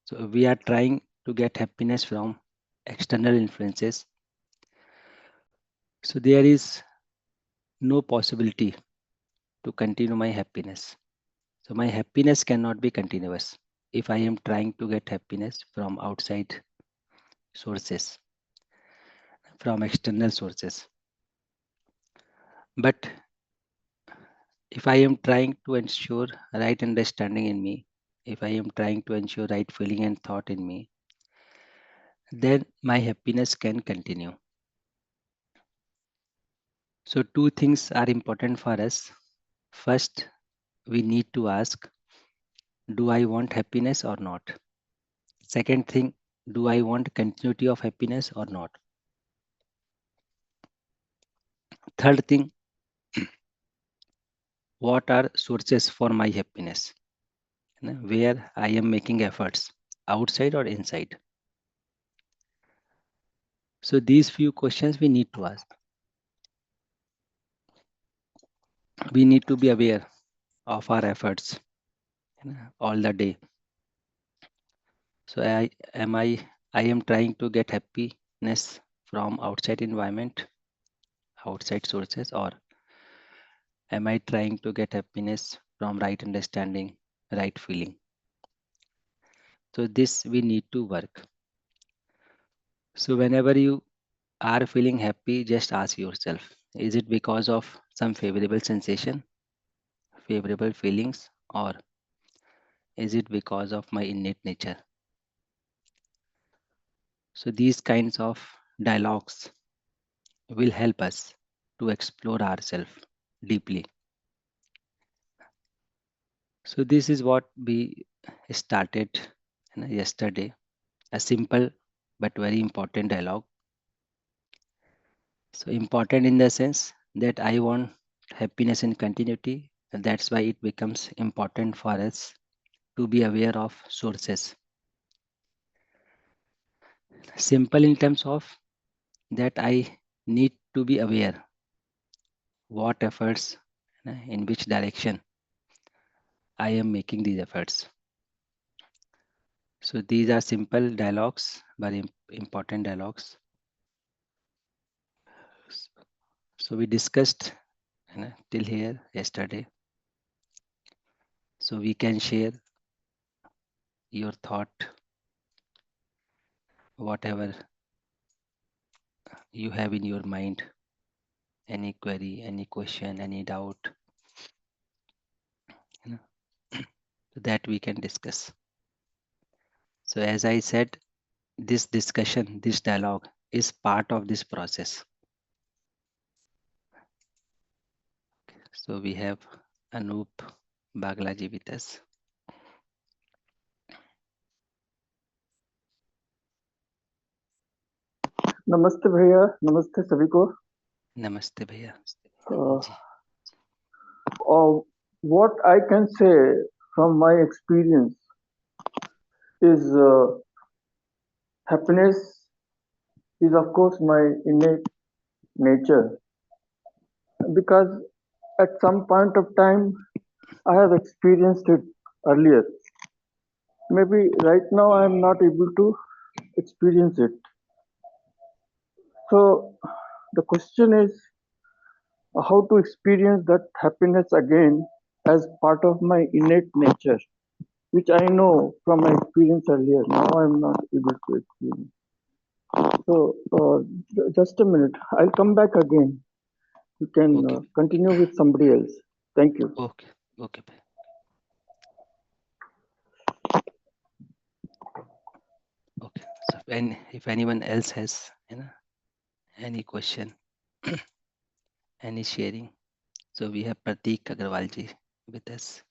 So we are trying to get happiness from external influences. So there is no possibility to continue my happiness. So my happiness cannot be continuous if I am trying to get happiness from outside sources, from external sources. But if I am trying to ensure right understanding in me, if I am trying to ensure right feeling and thought in me, then my happiness can continue. So, two things are important for us. First, we need to ask, do I want happiness or not? Second thing, do I want continuity of happiness or not? Third thing, what are sources for my happiness? Where I am making efforts, outside or inside? So, these few questions we need to ask. We need to be aware of our efforts all the day. So I am trying to get happiness from outside environment, outside sources, or am I trying to get happiness from right understanding, right feeling? So this we need to work. So whenever you are feeling happy, just ask yourself, is it because of some favorable sensation, favorable feelings, or is it because of my innate nature? So these kinds of dialogues will help us to explore ourselves deeply. So this is what we started yesterday, a simple but very important dialogue. So important in the sense that I want happiness and continuity. And that's why it becomes important for us to be aware of sources. Simple in terms of that I need to be aware what efforts, in which direction I am making these efforts. So these are simple dialogues, very important dialogues. So we discussed till here yesterday. So we can share your thought, whatever you have in your mind, any query, any question, any doubt, that we can discuss. So as I said, this discussion, this dialogue is part of this process. So we have Anup Baglaji with us. नमस्ते भैया, नमस्ते सभी को। Namaste bhaiya. Uh, Ji. what I can say from my experience is happiness is of course my innate nature, because at some point of time I have experienced it earlier. Maybe right now I am not able to experience it. So the question is how to experience that happiness again as part of my innate nature, which I know from my experience earlier. Now I'm not able to experience. So, just a minute. I'll come back again. You can Okay. continue with somebody else. Thank you. Okay. Okay. Bhaiya. Okay. So if anyone else has any question, any sharing, so we have Pratik Agarwal ji with us.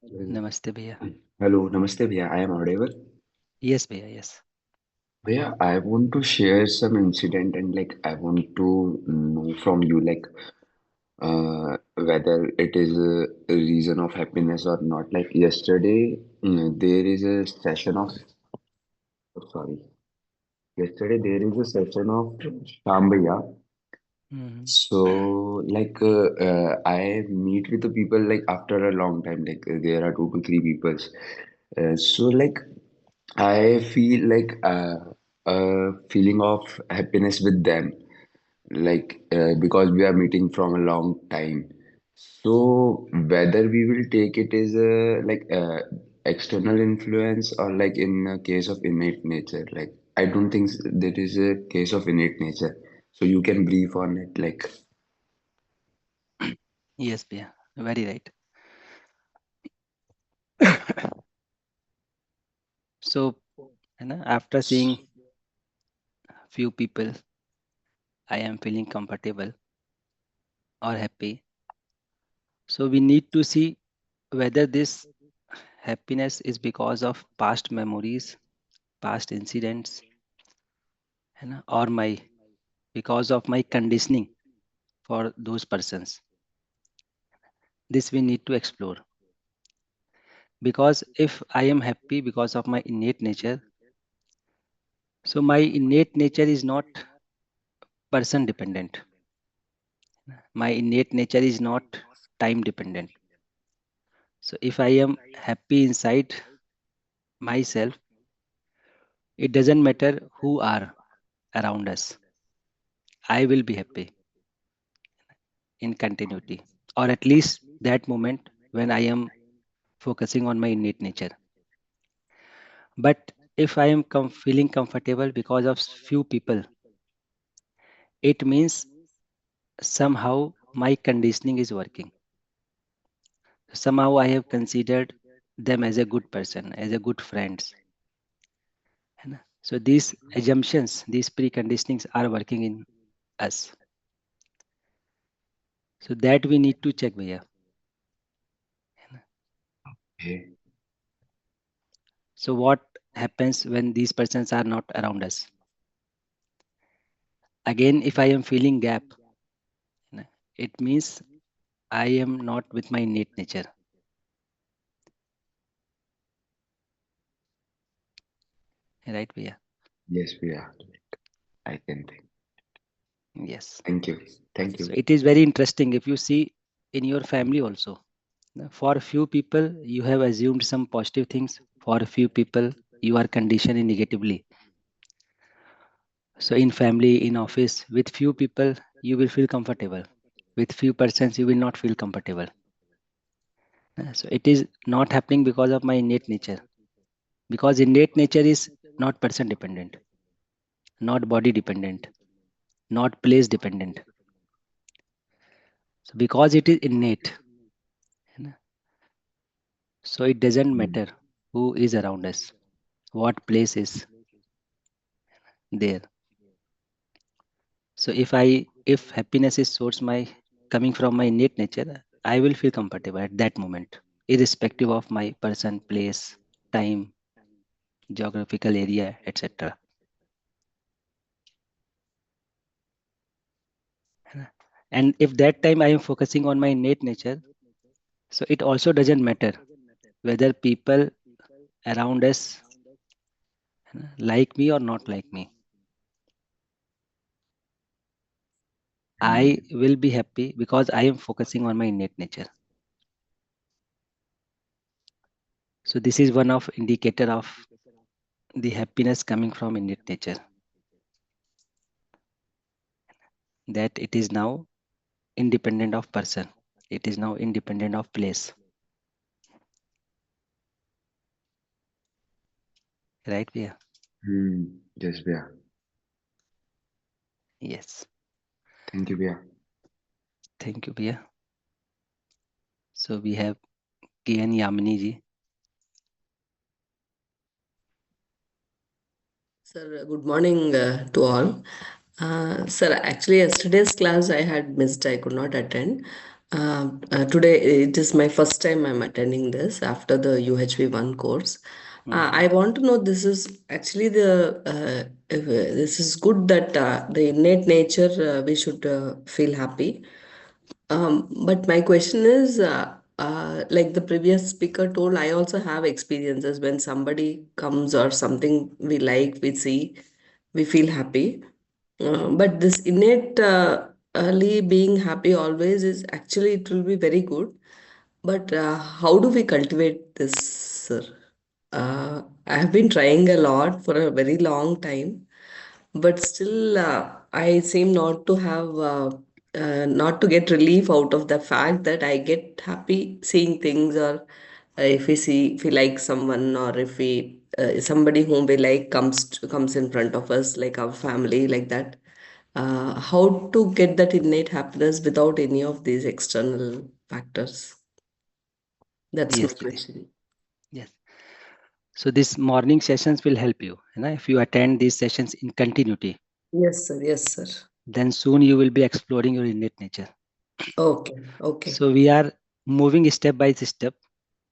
Namaste bhaiya. Hello, namaste bhaiya. I am audible. Yes bhaiya, yes. Bhaiya, I want to share some incident and I want to know from you whether it is a reason of happiness or not. Like yesterday, there is a session of sorry. Yesterday there is a session of Sham bhaiya. Mhm. So, I meet with the people like after a long time, there are 2 to 3 people. So, I feel like a feeling of happiness with them, because we are meeting from a long time. So, whether we will take it as a external influence or like in a case of innate nature, I don't think that is a case of innate nature. So you can brief on it, Yes, Priya, very right. So, after seeing few people, I am feeling comfortable or happy. So we need to see whether this happiness is because of past memories, past incidents, or my because of my conditioning for those persons. This we need to explore. Because if I am happy because of my innate nature, so my innate nature is not person dependent. My innate nature is not time dependent. So if I am happy inside myself, it doesn't matter who are around us. I will be happy in continuity, or at least that moment when I am focusing on my innate nature. But if I am feeling comfortable because of few people, it means somehow my conditioning is working. Somehow I have considered them as a good person, as a good friends. है ना? So these assumptions, these preconditionings are working in us. So that we need to check, भैया. okay? So what happens when these persons are not around us? Again, if I am feeling gap, it means I am not with my innate nature. Right, भैया? Yes, we are. I can think. Yes. Thank you. Thank So you. it is very interesting if you see in your family also. For a few people, you have assumed some positive things. For a few people, you are conditioned negatively. So in family, in office, with few people, you will feel comfortable. With few persons, you will not feel comfortable. So it is not happening because of my innate nature. Because innate nature is not person dependent, not body dependent, not place dependent. So because it is innate, so it doesn't Hmm. matter who is around us, what place is there. So if happiness is source my coming from my innate nature, I will feel comfortable at that moment, irrespective of my person, place, time, geographical area, etc. And if that time I am focusing on my innate nature, so it also doesn't matter whether people around us like me or not like me. I Hmm. will be happy because I am focusing on my innate nature. So this is one of indicator of the happiness coming from innate nature, that it is now independent of person. It is now independent of place. Right, Priya? Yes, we are. Yes. Thank you, Bia. Thank you, Priya. So we have KN Yamini ji. Sir, good morning to all. Sir, actually, yesterday's class I had missed. I could not attend. Today, it is my first time I'm attending this after the UHV1 course. I want to know, this is actually this is good that the innate nature we should feel happy. But my question is, like the previous speaker told, I also have experiences when somebody comes or something we like, we see, we feel happy. But this innate early being happy always is actually it will be very good. But how do we cultivate this, sir? I have been trying a lot for a very long time, but still I seem not to have not to get relief out of the fact that I get happy seeing things, or if we like someone, or if we somebody whom we like comes in front of us, like our family, like that. How to get that innate happiness without any of these external factors? That's my Yes, Preeti. question. Yes. So these morning sessions will help you. If you attend these sessions in continuity, Yes, sir. Yes, sir. then soon you will be exploring your innate nature. Okay. Okay. So we are moving step by step.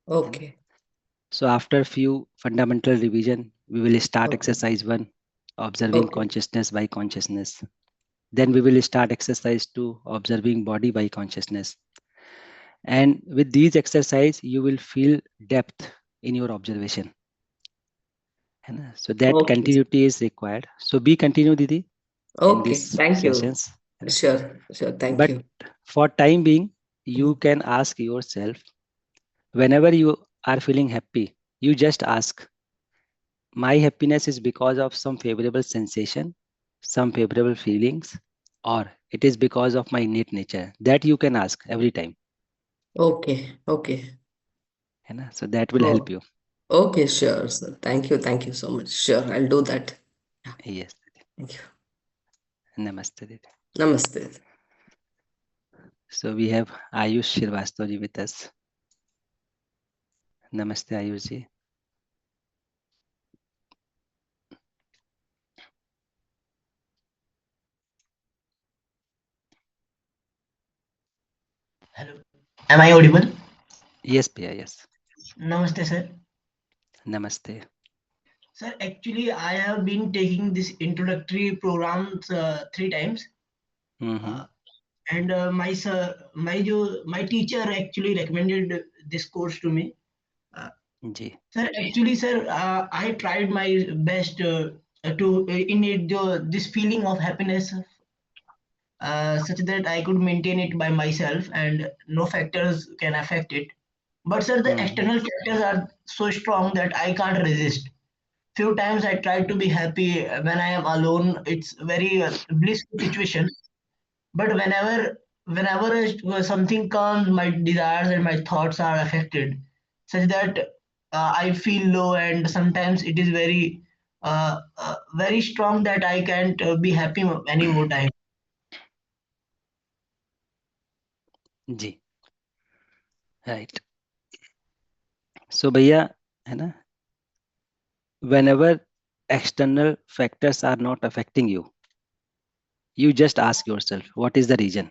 Okay. So after few fundamental revision, we will start Okay. exercise 1, observing Okay. consciousness by consciousness. Then we will start exercise 2, observing body by consciousness. And with these exercise, you will feel depth in your observation. So that Okay. continuity is required. So be continue, Didi, in Okay. these Thank you. sessions. Sure. Sure. Thank But you. for time being, you can ask yourself, whenever you are feeling happy, you just ask, my happiness is because of some favorable sensation, some favorable feelings, or it is because of my innate nature. That you can ask every time. Okay. Okay. So that will help Oh, you. okay. Sure, sir. Thank you. Thank you so much. Sure. I'll do that. Yeah. Yes. Thank you. Namaste, Didi. Namaste. So we have Ayush Shrivastava with us. Namaste, Ayush ji. Hello. Am I audible? Yes, Priya, yes. Namaste, sir. Namaste. Sir, actually, I have been taking this introductory programs 3 times, Mm-hmm. and my teacher actually recommended this course to me. Uh, Ji. Sir, actually, sir, I tried my best to innate this feeling of happiness, such that I could maintain it by myself, and no factors can affect it. But sir, the Mm-hmm. external factors are so strong that I can't resist. Few times I try to be happy when I am alone. It's very blissful situation. But whenever something comes, my desires and my thoughts are affected, such that I feel low, and sometimes it is very strong that I can't be happy any more time. Ji. Right. So, Bhaiya, whenever external factors are not affecting you, you just ask yourself, what is the reason?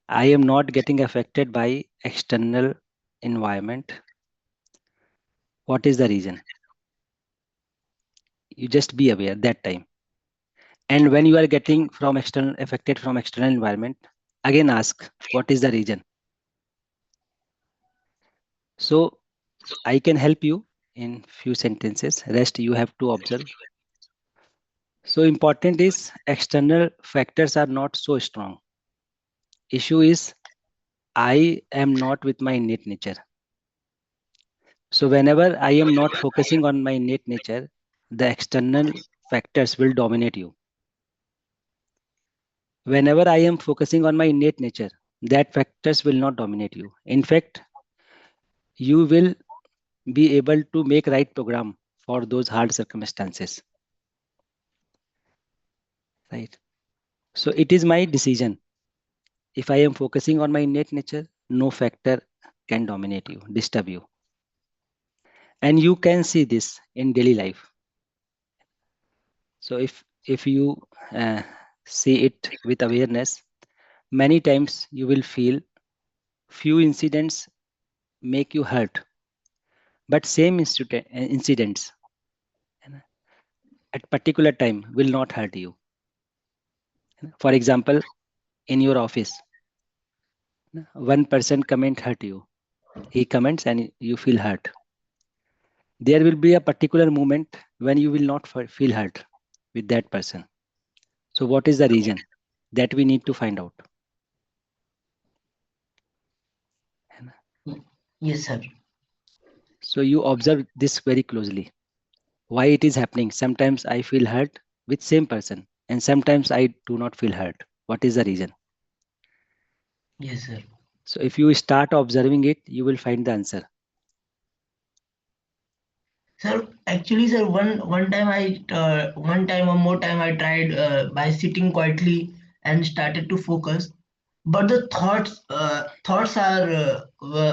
I am not getting affected by external environment. What is the reason? You just be aware that time. And when you are getting from external affected from external environment, again ask, what is the reason? So I can help you in few sentences. Rest you have to observe. So important is external factors are not so strong. Issue is I am not with my innate nature. So whenever I am not focusing on my innate nature, the external factors will dominate you. Whenever I am focusing on my innate nature, that factors will not dominate you. In fact, you will be able to make right program for those hard circumstances. Right. So it is my decision. If I am focusing on my innate nature, no factor can dominate you, disturb you. And you can see this in daily life. So if you see it with awareness, many times you will feel few incidents make you hurt, but same incidents at particular time will not hurt you. For example, in your office, one person comment hurt you. He comments and you feel hurt. There will be a particular moment when you will not feel hurt with that person. So what is the reason? that we need to find out. Yes, sir. So you observe this very closely. Why it is happening? Sometimes I feel hurt with same person, and sometimes I do not feel hurt. What is the reason? Yes, sir. So if you start observing it, you will find the answer. Sir, actually, sir, one more time I tried by sitting quietly and started to focus, but the thoughts are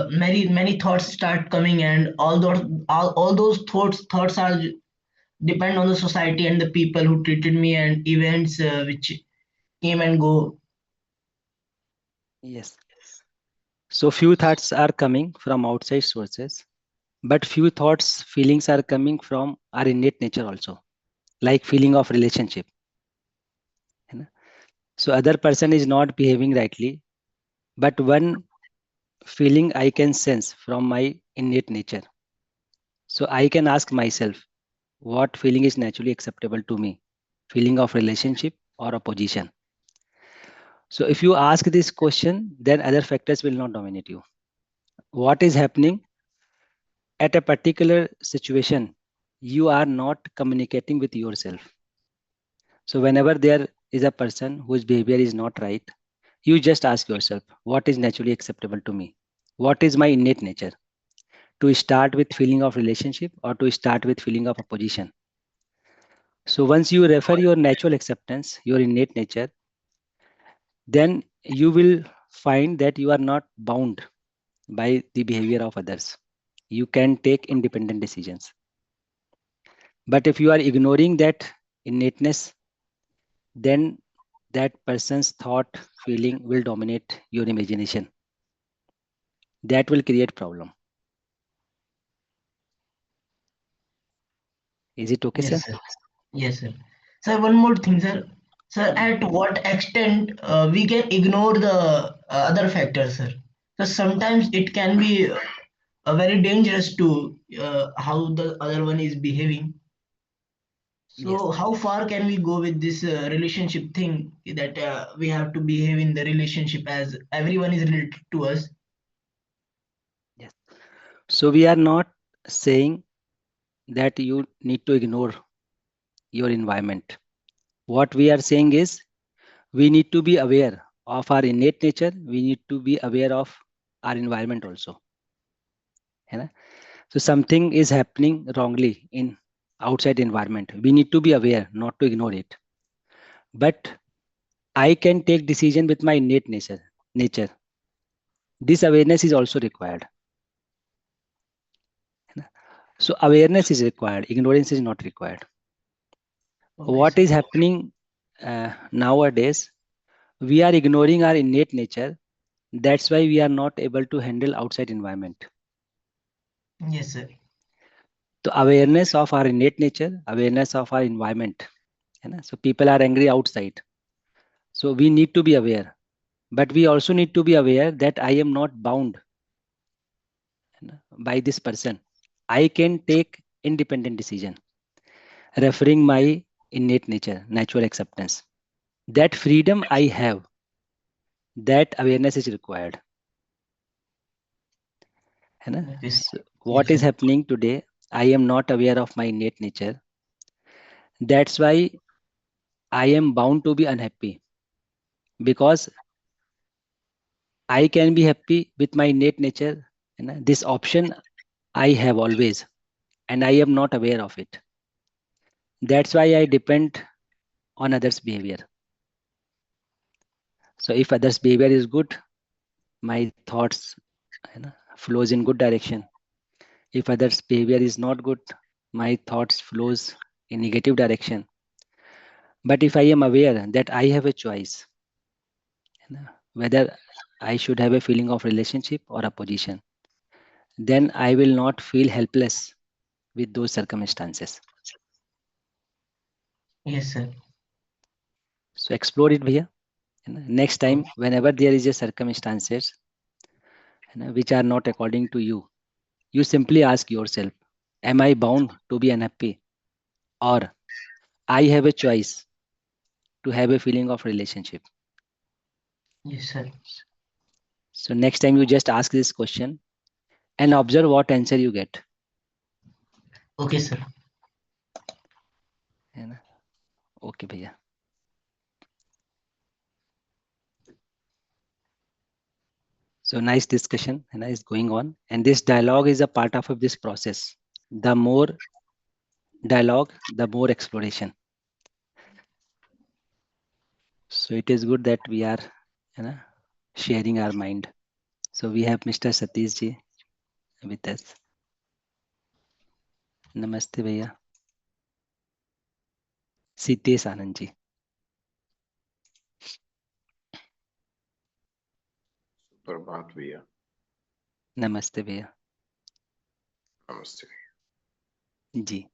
many thoughts start coming, and all those thoughts are depend on the society and the people who treated me and events which came and go. Yes. So few thoughts are coming from outside sources, but few thoughts, feelings are coming from our innate nature also, like feeling of relationship. है ना? So other person is not behaving rightly, but one feeling I can sense from my innate nature. So I can ask myself, what feeling is naturally acceptable to me? Feeling of relationship or opposition? So if you ask this question, then other factors will not dominate you. What is happening at a particular situation? You are not communicating with yourself. So whenever there is a person whose behavior is not right, you just ask yourself, what is naturally acceptable to me? What is my innate nature? To start with feeling of relationship or to start with feeling of opposition? So once you refer your natural acceptance, your innate nature, then you will find that you are not bound by the behavior of others. You can take independent decisions. But if you are ignoring that innateness, then that person's thought, feeling will dominate your imagination. That will create problem. Is it okay, Yes, sir? sir. Yes, sir. Sir, one more thing, sir. Sir, at what extent we can ignore the other factors, sir? Because sometimes it can be very dangerous to how the other one is behaving. Yes. So, how far can we go with this relationship thing that we have to behave in the relationship as everyone is related to us? Yes. So we are not saying that you need to ignore your environment. What we are saying is we need to be aware of our innate nature. We need to be aware of our environment also. है ना? So something is happening wrongly in outside environment. We need to be aware, not to ignore it. But I can take decision with my innate nature. This awareness is also required. है ना? So awareness is required. Ignorance is not required. Okay, What sir. is happening nowadays? We are ignoring our innate nature. That's why we are not able to handle outside environment. Yes, sir. So awareness of our innate nature, awareness of our environment. है ना? So people are angry outside. So we need to be aware. But we also need to be aware that I am not bound by this person. I can take independent decision, referring my innate nature, natural acceptance. That freedom I have, that awareness is required. है ना? Okay, sir. So Yes, what is sir. happening today? I am not aware of my innate nature. That's why I am bound to be unhappy, because I can be happy with my innate nature. है ना? This option I have always, and I am not aware of it. That's why I depend on others' behavior. So if others' behavior is good, my thoughts flows in good direction. If others' behavior is not good, my thoughts flows in negative direction. But if I am aware that I have a choice, whether I should have a feeling of relationship or opposition, then I will not feel helpless with those circumstances. Yes, sir. So explore it, bhaiya. Next time, whenever there is a circumstances which are not according to you, you simply ask yourself, am I bound to be unhappy, or I have a choice to have a feeling of relationship? Yes, sir. So next time you just ask this question and observe what answer you get. Okay, sir. है ना? Okay भैया. So nice discussion is going on, and this dialogue is a part of this process. The more dialogue, the more exploration. So it is good that we are sharing our mind. So we have Mr. Satish ji with us. Namaste भैया. Sitesh Anand ji. प्रभात भैया. Namaste भैया. नमस्ते. जी.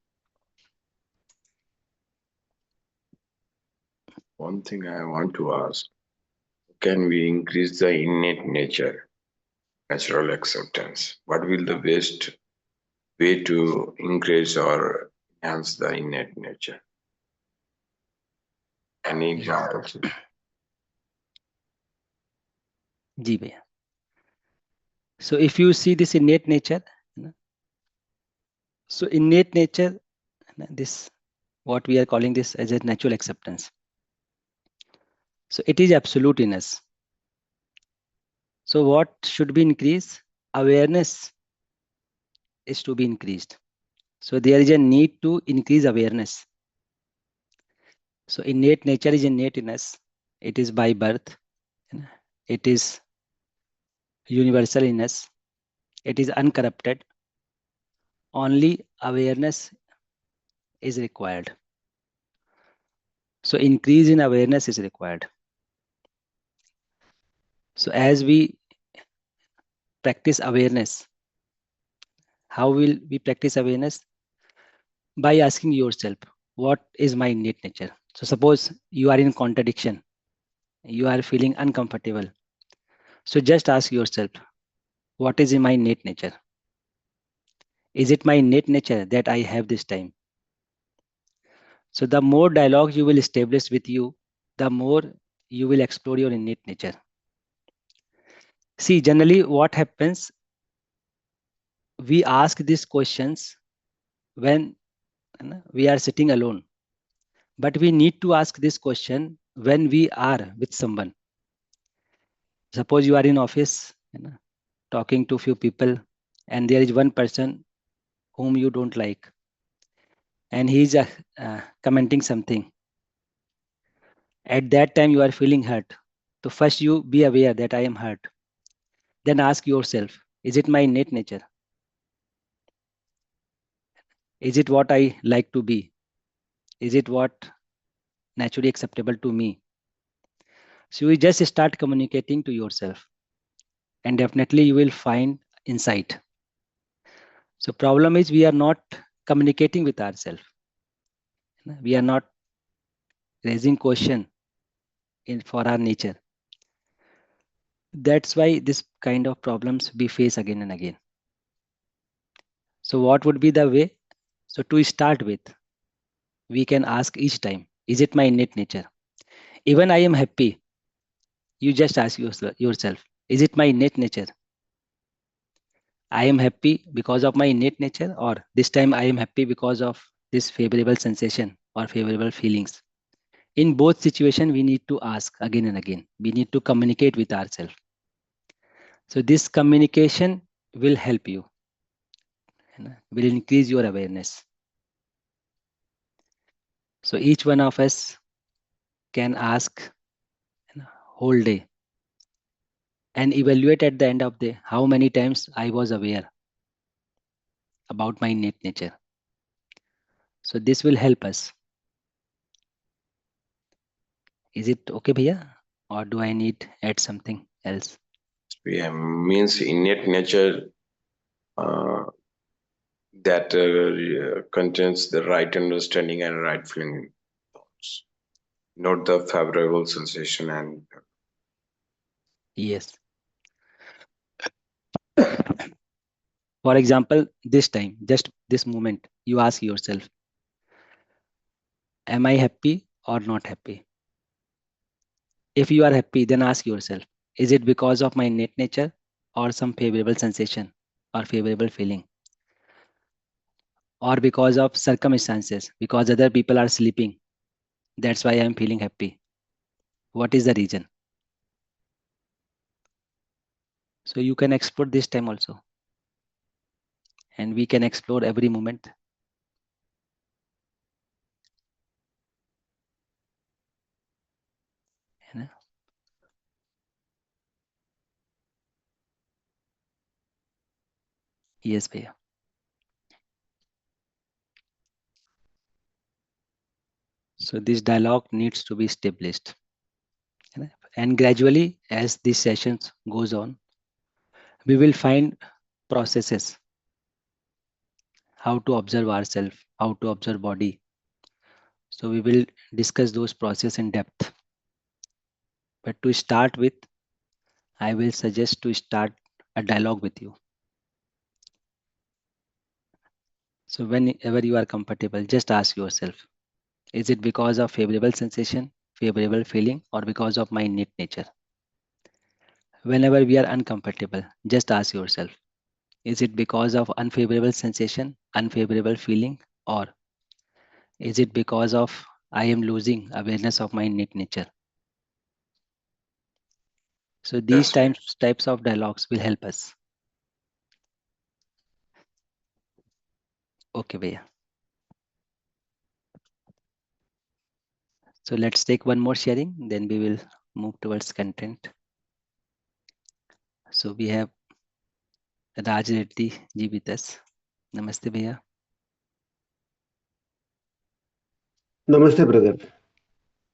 One thing I want to ask, can we increase the innate nature, natural acceptance? What will the best way to increase or enhance the innate nature? Any examples? जी भैया. So if you see this innate nature, so innate nature, this what we are calling this as a natural acceptance. So it is absolute in us. So what should be increased? Awareness is to be increased. So there is a need to increase awareness. So innate nature is innate in us. It is by birth. It is universal in us. It is uncorrupted. Only awareness is required. So increase in awareness is required. So as we practice awareness, how will we practice awareness? By asking yourself, what is my innate nature? So suppose you are in contradiction, you are feeling uncomfortable. So just ask yourself, what is in my innate nature? Is it my innate nature that I have this time? So the more dialogue you will establish with you, the more you will explore your innate nature. See, generally what happens, we ask these questions when we are sitting alone. But we need to ask this question when we are with someone. Suppose you are in office, talking to few people, and there is one person whom you don't like, and he is commenting something. At that time, you are feeling hurt. So first you be aware that I am hurt. Then ask yourself, is it my innate nature? Is it what I like to be? Is it what naturally acceptable to me? So you just start communicating to yourself, and definitely you will find insight. So problem is we are not communicating with ourselves. We are not raising question for our nature. That's why this kind of problems we face again and again. So what would be the way? So to start with, we can ask each time, is it my innate nature? Even I am happy, you just ask yourself, is it my innate nature? I am happy because of my innate nature, or this time I am happy because of this favorable sensation or favorable feelings. In both situations, we need to ask again and again. We need to communicate with ourselves. So this communication will help you, will increase your awareness. So each one of us can ask whole day and evaluate at the end of the day how many times I was aware about my innate nature. So this will help us. Is it okay, bhaiya? Or do I need add something else? Yeah, means innate nature that contains the right understanding and right feeling thoughts, not the favorable sensation and Yes. For example, this time, just this moment, you ask yourself, am I happy or not happy? If you are happy, then ask yourself, is it because of my innate nature or some favorable sensation or favorable feeling, or because of circumstances, because other people are sleeping, that's why I am feeling happy? What is the reason? So you can explore this time also, and we can explore every moment. है ना? Yes, भैया. So this dialogue needs to be established. And gradually, as these sessions goes on, we will find processes, how to observe ourselves, how to observe body. So we will discuss those processes in depth. But to start with, I will suggest to start a dialogue with you. So whenever you are comfortable, just ask yourself, is it because of favorable sensation, favorable feeling, or because of my innate nature? Whenever we are uncomfortable, just ask yourself, is it because of unfavorable sensation, unfavorable feeling, or is it because of I am losing awareness of my innate nature? So these Yes, types of dialogues will help us. Okay, Bhaiya. So let's take one more sharing, then we will move towards content. So we have Raj Reddy ji with us. Namaste, Bhaiya. Namaste, brother.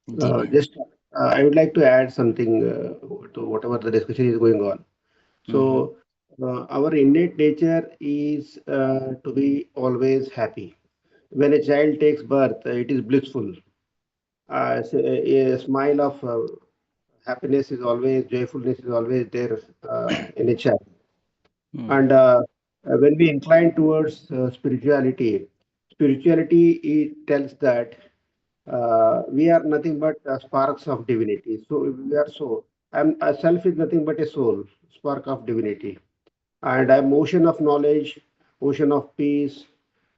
Ji Bhaiya. Just I would like to add something to whatever the discussion is going on. So, our innate nature is to be always happy. When a child takes birth, it is blissful. A smile of happiness is always, joyfulness is always there in a child. And when we incline towards spirituality it tells that we are nothing but sparks of divinity. So we are so. Self is nothing but a soul, spark of divinity, and I'm ocean of knowledge, ocean of peace,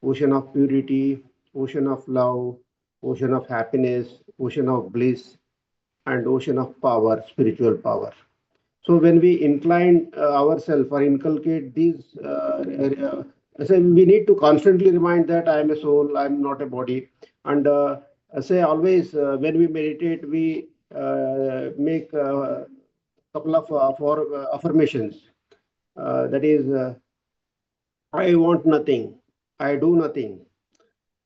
ocean of purity, ocean of love, ocean of happiness, ocean of bliss, and ocean of power, spiritual power. So when we incline ourselves or inculcate these, so we need to constantly remind that I am a soul, I am not a body. And say always when we meditate, we make a couple of affirmations. That is, I want nothing, I do nothing,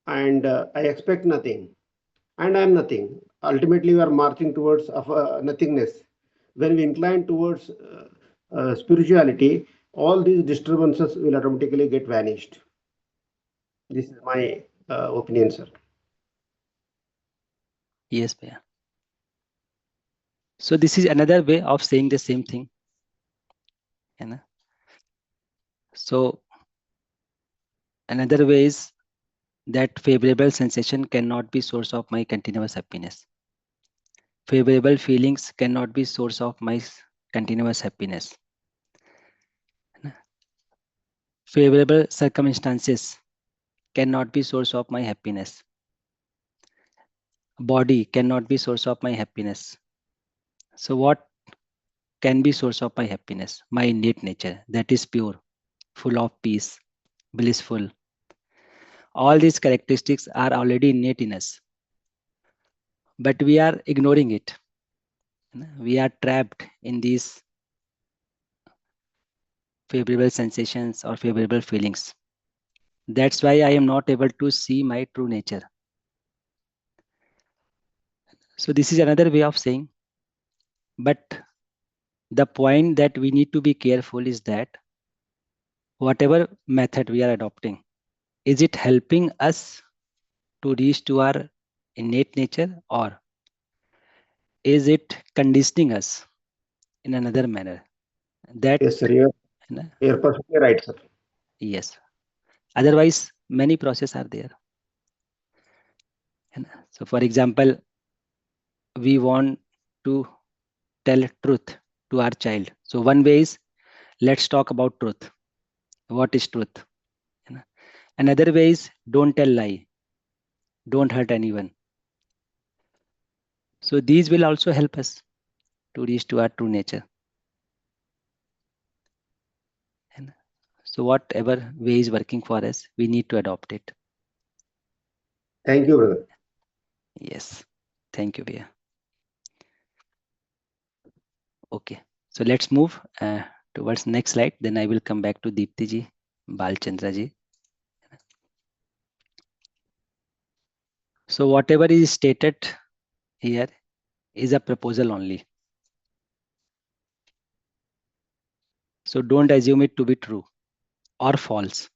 and I expect nothing, and I am nothing. Ultimately, we are marching towards nothingness. When we incline towards spirituality, all these disturbances will automatically get vanished. This is my opinion, sir. Yes, Bhaiya. So this is another way of saying the same thing. So another way is that favorable sensation cannot be source of my continuous happiness. Favorable feelings cannot be source of my continuous happiness. Favorable circumstances cannot be source of my happiness. Body cannot be source of my happiness. So what can be source of my happiness? My innate nature, that is pure, full of peace, blissful. All these characteristics are already innate in us, but we are ignoring it. We are trapped in these favorable sensations or favorable feelings. That's why I am not able to see my true nature. So this is another way of saying, but the point that we need to be careful is that whatever method we are adopting, is it helping us to reach to our innate nature, or is it conditioning us in another manner? That Yes, sir. You're perfectly right, sir. yes. Otherwise, many processes are there. So for example, we want to tell truth to our child. So one way is, let's talk about truth. What is truth? Another way is, don't tell lie. Don't hurt anyone. So these will also help us to reach to our true nature. So whatever way is working for us, we need to adopt it. Thank you, brother. Yes. Thank you, Bia. Okay. So let's move towards next slide. Then I will come back to Deepti ji, Balchandra ji. So whatever is stated here is a proposal only. So don't assume it to be true or false.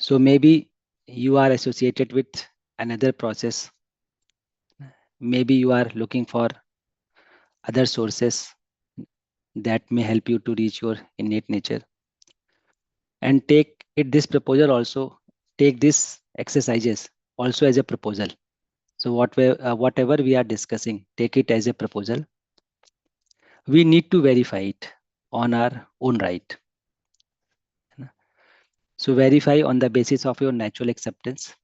So maybe you are associated with another process. Maybe you are looking for other sources that may help you to reach your innate nature. And take it this proposal also, take this exercises also as a proposal. So whatever we are discussing, take it as a proposal. We need to verify it on our own right. So verify on the basis of your natural acceptance.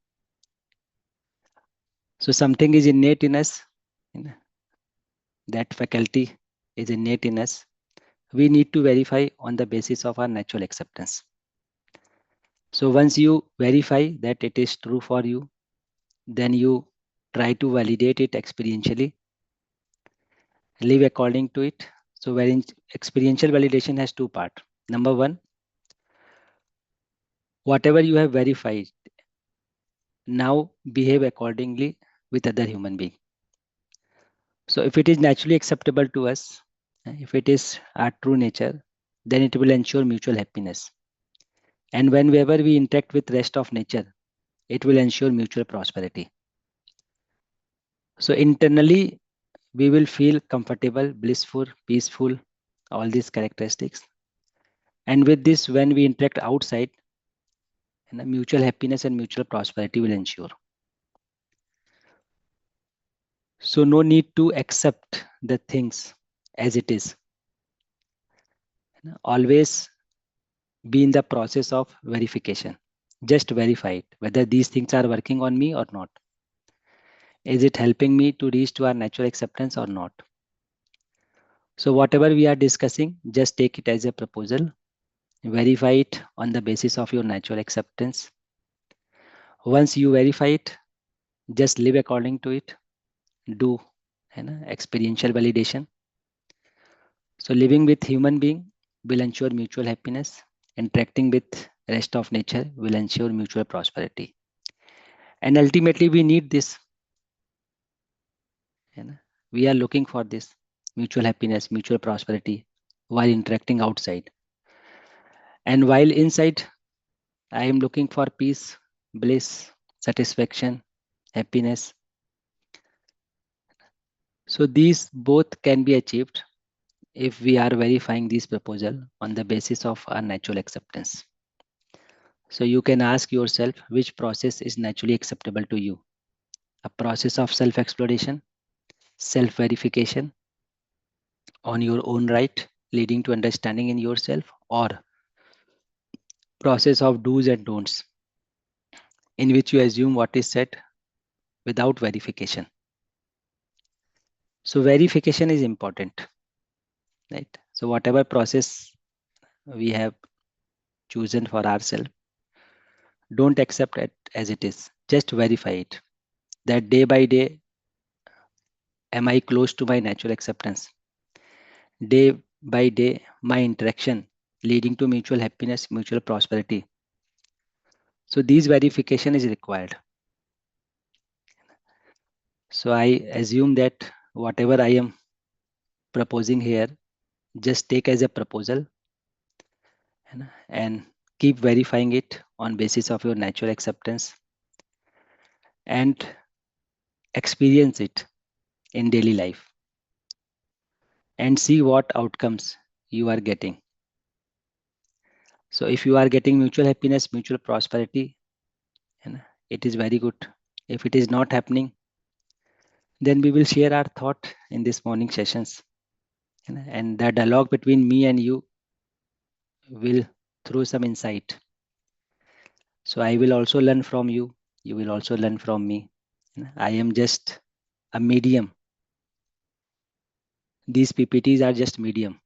So something is innate in us, that faculty is innate in us. We need to verify on the basis of our natural acceptance. So once you verify that it is true for you, then you try to validate it experientially, live according to it. So wherein experiential validation has two parts. Number one, whatever you have verified, now behave accordingly with other human being. So if it is naturally acceptable to us, if it is our true nature, then it will ensure mutual happiness. And whenever we interact with rest of nature, it will ensure mutual prosperity. So internally, we will feel comfortable, blissful, peaceful, all these characteristics. And with this, when we interact outside, mutual happiness and mutual prosperity will ensure. So no need to accept the things as it is. Always be in the process of verification. Just verify it, whether these things are working on me or not. Is it helping me to reach to our natural acceptance or not? So whatever we are discussing, just take it as a proposal. Verify it on the basis of your natural acceptance. Once you verify it, just live according to it. Do experiential validation. So living with human being will ensure mutual happiness. Interacting with rest of nature will ensure mutual prosperity. And ultimately, we need this. We are looking for this mutual happiness, mutual prosperity while interacting outside. And while inside, I am looking for peace, bliss, satisfaction, happiness. So these both can be achieved if we are verifying this proposal on the basis of our natural acceptance. So you can ask yourself which process is naturally acceptable to you. A process of self-exploration, self-verification on your own right, leading to understanding in yourself, or process of do's and don'ts, in which you assume what is said without verification. So verification is important, right? So whatever process we have chosen for ourselves, don't accept it as it is. Just verify it. That day by day, am I close to my natural acceptance? Day by day, my interaction leading to mutual happiness, mutual prosperity. So these verification is required. So I assume that whatever I am proposing here, just take as a proposal and keep verifying it on basis of your natural acceptance and experience it in daily life and see what outcomes you are getting. So if you are getting mutual happiness, mutual prosperity, it is very good. If it is not happening, then we will share our thought in this morning sessions. and the dialogue between me and you will throw some insight. So I will also learn from you. You will also learn from me. I am just a medium. These PPTs are just medium.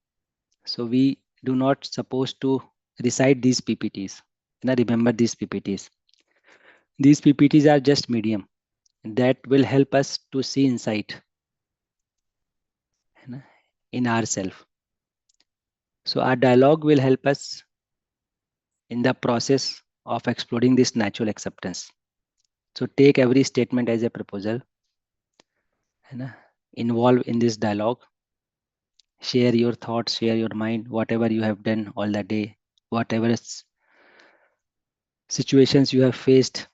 So we do not supposed to recite these PPTs. Remember these PPTs. These PPTs are just medium that will help us to see insight in ourselves. So our dialogue will help us in the process of exploring this natural acceptance. So take every statement as a proposal, involve in this dialogue, share your thoughts, share your mind, whatever you have done all the day, whatever situations you have faced,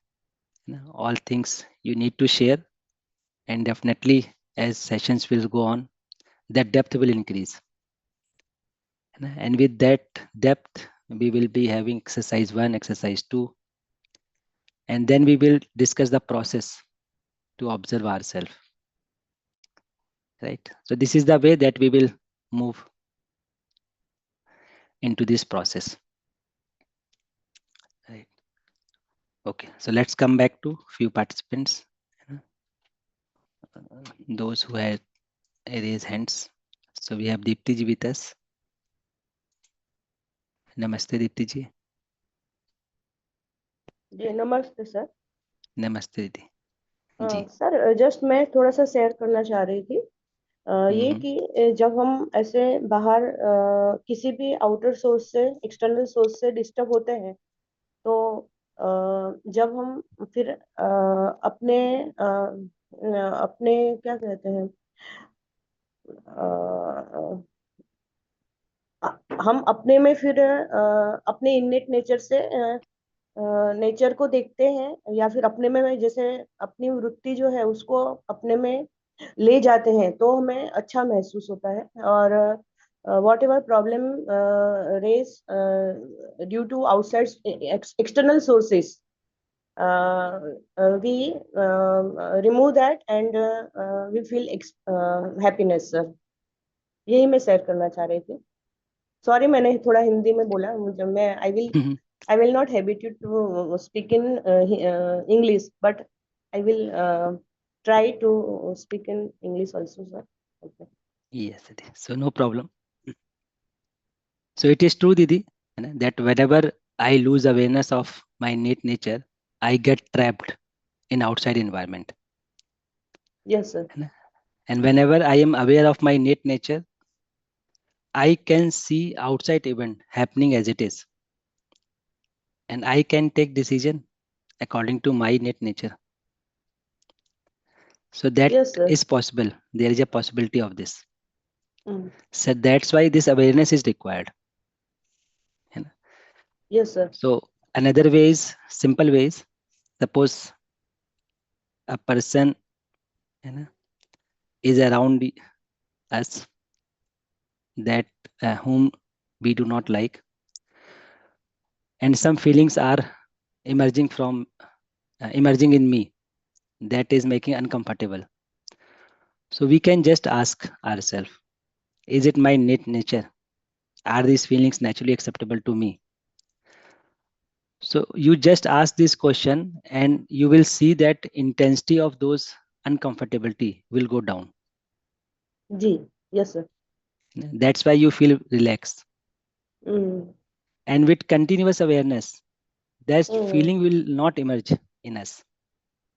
all things you need to share. And definitely as sessions will go on, that depth will increase. And with that depth, we will be having exercise 1, exercise 2, and then we will discuss the process to observe ourselves. Right. So this is the way that we will move into this process. Right. Okay. So let's come back to few participants. Those who had raised hands. So we have Deepti ji with us. Namaste Deepti ji. जी नमस्ते sir. नमस्ते दीदी जी। Sir just मैं थोड़ा सा share करना चाह रही थी ये कि जब हम ऐसे बाहर किसी भी आउटर सोर्स से एक्सटर्नल सोर्स से डिस्टर्ब होते हैं तो जब हम फिर अपने अपने क्या कहते हैं हम अपने में फिर अपने इननेट नेचर से नेचर को देखते हैं या फिर अपने में जैसे अपनी वृत्ति जो है उसको अपने में ले जाते हैं तो हमें अच्छा महसूस होता है और whatever problem raise due to outside external sources we remove that and we feel happiness sir। यही मैं शेयर करना चाह रही थी। सॉरी मैंने थोड़ा हिंदी में बोला मुझे मैं I will not habitude to speak in English, but I will try to speak in English also, sir. Okay. Yes, so no problem. So it is true, Didi, that whenever I lose awareness of my innate nature, I get trapped in outside environment. Yes, sir. And whenever I am aware of my innate nature, I can see outside event happening as it is. And I can take decision according to my innate nature. So that Yes, sir. is possible. There is a possibility of this. Mm. So that's why this awareness is required. Yes, sir. So another way is, simple ways, suppose a person is around us that whom we do not like, and some feelings are emerging in me that is making uncomfortable. So we can just ask ourselves, is it my innate nature? Are these feelings naturally acceptable to me? So you just ask this question and you will see that intensity of those uncomfortability will go down. Ji. Yes, sir. That's why you feel relaxed. Mm. And with continuous awareness, that feeling will not emerge in us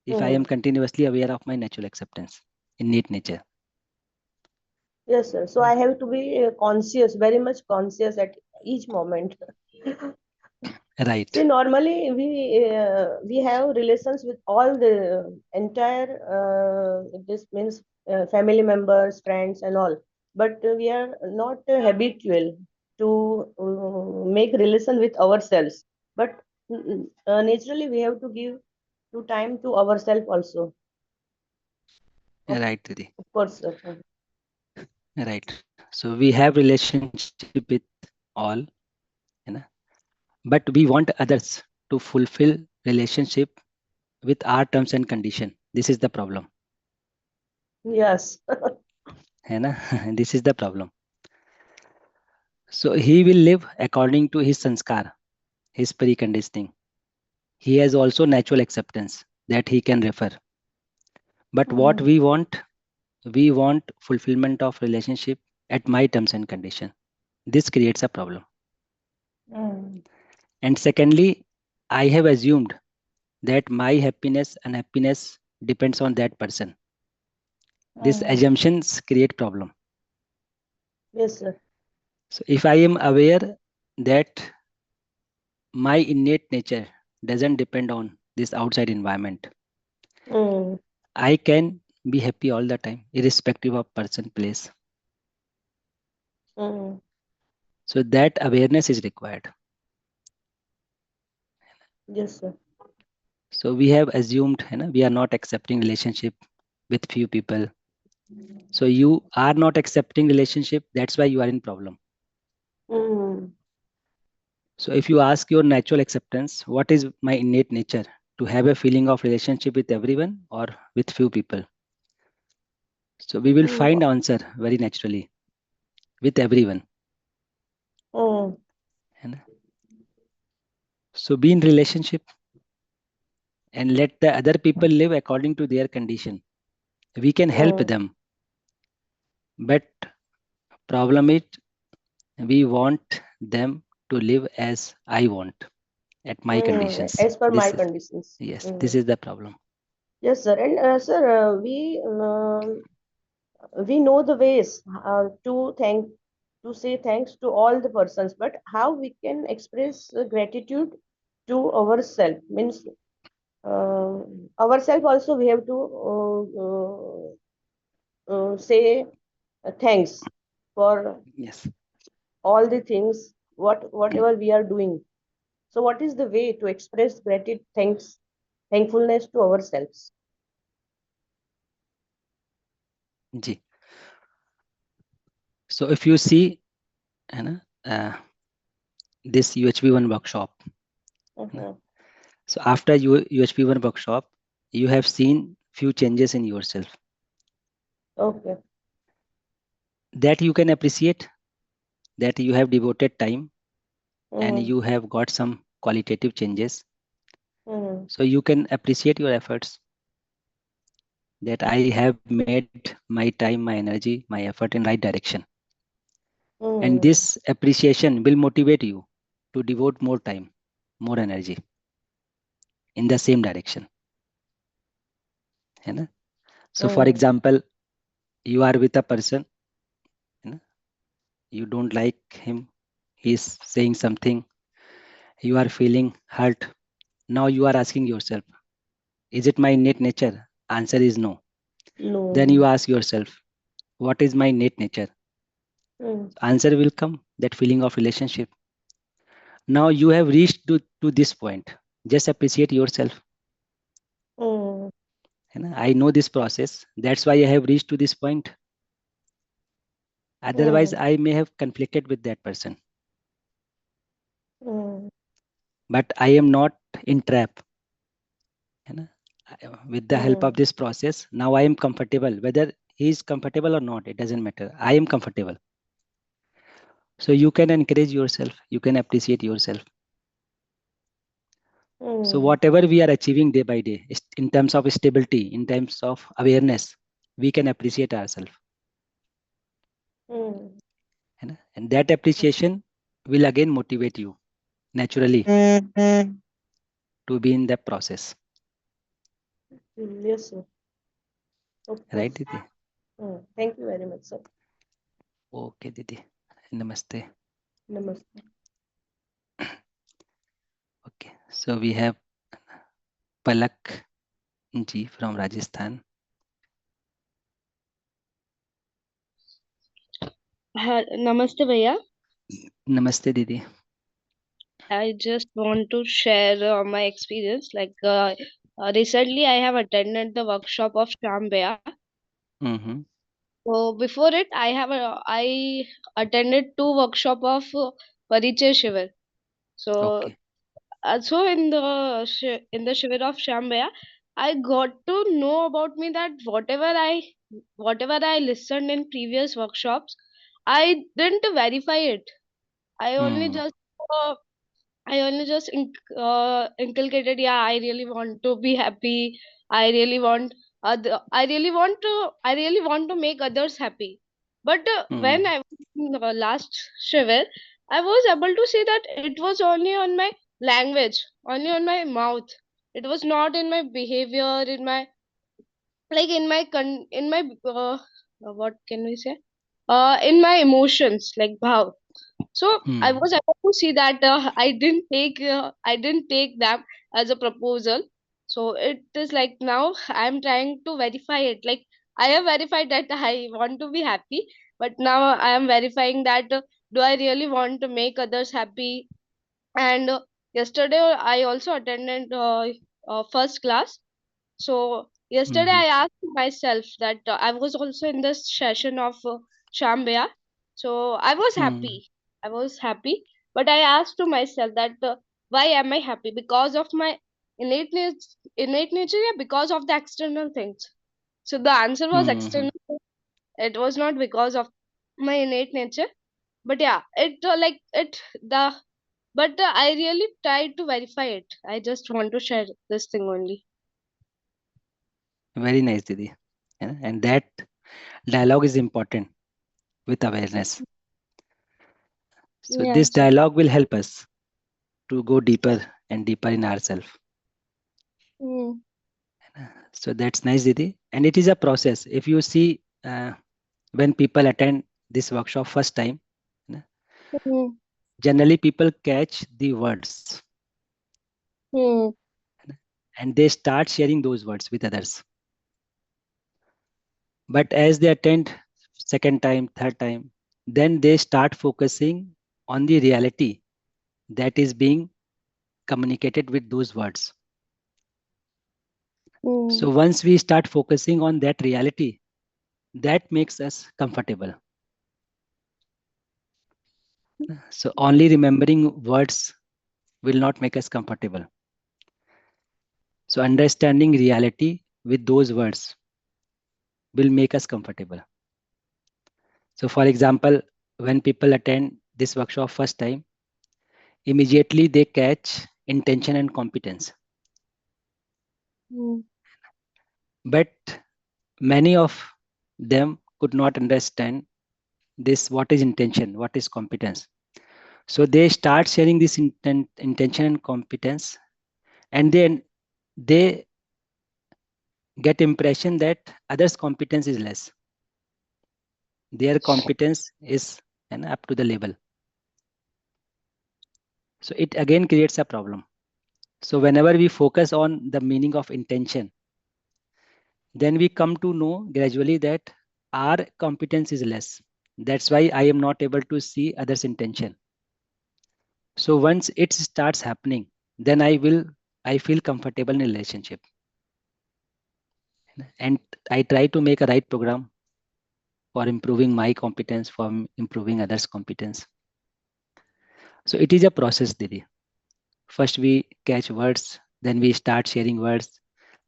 if I am continuously aware of my natural acceptance, innate nature. Yes, sir. So I have to be conscious, very much conscious at each moment. Right. See, normally we have relations with all the entire this means family members, friends, and all, but we are not habitual to make relation with ourselves. But naturally, we have to give to time to ourselves also. Right, Didi. Of course, sir. Right. So we have relationship with all, but we want others to fulfill relationship with our terms and condition. This is the problem. Yes. This is the problem. So he will live according to his sanskar, his preconditioning. He has also natural acceptance that he can refer. But what we want fulfillment of relationship at my terms and condition. This creates a problem. And secondly, I have assumed that my happiness and happiness depends on that person. These assumptions create problem. Yes, sir. So if I am aware that my innate nature doesn't depend on this outside environment, I can be happy all the time, irrespective of person, place. So that awareness is required. Yes, sir. So we have assumed, we are not accepting relationship with few people. So you are not accepting relationship. That's why you are in problem. So if you ask your natural acceptance, what is my innate nature? To have a feeling of relationship with everyone or with few people? So we will find answer very naturally with everyone. So be in relationship and let the other people live according to their condition. We can help them. But problem is we want them to live as I want at my conditions. As per my This is, conditions. yes, this is the problem. Yes, sir. And sir, we know the ways to say thanks to all the persons, but how we can express gratitude to ourselves means ourselves also we have to say thanks for Yes. all the things whatever we are doing. So what is the way to express gratitude, thankfulness to ourselves? Ji. So if you see this UHV1 workshop, so after UHV1 workshop, you have seen few changes in yourself. Okay. That you can appreciate, that you have devoted time and you have got some qualitative changes. So you can appreciate your efforts, that I have made my time, my energy, my effort in right direction. And this appreciation will motivate you to devote more time, more energy in the same direction. So for example, you are with a person, you don't like him, he's saying something, you are feeling hurt. Now you are asking yourself, is it my innate nature? Answer is no. No. Then you ask yourself, what is my innate nature? Answer will come, that feeling of relationship. Now you have reached to this point. Just appreciate yourself. I know this process. That's why I have reached to this point. Otherwise, I may have conflicted with that person. But I am not in trap. With the help of this process, now I am comfortable. Whether he is comfortable or not, it doesn't matter. I am comfortable. So you can encourage yourself. You can appreciate yourself. So whatever we are achieving day by day, in terms of stability, in terms of awareness, we can appreciate ourselves. And that appreciation will again motivate you naturally to be in that process. Yes, sir. Right, Didi? Thank you very much, sir. Okay, Didi. Namaste. Namaste. Okay, so we have Palak ji from Rajasthan. Namaste, Bhaiya. Namaste, Didi. I just want to share my experience. Recently, I have attended the workshop of Shyam Bhaiya. So before it, I attended two workshop of Parichay Shivir. So so in the Shivir of Shyam Bhaiya, I got to know about me that whatever I listened in previous workshops, I didn't verify it. I only just inculcated, yeah, I really want to be happy. I really want I really want to make others happy. But when I was in the last Shiver, I was able to see that it was only on my language, only on my mouth. It was not in my behavior, in my what can we say? In my emotions, like bhav. So I was able to see that I didn't take them as a proposal. So it is like now I'm trying to verify it. Like I have verified that I want to be happy, but now I am verifying that do I really want to make others happy? And yesterday I also attended first class. So yesterday I asked myself that I was also in this session of Shambhaya. So I was happy. I was happy, but I asked to myself that why am I happy? Because of my innate nature, yeah, because of the external things. So the answer was external. It was not because of my innate nature, but yeah, it like it the but I really tried to verify it. I just want to share this thing only. Very nice, Didi. And that dialogue is important with awareness. So this Yes. dialogue will help us to go deeper and deeper in ourselves. So that's nice, Didi. And it is a process. If you see when people attend this workshop first time, generally people catch the words and they start sharing those words with others. But as they attend second time, third time, then they start focusing on the reality that is being communicated with those words. So once we start focusing on that reality, that makes us comfortable. So only remembering words will not make us comfortable. So understanding reality with those words will make us comfortable. So for example, when people attend this workshop first time, immediately they catch intention and competence. But many of them could not understand this, what is intention, what is competence. So they start sharing this intention and competence, and then they get impression that others' competence is less. Their competence is up to the level. So it again creates a problem. So whenever we focus on the meaning of intention, then we come to know gradually that our competence is less. That's why I am not able to see others' intention. So once it starts happening, then I feel comfortable in a relationship. And I try to make a right program for improving my competence, for improving others' competence. So it is a process, Didi. First we catch words, then we start sharing words,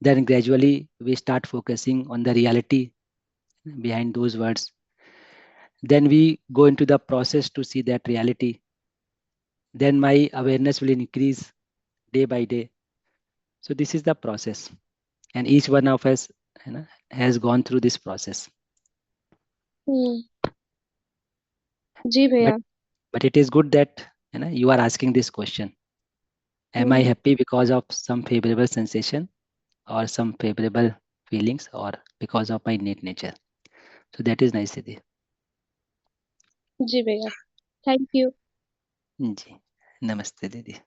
then gradually we start focusing on the reality behind those words. Then we go into the process to see that reality. Then my awareness will increase day by day. So this is the process, and each one of us has gone through this process. But it is good that you are asking this question. Am I happy because of some favorable sensation or some favorable feelings, or because of my innate nature? So that is nice, Didi. जी भैया, thank you. Ji, namaste, Didi.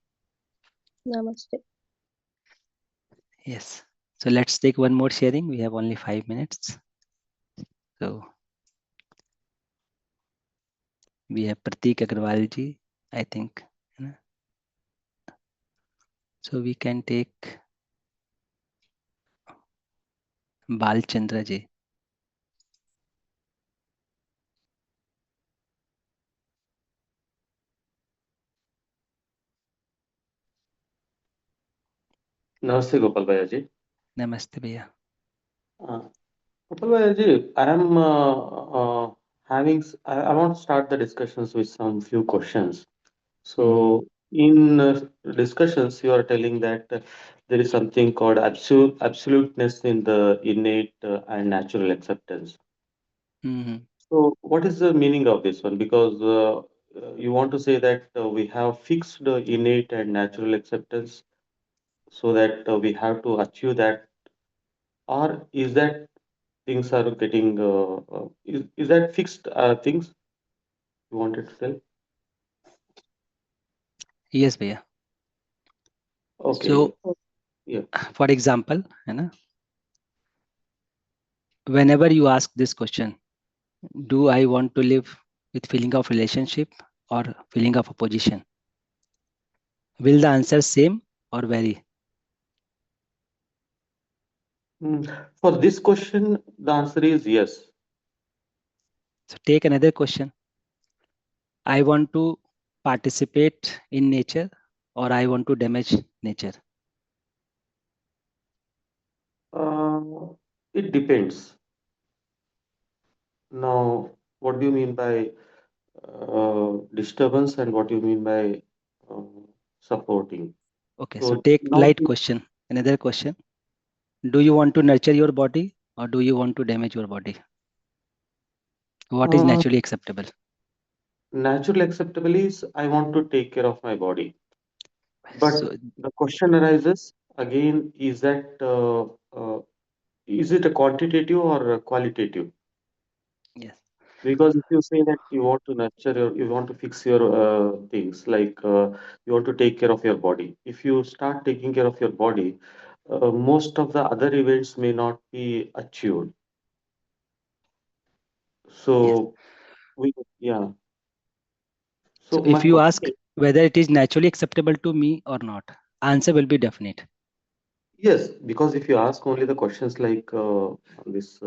Namaste. Yes. So let's take one more sharing. We have only 5 minutes. So we have Pratik Agrawal ji, I think. So we can take Bal Chandra ji. Namaste, Gopal Bhaiya ji. Namaste, Bhaiya. Gopal Bhaiya ji, I am I want to start the discussions with some few questions. So in discussions, you are telling that there is something called absoluteness in the innate and natural acceptance. So what is the meaning of this one? Because you want to say that we have fixed innate and natural acceptance, so that we have to achieve that, or is that things are getting is that fixed things you wanted to tell? Yes, भैया. Okay. So, Yeah. for example, है ना, whenever you ask this question, do I want to live with feeling of relationship or feeling of opposition? Will the answer same or vary? For this question, the answer is yes. So take another question. I want to participate in nature or I want to damage nature? It depends. Now, what do you mean by disturbance and what do you mean by supporting? Okay, So so take now, light question. Another question. Do you want to nurture your body or do you want to damage your body? What is naturally acceptable? natural acceptable is I want to take care of my body. But So, the question arises again, is it a quantitative or a qualitative? yes. Because if you say that you want to nurture your, you want to fix your things, like you want to take care of your body. If you start taking care of your body, most of the other events may not be achieved. So yeah. So So if my you question ask is, whether it is naturally acceptable to me or not, answer will be definite. yes, because if you ask only the questions like this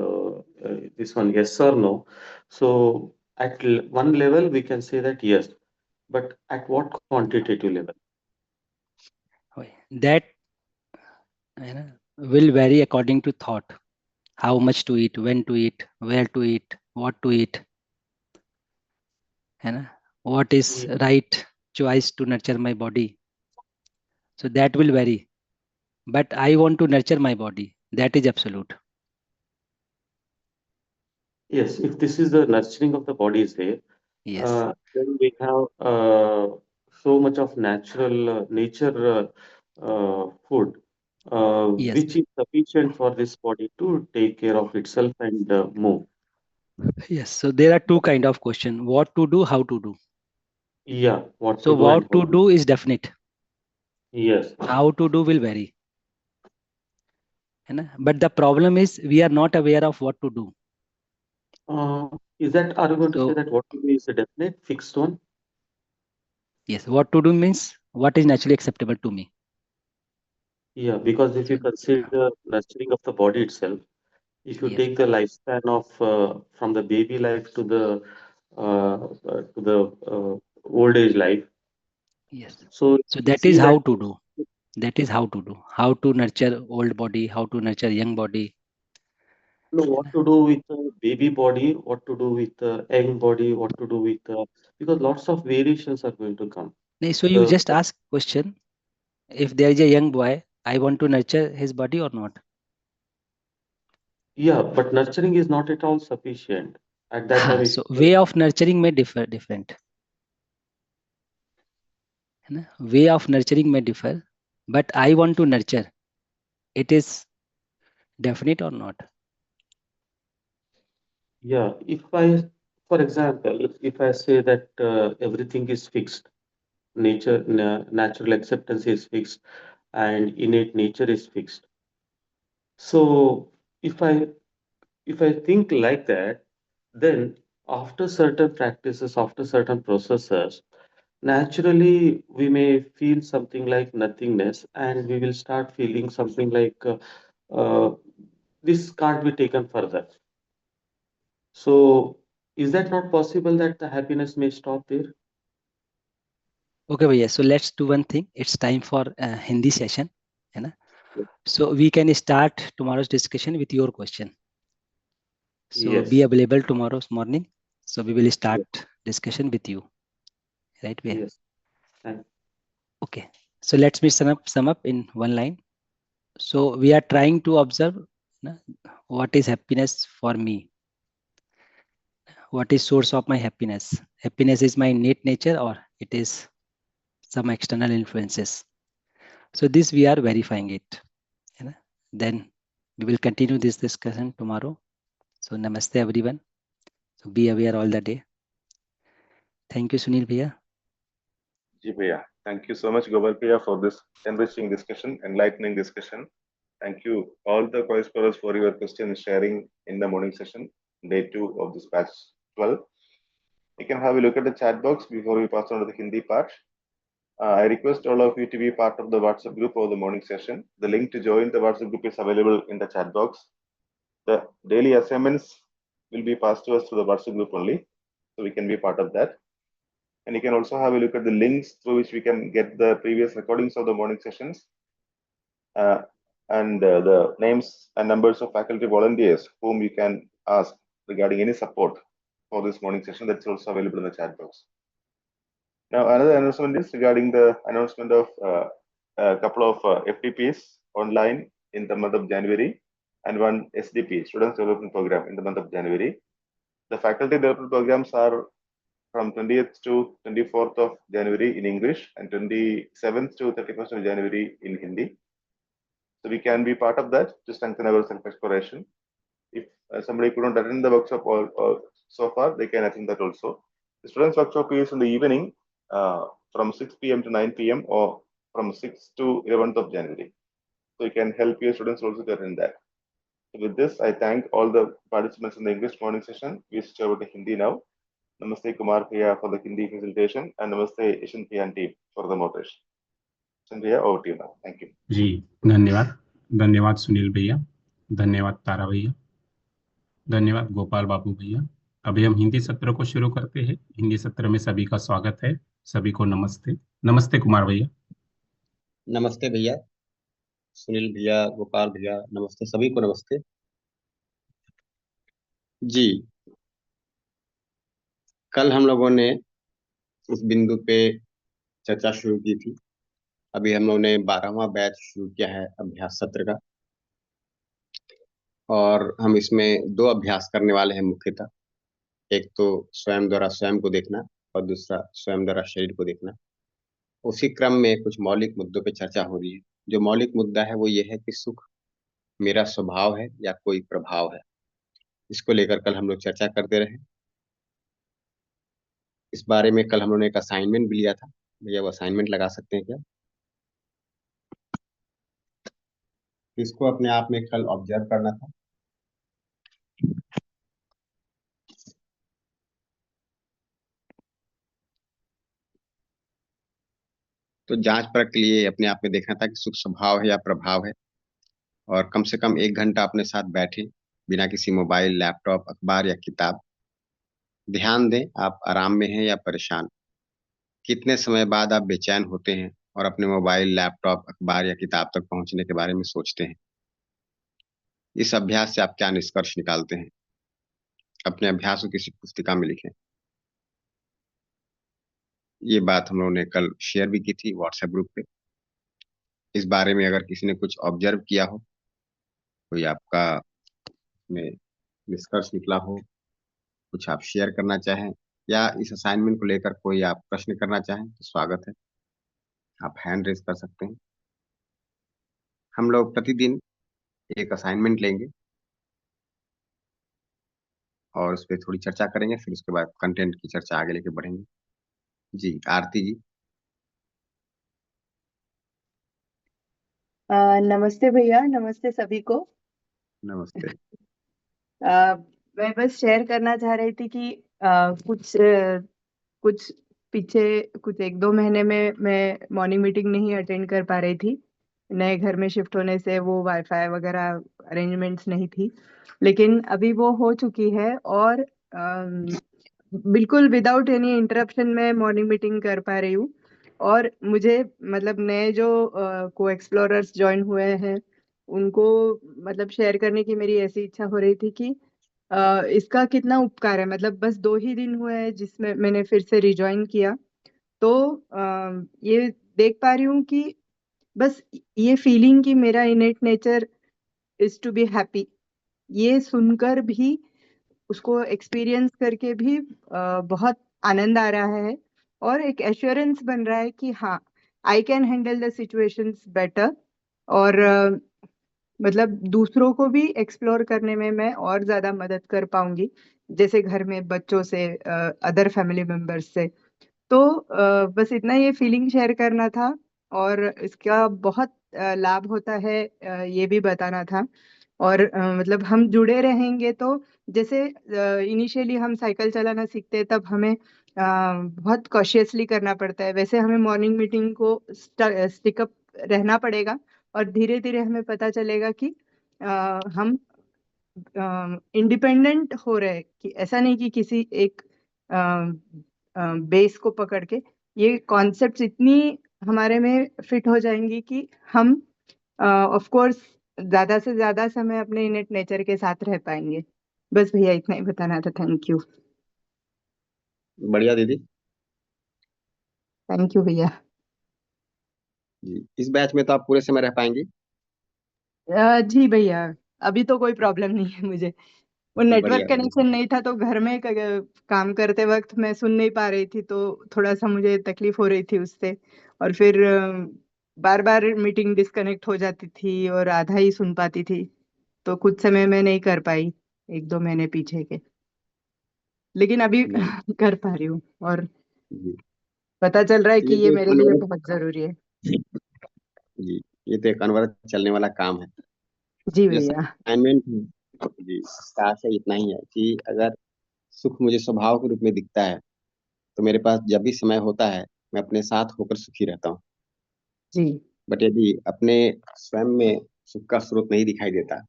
one, yes or no, so at one level we can say that yes, but at what quantitative level? That will vary according to thought. How much to eat, when to eat, where to eat, what to eat. What is right choice to nurture my body. So that will vary. But I want to nurture my body. That is absolute. Yes, if this is the nurturing of the body is there, Yes. then we have so much of natural nature food, Yes. which is sufficient for this body to take care of itself and move. Yes. So there are two kind of question: what to do, how to do. Yeah, what So to do and what how to to. do is definite. Yes. How to do will vary. But the problem is we are not aware of what to do. Is that, are you going to say So that what to do is a definite fixed one? yes, what to do means what is naturally acceptable to me. Yeah, because if you consider nurturing of the body itself, if you Yes. take the lifespan of from the baby life to the old age life. Yes. So So we that is see how that. to do. That is how to do. How to nurture old body, how to nurture young body. No, what to do with the baby body, what to do with the young body, what to do with because lots of variations are going to come. So you just ask question, if there is a young boy, I want to nurture his body or not. Yeah, but nurturing is not at all sufficient at that time. So way of nurturing may differ different. Way of nurturing may differ, but I want to nurture. It is definite or not? Yeah, if I, for example, if I say that everything is fixed, natural acceptance is fixed, and innate nature is fixed. So if I think like that, then after certain practices, after certain processes, naturally we may feel something like nothingness, and we will start feeling something like uh, this can't be taken further. So, is that not possible that the happiness may stop there? Okay, भैया. So let's do one thing. It's time for Hindi session. So we can start tomorrow's discussion with your question. So be Yes. available tomorrow's morning. So we will start discussion with you. Right, भैया? Yes. Okay, so let me sum up in one line. So we are trying to observe what is happiness for me. What is source of my happiness? Happiness is my innate nature or it is some external influences. So this we are verifying it. Then we will continue this discussion tomorrow. So namaste everyone. So be aware all the day. Thank you, Sunil Bhaiya. Ji Bhaiya. Thank you so much, Gopal Bhaiya, for this enriching discussion, enlightening discussion. Thank you all the co-explorers for your questions sharing in the morning session, day 2 of this batch 12. You can have a look at the chat box before we pass on to the Hindi part. I request all of you to be part of the WhatsApp group of the morning session. The link to join the WhatsApp group is available in the chat box. The daily assignments will be passed to us through the WhatsApp group only, so we can be part of that. And you can also have a look at the links through which we can get the previous recordings of the morning sessions and the names and numbers of faculty volunteers whom you can ask regarding any support for this morning session. That's also available in the chat box. Now, another announcement is regarding the announcement of a couple of FTPs online in the month of January and one SDP, Students Development Program, in the month of January. The faculty development programs are from 20th to 24th of January in English and 27th to 31st of January in Hindi. So we can be part of that to strengthen our self-exploration. If somebody couldn't attend the workshop or so far, they can attend that also. The students' workshop is in the evening from 6 p.m. to 9 p.m. or from 6 to 11th of January. So you can help your students also to attend that. So with this, I thank all the participants in the English morning session. We switch over to Hindi now. Namaste Kumar Bhaiya for the Hindi facilitation and Namaste Ishan Bhaiya and team for the moderation. Ishan Bhaiya, over to you now. Thank you. जी धन्यवाद. धन्यवाद सुनील भैया, धन्यवाद तारा भैया, धन्यवाद गोपाल बाबू भैया. अभी हम हिंदी सत्र को शुरू करते हैं. हिंदी सत्र में सभी का स्वागत है. सभी को नमस्ते. नमस्ते कुमार भैया. नमस्ते भैया, सुनील भैया, गोपाल भैया, नमस्ते, सभी को नमस्ते जी. कल हम लोगों ने इस बिंदु पे चर्चा शुरू की थी. अभी हम लोगों ने 12वां बैच शुरू किया है अभ्यास सत्र का, और हम इसमें 2 अभ्यास करने वाले हैं मुख्यतः. एक तो स्वयं द्वारा स्वयं को देखना और दूसरा स्वयं द्वारा शरीर को देखना. उसी क्रम में कुछ मौलिक मुद्दों पे चर्चा हो रही है. जो मौलिक मुद्दा है वो ये है कि सुख मेरा स्वभाव है या कोई प्रभाव है. इसको लेकर कल हम लोग चर्चा करते रहे. इस बारे में कल हम लोगों ने एक असाइनमेंट भी लिया था. भैया वो असाइनमेंट लगा सकते हैं क्या? इसको अपने आप में कल ऑब्जर्व करना था. तो जांच परख के लिए अपने आप में देखना था कि सुख स्वभाव है या प्रभाव है, और कम से कम 1 घंटा अपने साथ बैठे बिना किसी मोबाइल, लैपटॉप, अखबार या किताब. ध्यान दें आप आराम में हैं या परेशान. कितने समय बाद आप बेचैन होते हैं और अपने मोबाइल, लैपटॉप, अखबार या किताब तक पहुंचने के बारे में सोचते हैं. इस अभ्यास से आप क्या निष्कर्ष निकालते हैं? अपने अभ्यास को किसी पुस्तिका में लिखें. ये बात हम लोगों ने कल शेयर भी की थी व्हाट्सएप ग्रुप पे. इस बारे में अगर किसी ने कुछ ऑब्जर्व किया हो, कोई आपका में निष्कर्ष निकला हो, कुछ आप शेयर करना चाहें, या इस असाइनमेंट को लेकर कोई आप प्रश्न करना चाहें तो स्वागत है. आप हैंड रेज कर सकते हैं. हम लोग प्रतिदिन एक असाइनमेंट लेंगे और उस पर थोड़ी चर्चा करेंगे, फिर उसके बाद कंटेंट की चर्चा आगे लेके बढ़ेंगे. जी आरती जी. नमस्ते भैया, नमस्ते सभी को. नमस्ते. मैं बस शेयर करना चाह रही थी कि कुछ पीछे कुछ 1-2 महीने में मैं मॉर्निंग मीटिंग नहीं अटेंड कर पा रही थी. नए घर में शिफ्ट होने से वो वाईफाई वगैरह अरेंजमेंट्स नहीं थी, लेकिन अभी वो हो चुकी है और बिल्कुल विदाउट एनी इंटरप्शन में मॉर्निंग मीटिंग कर पा रही हूँ. और मुझे मतलब नए जो को एक्सप्लोरर्स ज्वाइन हुए हैं उनको मतलब शेयर करने की मेरी ऐसी इच्छा हो रही थी कि इसका कितना उपकार है. मतलब बस 2 ही दिन हुए हैं जिसमें मैंने फिर से रिजॉइन किया, तो ये देख पा रही हूँ कि बस ये फीलिंग कि मेरा innate nature is to be happy, ये सुनकर भी, उसको एक्सपीरियंस करके भी बहुत आनंद आ रहा है और एक एश्योरेंस बन रहा है कि हाँ, I can handle the situations better. और मतलब दूसरों को भी एक्सप्लोर करने में मैं और ज्यादा मदद कर पाऊंगी, जैसे घर में बच्चों से, अदर फैमिली मेंबर्स से। तो बस इतना ये फीलिंग शेयर करना था और इसका बहुत लाभ होता है, ये भी बताना था। और मतलब हम जुड़े रहेंगे तो जैसे इनिशियली हम साइकिल चलाना सीखते हैं, तब हमें बहुत कॉशियसली करना पड़ता है, वैसे हमें मॉर्निंग मीटिंग को स्टिकअप रहना पड़ेगा और धीरे धीरे हमें पता चलेगा कि हम इंडिपेंडेंट हो रहे हैं, कि ऐसा नहीं कि किसी एक बेस को पकड़ के, ये कॉन्सेप्ट्स इतनी हमारे में फिट हो जाएंगी कि हम ऑफ कोर्स ज्यादा से ज्यादा समय अपने इनेट नेचर के साथ रह पाएंगे। बस भैया इतना ही बताना था। Thank you. बढ़िया दीदी। थैंक यू भैया। जी, इस बैच में तो आप पूरे समय रह पाएंगी? जी भैया, अभी तो कोई प्रॉब्लम नहीं है मुझे। वो नेटवर्क बढ़िया बढ़िया। कनेक्शन नहीं था तो घर में काम करते वक्त मैं सुन नहीं पा रही थी, तो थोड़ा सा मुझे तकलीफ हो रही थी उससे। और फिर बार बार मीटिंग डिस्कनेक्ट हो जाती थी और आधा ही सुन पाती थी, तो कुछ समय मैं नहीं कर पाई, 1-2 महीने पीछे के। लेकिन अभी नहीं। कर पा रही हूँ और जी, पता चल रहा है कि ये ये तो एक मेरे लिए अनवरत, बहुत जरूरी है। जी, ये तो एक अनवरत चलने वाला काम है। जी जो भैया। असाइनमेंट है, जी, इसका आशय इतना ही है कि अगर सुख मुझे स्वभाव के रूप में दिखता है, तो मेरे पास जब भी समय होता है, मैं अपने साथ होकर सुखी रहता हूँ। जी। बट यदि अपने स्वयं में सुख का स्रोत नहीं दिखाई देता,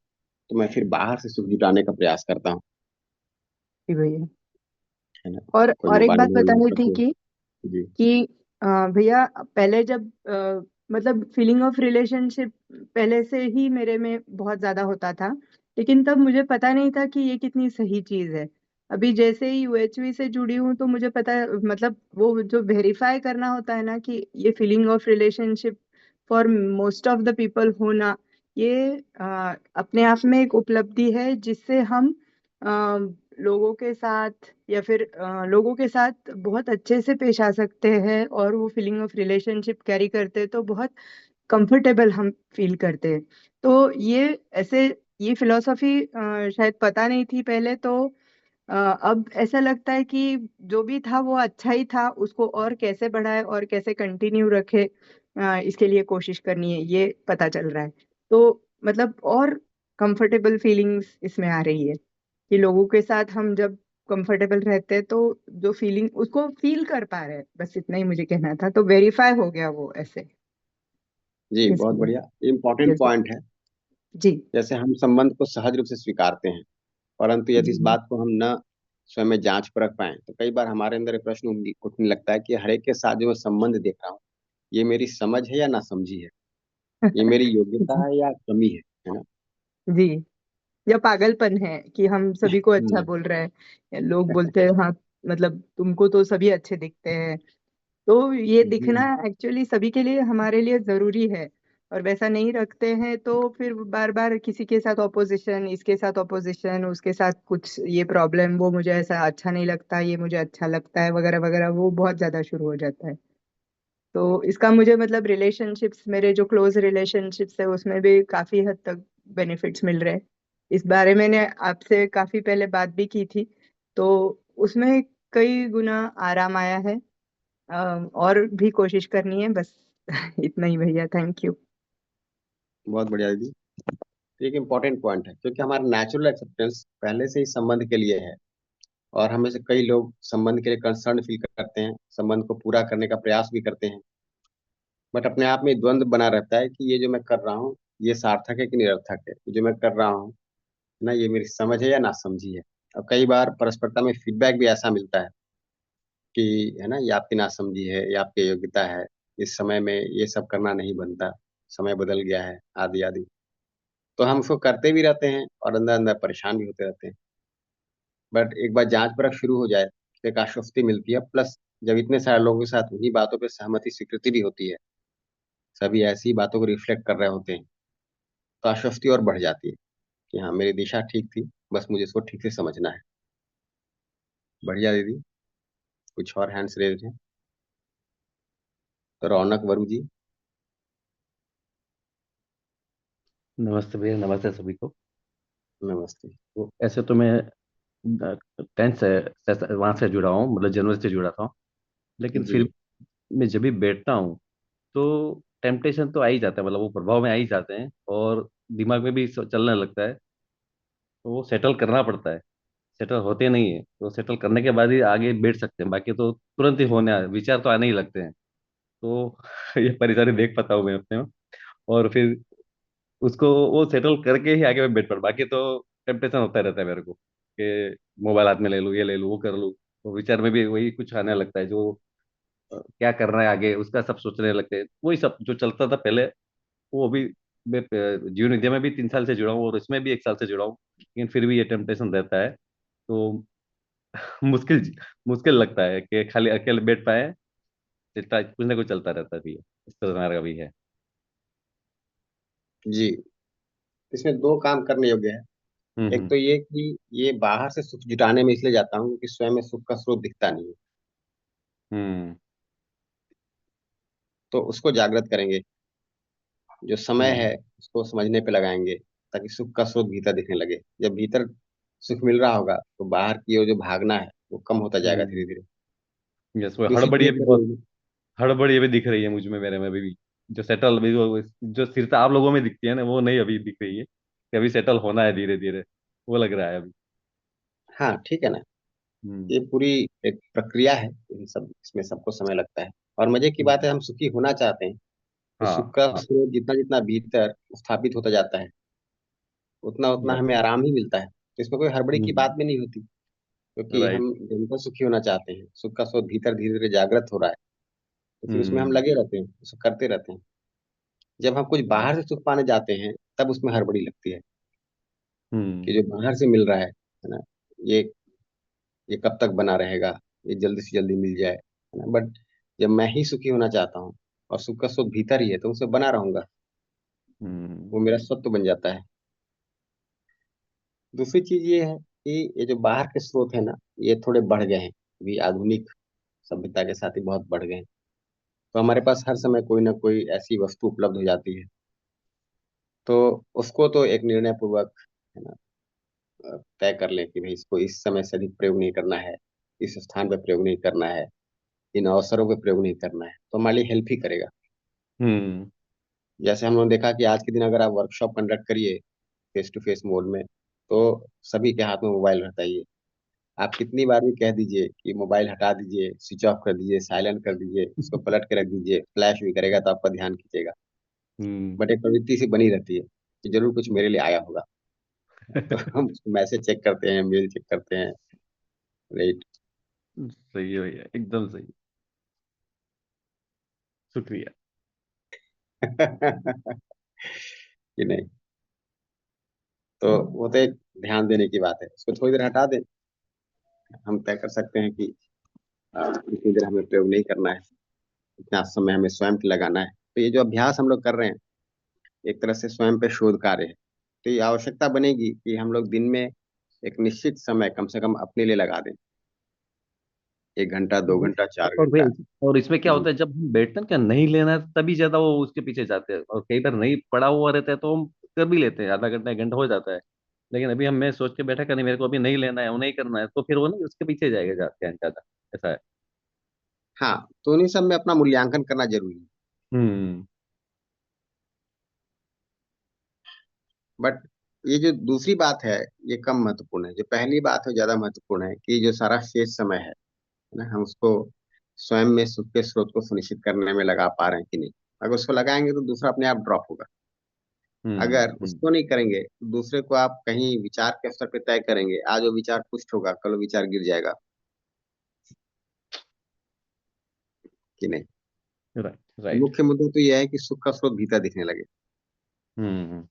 तो मैं फिर बाहर से सुख जुटाने का प्रयास करता हूँ, जी भैया। है ना। कोई और एक बात मोबाइल हो, बतानी लैपटॉप थी हो। जी कि भैया, पहले जब मतलब फीलिंग ऑफ रिलेशनशिप पहले से ही मेरे में बहुत ज्यादा होता था, लेकिन तब मुझे पता नहीं था कि ये कितनी सही चीज है। अभी जैसे ही यूएचवी से जुड़ी हूँ तो मुझे पता, मतलब वो जो वेरीफाई करना होता है ना कि ये feeling of relationship for most of the people होना, ये अपने आप में एक उपलब्धि है, जिससे हम लोगों के साथ या फिर लोगों के साथ बहुत अच्छे से पेश आ सकते हैं और वो फीलिंग ऑफ रिलेशनशिप कैरी करते हैं तो बहुत कंफर्टेबल हम फील करते हैं। तो ये ऐसे, ये फिलॉसफी शायद पता नहीं थी पहले, तो अब ऐसा लगता है कि जो भी था वो अच्छा ही था, उसको और कैसे बढ़ाए और कैसे कंटिन्यू रखे, इसके लिए कोशिश करनी है, ये पता चल रहा है। तो मतलब और कंफर्टेबल फीलिंग्स इसमें आ रही है कि लोगों के साथ हम जब कंफर्टेबल रहते हैं तो जो फीलिंग उसको फील कर पा रहे हैं, बस इतना ही मुझे कहना था। तो वेरीफाई हो गया वो ऐसे, जी, बहुत इसलिए। बढ़िया। इम्पोर्टेंट जैसे। पॉइंट है। जी। जैसे हम संबंध को सहज रूप से स्वीकारते हैं, परंतु यदि इस जी। बात को हम न स्वयं में जांच परख पाए, तो कई बार हमारे अंदर ये प्रश्न उठने लगता है कि हर एक के साथ जो मैं संबंध देख रहा हूँ, ये मेरी समझ है या नासमझी है, ये मेरी योग्यता जी। है या कमी है ना। जी। या पागलपन है कि हम सभी को अच्छा हम्म, बोल रहे हैं, लोग बोलते हैं हाँ, मतलब तुमको तो सभी अच्छे दिखते हैं। तो ये दिखना हम्म, एक्चुअली सभी के लिए, हमारे लिए जरूरी है। और वैसा नहीं रखते हैं तो फिर बार बार किसी के साथ ऑपोजिशन, इसके साथ ऑपोजिशन, उसके साथ कुछ ये प्रॉब्लम, वो मुझे ऐसा अच्छा नहीं लगता, ये मुझे अच्छा लगता है, वगैरह वगैरह, वो बहुत ज्यादा शुरू हो जाता है। तो इसका मुझे मतलब रिलेशनशिप्स, मेरे जो क्लोज रिलेशनशिप्स है उसमें भी काफी हद तक बेनिफिट्स मिल रहे हैं। इस बारे में मैंने आपसे काफी पहले बात भी की थी, तो उसमें कई गुना आराम आया है। और भी कोशिश करनी है बस। इतना ही भैया। Thank you. बहुत बढ़िया दीदी। एक इम्पोर्टेंट पॉइंट है, क्योंकि हमारा नेचुरल एक्सेप्टेंस पहले से ही संबंध के लिए है, और हमें से कई लोग संबंध के लिए कंसर्न फील करते हैं, संबंध को पूरा करने का प्रयास भी करते हैं, बट अपने आप में द्वंद्व बना रहता है कि ये जो मैं कर रहा हूँ, ये सार्थक है कि निरर्थक है, ये जो मैं कर रहा हूँ ना, ये मेरी समझ है या नासमझी है। और कई बार परस्परता में फीडबैक भी ऐसा मिलता है कि, है ना, ये आपकी नासमझी है, ये आपकी योग्यता है, इस समय में ये सब करना नहीं बनता, समय बदल गया है, आदि आदि। तो हम उसको करते भी रहते हैं और अंदर अंदर परेशान भी होते रहते हैं। बट एक बार जांच परख शुरू हो जाए तो एक आश्वस्ति मिलती है, प्लस जब इतने सारे लोगों के साथ उन्हीं बातों पे सहमति स्वीकृति भी होती है, सभी ऐसी बातों को रिफ्लेक्ट कर रहे होते हैं, तो आश्वस्ति और बढ़ जाती है कि हाँ मेरी दिशा ठीक थी, बस मुझे इसको ठीक से समझना है। बढ़िया दीदी, कुछ और हैंड्स रेज हैं? तो रौनक वरु जी। नमस्ते भैया, नमस्ते सभी को। नमस्ते। तो ऐसे तो मैं 10th से वहाँ से जुड़ा हूँ, मतलब जनवरी से जुड़ा था, लेकिन जी फिर मैं जब भी बैठता हूँ तो टेम्पटेशन तो आ ही जाता है, मतलब वो प्रभाव में आ ही जाते हैं और दिमाग में भी चलने लगता है, तो वो सेटल करना पड़ता है। सेटल होते नहीं है, तो सेटल करने के बाद ही आगे बैठ सकते हैं, बाकी तो तुरंत ही होने विचार तो आने ही लगते हैं। तो ये परेशानी देख पाता हूँ मैं अपने में। और फिर उसको वो सेटल करके ही आगे मैं बैठ पड़, बाकी तो टेम्पटेशन होता रहता है मेरे को कि मोबाइल हाथ में ले लूँ, ये ले लूँ, वो कर लूँ। तो विचार में भी वही कुछ आने लगता है, जो क्या करना है आगे उसका सब सोचने लगते हैं। वही सब जो चलता था पहले, वो अभी मैं जीवन विद्या में भी 3 साल से जुड़ा हूँ और इसमें भी 1 साल से जुड़ा हूँ, लेकिन फिर भी ये टेम्पटेशन रहता है। तो मुश्किल मुश्किल लगता है कि खाली अकेले बैठ पाए, चलता कुछ ना कुछ चलता रहता भी है, इस तरह का भी है। जी, इसमें दो काम करने योग्य है। एक हम्म। तो ये कि ये बाहर से सुख जुटाने में इसलिए जाता हूँ क्योंकि स्वयं में सुख का स्रोत दिखता नहीं है, हम्म। तो उसको जागृत करेंगे। जो समय हम्म। है उसको समझने पे लगाएंगे ताकि सुख का स्रोत भीतर दिखने लगे। जब भीतर सुख मिल रहा होगा तो बाहर की ओर जो भागना है वो कम होता जाएगा धीरे धीरे। यस, वो दूसरी चीज हड़बड़ी ये अभी बहुत, करेंगे। हड़बड़ी अभी दिख रही है मुझ में, मेरे में भी जो सेटल अभी जो स्थिरता आप लोगों में दिखती है ना, वो नहीं अभी दिख रही है कि अभी सेटल होना है धीरे धीरे, वो लग रहा है अभी। हाँ ठीक है ना, हम्म। ये पूरी एक प्रक्रिया है, इन सब इसमें सबको समय लगता है। और मजे की बात है, हम सुखी होना चाहते हैं तो सुख हाँ का हाँ। स्रोत जितना जितना भीतर स्थापित होता जाता है उतना उतना यस। हमें आराम ही मिलता है। तो इसमें कोई हड़बड़ी की बात भी नहीं होती, क्योंकि राइट। हम जनता सुखी होना चाहते हैं। सुख का स्रोत भीतर धीरे धीरे जागृत हो रहा है, तो फिर उसमें हम हम्म। लगे रहते हैं, उसको करते रहते हैं। जब हम कुछ बाहर से सुख पाने जाते हैं तब उसमें हड़बड़ी लगती है कि हम्म। जो बाहर से मिल रहा है ना, ये ये कब तक बना रहेगा, ये जल्दी से जल्दी मिल जाए, है ना। बट जब मैं ही सुखी होना चाहता हूँ और सुख का स्रोत भीतर ही है तो उसे बना रहूंगा, हम्म। वो मेरा सत्व बन जाता है। दूसरी चीज ये है कि ये जो बाहर के स्रोत है ना, ये थोड़े बढ़ गए हैं अभी, आधुनिक सभ्यता के साथ ही बहुत बढ़ गए हैं। तो हमारे पास हर समय कोई ना कोई ऐसी वस्तु उपलब्ध हो जाती है, तो उसको तो एक निर्णय पूर्वक, है ना, तय कर लें कि भाई इसको इस समय से अधिक प्रयोग नहीं करना है, इस स्थान पे प्रयोग नहीं करना है, इन अवसरों पे प्रयोग नहीं करना है, तो हमारे लिए हेल्प ही करेगा। हम्म। जैसे हम लोगों ने देखा कि आज के दिन अगर आप वर्कशॉप कंडक्ट करिए फेस टू फेस मोड में, तो सभी के हाथ में मोबाइल रहता ही है। आप कितनी बार भी कह दीजिए कि मोबाइल हटा दीजिए, स्विच ऑफ कर दीजिए, साइलेंट कर दीजिए, इसको पलट के रख दीजिए, फ्लैश भी करेगा तो आपका ध्यान खींचेगा। हम्म। बट एक प्रवृत्ति सी बनी रहती है कि जरूर कुछ मेरे लिए आया होगा। तो हम मैसेज चेक करते हैं, मेल चेक करते हैं। राइट। सही है भैया, एकदम सही। शुक्रिया। कि नहीं, तो वो तो एक ध्यान देने की बात है, उसको थोड़ी देर हटा दें। हम तय कर सकते हैं कि इतनी देर हमें प्रयोग नहीं करना है, इतना समय हमें स्वयं पे लगाना है। तो ये जो अभ्यास हम लोग कर रहे हैं एक तरह से स्वयं पे शोध कार्य है। तो ये आवश्यकता बनेगी कि हम लोग दिन में एक निश्चित समय कम से कम अपने लिए लगा दें, 1 घंटा, 2 घंटा, चार और घंटा और इसमें क्या होता है, जब हम बैठते हैं क्या नहीं लेना है तभी ज्यादा वो उसके पीछे जाते हैं, और कई बार नहीं पड़ा हुआ रहता है तो हम कर भी लेते हैं, आधा घंटा 1 घंटा हो जाता है। लेकिन अभी हम मैं सोच के बैठा, नहीं मेरे को अभी नहीं लेना है, वो नहीं करना है, तो फिर वो नहीं उसके पीछे जाएगा ज्यादा, ऐसा है। हाँ, तो उन्हीं सब में अपना मूल्यांकन करना जरूरी है। हम्म। बट ये जो दूसरी बात है ये कम महत्वपूर्ण है। जो पहली बात है ज्यादा महत्वपूर्ण है कि जो सारा शेष समय है ना, हम उसको स्वयं में सुख के स्रोत को सुनिश्चित करने में लगा पा रहे हैं कि नहीं। अगर उसको लगाएंगे तो दूसरा अपने आप ड्रॉप होगा। अगर हम्म। उसको नहीं करेंगे तो दूसरे को आप कहीं विचार के स्तर पे तय करेंगे, आज वो विचार पुष्ट होगा, कल वो विचार गिर जाएगा, कि नहीं। Right right. मुख्य मुद्दा तो यह है कि सुख का स्रोत भीतर दिखने लगे। हम्म।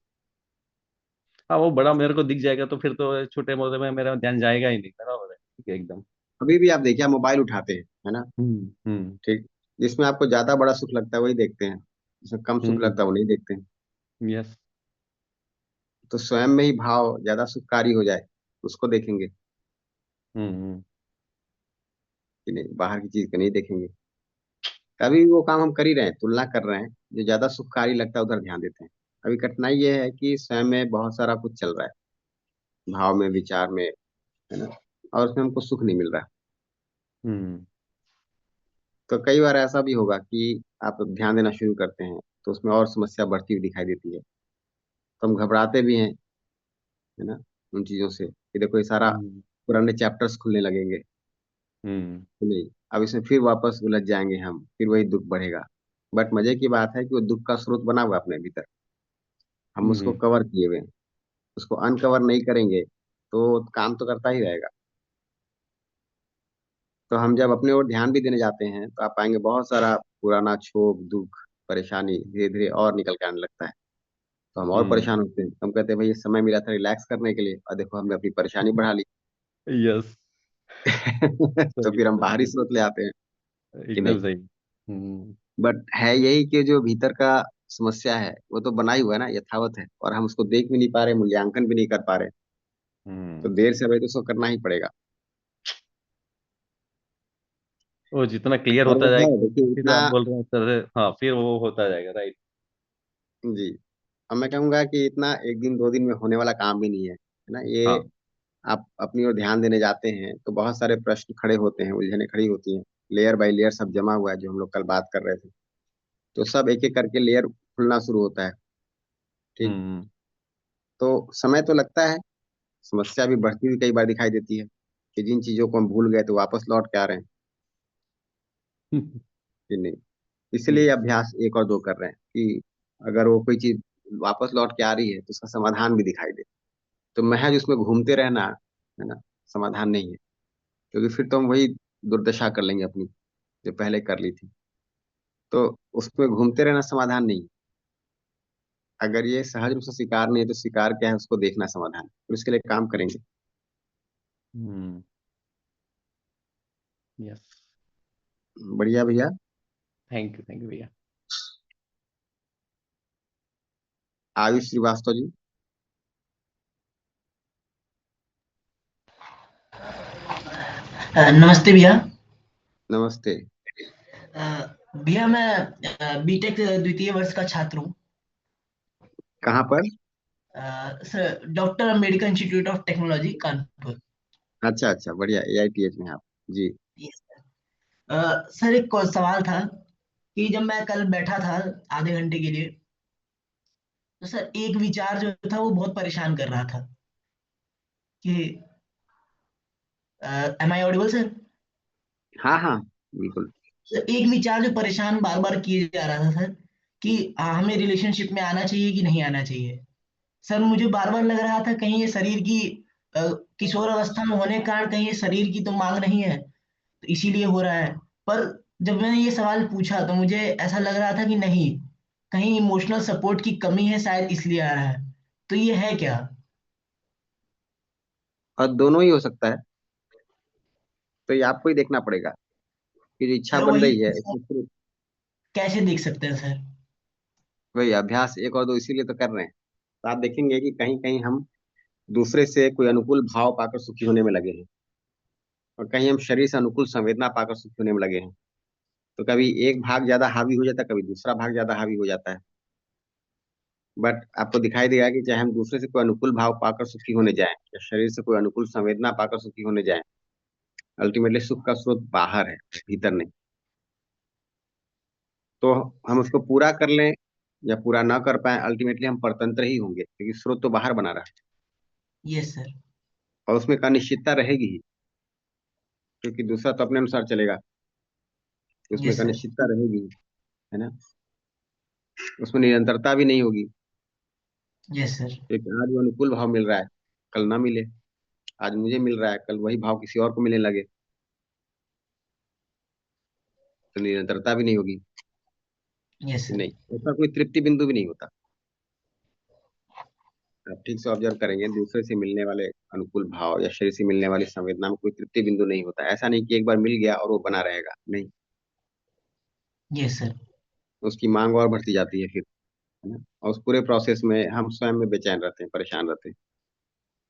हाँ, वो बड़ा मेरे को दिख जाएगा तो फिर तो छोटे मोटे में मेरा ध्यान जाएगा ही नहीं, बराबर है, ठीक है एकदम। अभी भी आप देखिए, आप मोबाइल उठाते हैं, है ना, हम्म ठीक, जिसमें आपको ज्यादा बड़ा सुख लगता है वही देखते हैं, जिसमें कम सुख लगता है वो नहीं देखते हैं। यस। तो स्वयं में ही भाव ज्यादा सुखकारी हो जाए उसको देखेंगे, हम्म कि नहीं, बाहर की चीज को नहीं देखेंगे। कभी भी वो काम हम कर ही रहे हैं, तुलना कर रहे हैं, जो ज्यादा सुखकारी लगता है उधर ध्यान देते हैं। अभी कठिनाई ये है कि स्वयं में बहुत सारा कुछ चल रहा है, भाव में, विचार में, है ना, और उसमें हमको सुख नहीं मिल रहा। हम्म तो कई बार ऐसा भी होगा कि आप ध्यान देना शुरू करते हैं तो उसमें और समस्या बढ़ती हुई दिखाई देती है, तो हम घबराते भी हैं, है ना, उन चीजों से कि देखो ये सारा हम्म पुराने चैप्टर्स खुलने लगेंगे, हम्म कि नहीं, अब इसमें फिर वापस उलझ जाएंगे हम, फिर वही दुख बढ़ेगा। बट मजे की बात है कि वो दुख का स्रोत बना हुआ है अपने भीतर, हम उसको हम्म कवर किए हुए हैं। उसको अनकवर नहीं करेंगे तो काम तो करता ही रहेगा। तो हम जब अपने ओर ध्यान भी देने जाते हैं तो आप पाएंगे बहुत सारा पुराना क्षोभ, दुख, परेशानी धीरे धीरे और निकल के आने लगता है। तो हम और हम्म परेशान होते हैं, हम कहते हैं भाई ये समय मिला था रिलैक्स करने के लिए, और देखो हमने अपनी परेशानी बढ़ा ली। यस। तो सही फिर हम बाहरी सही स्रोत ले आते हैं, कि एकदम नहीं। सही। बट है यही कि जो भीतर का समस्या है वो तो बना ही हुआ है ना, यथावत है, और हम उसको देख भी नहीं पा रहे, मूल्यांकन भी नहीं कर पा रहे। तो हम्म देर से भाई तो उसको करना ही पड़ेगा। वो जितना क्लियर और होता वो है जाएगा, देखिए जैसे इतना। आप बोल रहे हैं सर, हाँ फिर वो होता जाएगा, राइट। जी। अब मैं कहूंगा कि इतना एक दिन दो दिन में होने वाला काम भी नहीं है ना ये। हाँ। आप अपनी ओर ध्यान देने जाते हैं तो बहुत सारे प्रश्न खड़े होते हैं, उलझने खड़ी होती हैं, लेयर बाय लेयर सब जमा हुआ है, जो हम लोग कल बात कर रहे थे। तो सब एक एक करके लेयर खुलना शुरू होता है, ठीक। हम्म तो समय तो लगता है, समस्या भी बढ़ती हुई कई बार दिखाई देती है, कि जिन चीजों को हम भूल गए तो वापस लौट के आ रहे हैं, कि नहीं। इसलिए यस। अभ्यास एक और दो कर रहे हैं कि अगर वो कोई चीज वापस लौट के आ रही है तो उसका समाधान भी दिखाई दे। तो महज उसमें घूमते रहना, है ना, समाधान नहीं है, क्योंकि फिर तो हम वही दुर्दशा कर लेंगे अपनी, जो पहले कर ली थी। तो उसमें घूमते रहना समाधान नहीं है। अगर ये सहज रूप से स्वीकार नहीं है तो स्वीकार क्या है उसको देखना समाधान है। फिर उसके लिए काम करेंगे। हम्म यस। बढ़िया भैया। थैंक यू भैया। आयुष श्रीवास्तव जी। नमस्ते भैया। नमस्ते। भैया मैं बीटेक द्वितीय वर्ष का छात्र हूँ। कहाँ पर? Sir doctor Ambedkar institute of technology Kanpur. अच्छा अच्छा, बढ़िया, AITH में आप जी। Yes, सर एक सवाल था कि जब मैं कल बैठा था आधे घंटे के लिए, तो सर एक विचार जो था वो बहुत परेशान कर रहा था कि एम आई ऑडिबल सर? हाँ हाँ, बिल्कुल। सर एक विचार जो परेशान बार बार किए जा रहा था सर, कि हमें रिलेशनशिप में आना चाहिए कि नहीं आना चाहिए। सर मुझे बार बार लग रहा था कहीं ये शरीर की अ, किशोर अवस्था में होने के कारण कहीं ये शरीर की तो मांग नहीं है, तो इसीलिए हो रहा है। पर जब मैंने ये सवाल पूछा तो मुझे ऐसा लग रहा था कि नहीं, कहीं इमोशनल सपोर्ट की कमी है शायद इसलिए आ रहा है। तो ये है क्या? और दोनों ही हो सकता है। तो ये आपको ही देखना पड़ेगा कि जो इच्छा सर बन वही रही है इसमें सिर्फ कैसे देख सकते हैं सर? वही अभ्यास एक और दो इसीलिए तो कर रहे हैं। तो आप देखेंगे कि कहीं कहीं हम दूसरे से कोई अनुकूल भाव पाकर सुखी होने में लगे हैं, और कहीं हम शरीर से अनुकूल संवेदना पाकर सुखी होने में लगे हैं। तो कभी एक भाग ज्यादा हावी हो जाता है, कभी दूसरा भाग ज्यादा हावी हो जाता है। बट आपको दिखाई देगा कि चाहे हम दूसरे से कोई अनुकूल भाव पाकर सुखी होने जाएं या शरीर से कोई अनुकूल संवेदना पाकर सुखी होने जाएं, अल्टीमेटली सुख का स्रोत बाहर है, भीतर नहीं। तो हम उसको पूरा कर लें या पूरा ना कर पाए, अल्टीमेटली हम परतंत्र ही होंगे, क्योंकि स्रोत तो बाहर बना रहा है। Yes sir. और उसमें का अनिश्चितता रहेगी ही, क्योंकि दूसरा तो अपने अनुसार चलेगा, उसमें यस का सर। अनिश्चितता रहेगी, है ना। उसमें निरंतरता भी नहीं होगी, यस सर। क्योंकि आज वो अनुकूल भाव मिल रहा है, कल ना मिले। आज मुझे मिल रहा है, कल वही भाव किसी और को मिलने लगे, तो निरंतरता भी नहीं होगी। Yes sir. नहीं, ऐसा कोई तृप्ति बिंदु भी नहीं होता। आप ठीक से ऑब्जर्व करेंगे, दूसरे से मिलने वाले अनुकूल भाव या शरीर से मिलने वाली संवेदना में कोई तृप्ति बिंदु नहीं होता। ऐसा नहीं कि एक बार मिल गया और वो बना रहेगा, नहीं, यस सर। उसकी मांग और बढ़ती जाती है फिर, है ना। और उस पूरे प्रोसेस में हम स्वयं में बेचैन रहते हैं, परेशान रहते हैं।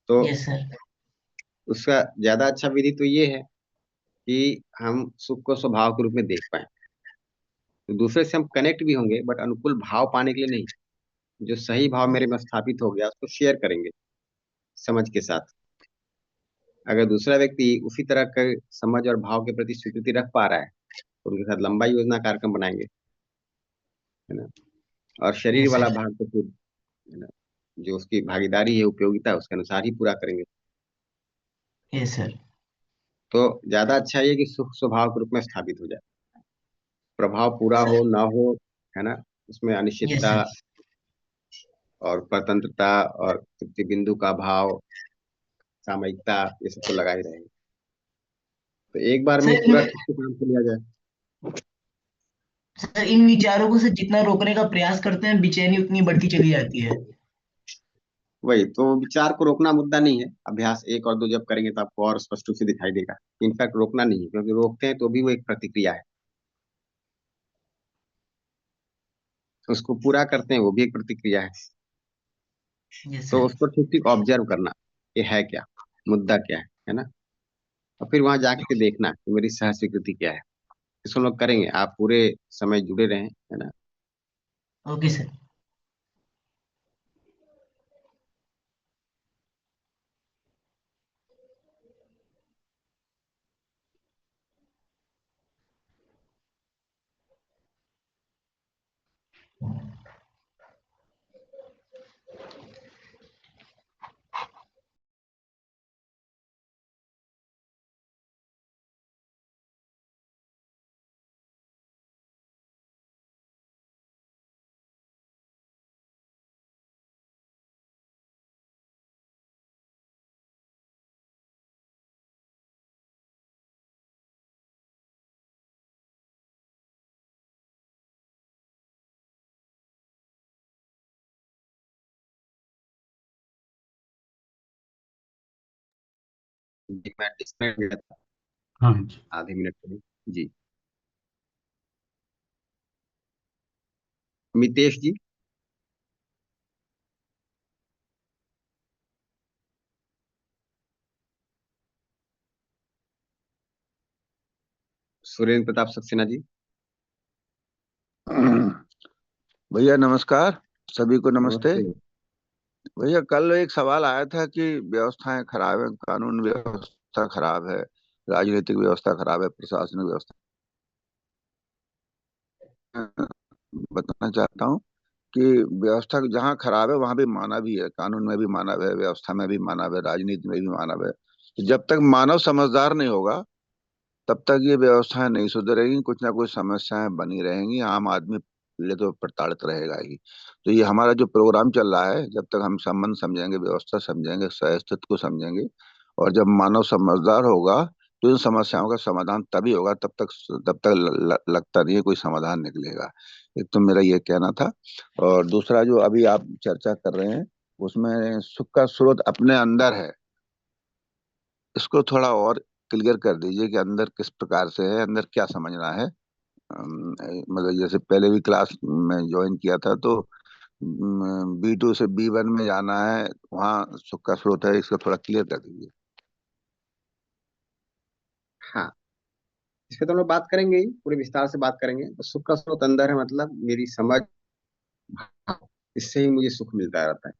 तो यस सर। उसका ज्यादा अच्छा विधि तो ये है कि हम सुख को स्वभाव के रूप में देख पाए। तो दूसरे से हम कनेक्ट भी होंगे, बट अनुकूल भाव पाने के लिए नहीं। जो सही भाव मेरे में स्थापित हो गया उसको शेयर करेंगे समझ के साथ। अगर दूसरा व्यक्ति उसी तरह का समझ और भाव के प्रति स्वीकृति रख पा रहा है तो उनके साथ लंबा योजना कार्यक्रम बनाएंगे, है ना। और शरीर यस वाला सर। भाग तो फिर, है ना, जो उसकी भागीदारी है, उपयोगिता है, उसके अनुसार ही पूरा करेंगे। Yes sir. तो ज्यादा अच्छा ये कि सुख स्वभाव के रूप में स्थापित हो जाए, प्रभाव पूरा सर। हो ना हो, है ना, उसमें यस अनिश्चितता सर। और स्वतंत्रता और तृप्ति बिंदु का भाव, सामयिकता, ये सब तो लगा ही रहेगा। तो एक बार में ही सर पूरा ठीक से काम कर लिया जाए। इन विचारों को से जितना रोकने का प्रयास करते हैं, बेचैनी उतनी बढ़ती चली जाती है। वही तो, विचार को रोकना मुद्दा नहीं है। अभ्यास 1 और 2 जब करेंगे तो आपको और स्पष्ट रूप से दिखाई देगा। इनफैक्ट रोकना नहीं है, क्योंकि रोकते हैं तो भी वो एक प्रतिक्रिया है, उसको पूरा करते हैं वो भी एक प्रतिक्रिया है। यस तो सर। उसको ठीक ठीक ऑब्जर्व करना, ये है क्या, मुद्दा क्या है ना। और फिर वहां जाके देखना कि मेरी सह स्वीकृति क्या है। इसको हम लोग करेंगे, आप पूरे समय जुड़े रहें, है ना। Okay sir. मैं डिस्कनेक्ट गया था हाँ जी। आधे मिनट के लिए। जी, मितेश जी। सुरेंद्र प्रताप सक्सेना जी। भैया नमस्कार, सभी को नमस्ते। नमस्ते। भैया कल एक सवाल आया था कि व्यवस्थाएं खराब है, कानून व्यवस्था खराब है, राजनीतिक व्यवस्था खराब है, प्रशासनिक व्यवस्था। बताना चाहता हूँ कि व्यवस्था जहाँ खराब है वहां भी मानव ही है, कानून में भी मानव है, व्यवस्था में भी मानव है, राजनीति में भी मानव है। तो जब तक मानव समझदार नहीं होगा तब तक ये व्यवस्थाएं नहीं सुधरेगी, कुछ ना कुछ समस्याएं बनी रहेंगी, आम आदमी पीड़ित और प्रताड़ित रहेगा ही। तो ये हमारा जो प्रोग्राम चल रहा है, जब तक हम संबंध समझेंगे, व्यवस्था समझेंगे, सह अस्तित्व को समझेंगे, और जब मानव समझदार होगा तो इन समस्याओं का समाधान तभी होगा। तब तक लगता नहीं है कोई समाधान निकलेगा। एक तो मेरा ये कहना था। और दूसरा, जो अभी आप चर्चा कर रहे हैं उसमें सुख का स्रोत अपने अंदर है, इसको थोड़ा और क्लियर कर दीजिए कि अंदर किस प्रकार से है, अंदर क्या समझना है। मतलब जैसे पहले भी क्लास में ज्वाइन किया था तो B2 से B1 में जाना है, वहाँ सुख का स्रोत है, इसको थोड़ा क्लियर कर दीजिए। हाँ, इस पे तो हम लोग बात करेंगे ही, पूरे विस्तार से बात करेंगे। तो सुख का स्रोत अंदर है, मतलब मेरी समझ, भाव, इससे ही मुझे सुख मिलता रहता है।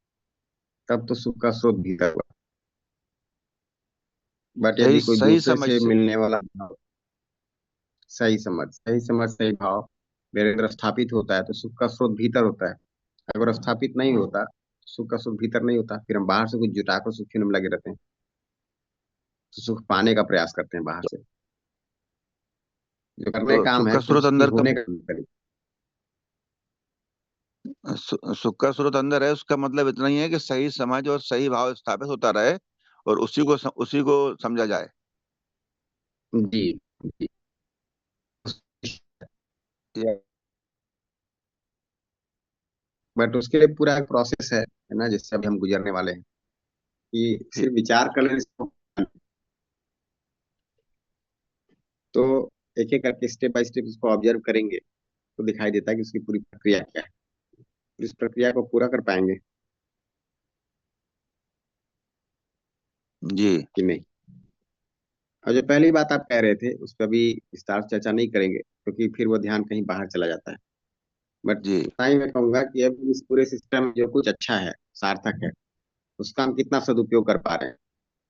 तब तो सुख का स्रोत भीतर हुआ। बट सही यदि कोई सही दूसरे समझ से से। मिलने वाला भाव, सही समझ सही भाव मेरे अंदर स्थापित होता है तो सुख का स्रोत भीतर होता है। अगर स्थापित नहीं होता, सुख का सुख भीतर नहीं होता, फिर हम बाहर से कुछ जुटाकर सुख में लगे रहते हैं, तो सुख पाने का प्रयास करते हैं बाहर से। जो करने तो का काम सुख है का खुद स्रोत की अंदर होने का काम करें। सुख का स्रोत अंदर है, उसका मतलब इतना ही है कि सही समझ और सही भाव स्थापित होता रहे और उसी को समझा जाए। जी जी। या- बट उसके लिए पूरा एक प्रोसेस है। है ना, जिससे अभी हम गुजरने वाले हैं, कि सिर्फ विचार कर लेने से तो एक एक करके स्टेप बाय स्टेप इसको ऑब्जर्व करेंगे तो दिखाई देता है कि उसकी पूरी प्रक्रिया क्या है। इस प्रक्रिया को पूरा कर पाएंगे जी कि नहीं। और जो पहली बात आप कह रहे थे उस पर भी विस्तार से चर्चा नहीं करेंगे, क्योंकि फिर वो ध्यान कहीं बाहर चला जाता है। बट जी ही मैं कहूंगा कि अब इस पूरे सिस्टम में जो कुछ अच्छा है, सार्थक है, उसका हम कितना सदुपयोग कर पा रहे हैं,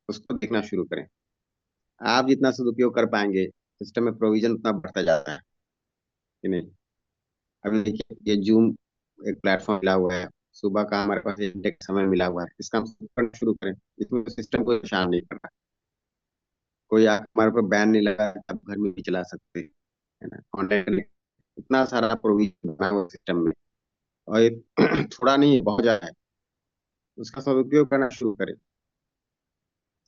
उसको देखना शुरू करें। आप जितना सदुपयोग कर पाएंगे, सिस्टम में प्रोविजन उतना बढ़ता जाता है कि नहीं। अभी देखिए, ये जूम एक प्लेटफॉर्म मिला हुआ है, सुबह का हमारे पास एक घंटे का समय मिला हुआ है, इसका हम करना शुरू करें। इसमें सिस्टम को परेशान नहीं कर रहा, कोई हमारे पर बैन नहीं लगा, आप घर में भी चला सकते हैं, है ना। ऑनलाइन इतना सारा प्रोविजन बना हुआ सिस्टम में, और ये थोड़ा नहीं है, बहुत ज्यादा है। उसका सदुपयोग करना शुरू करें।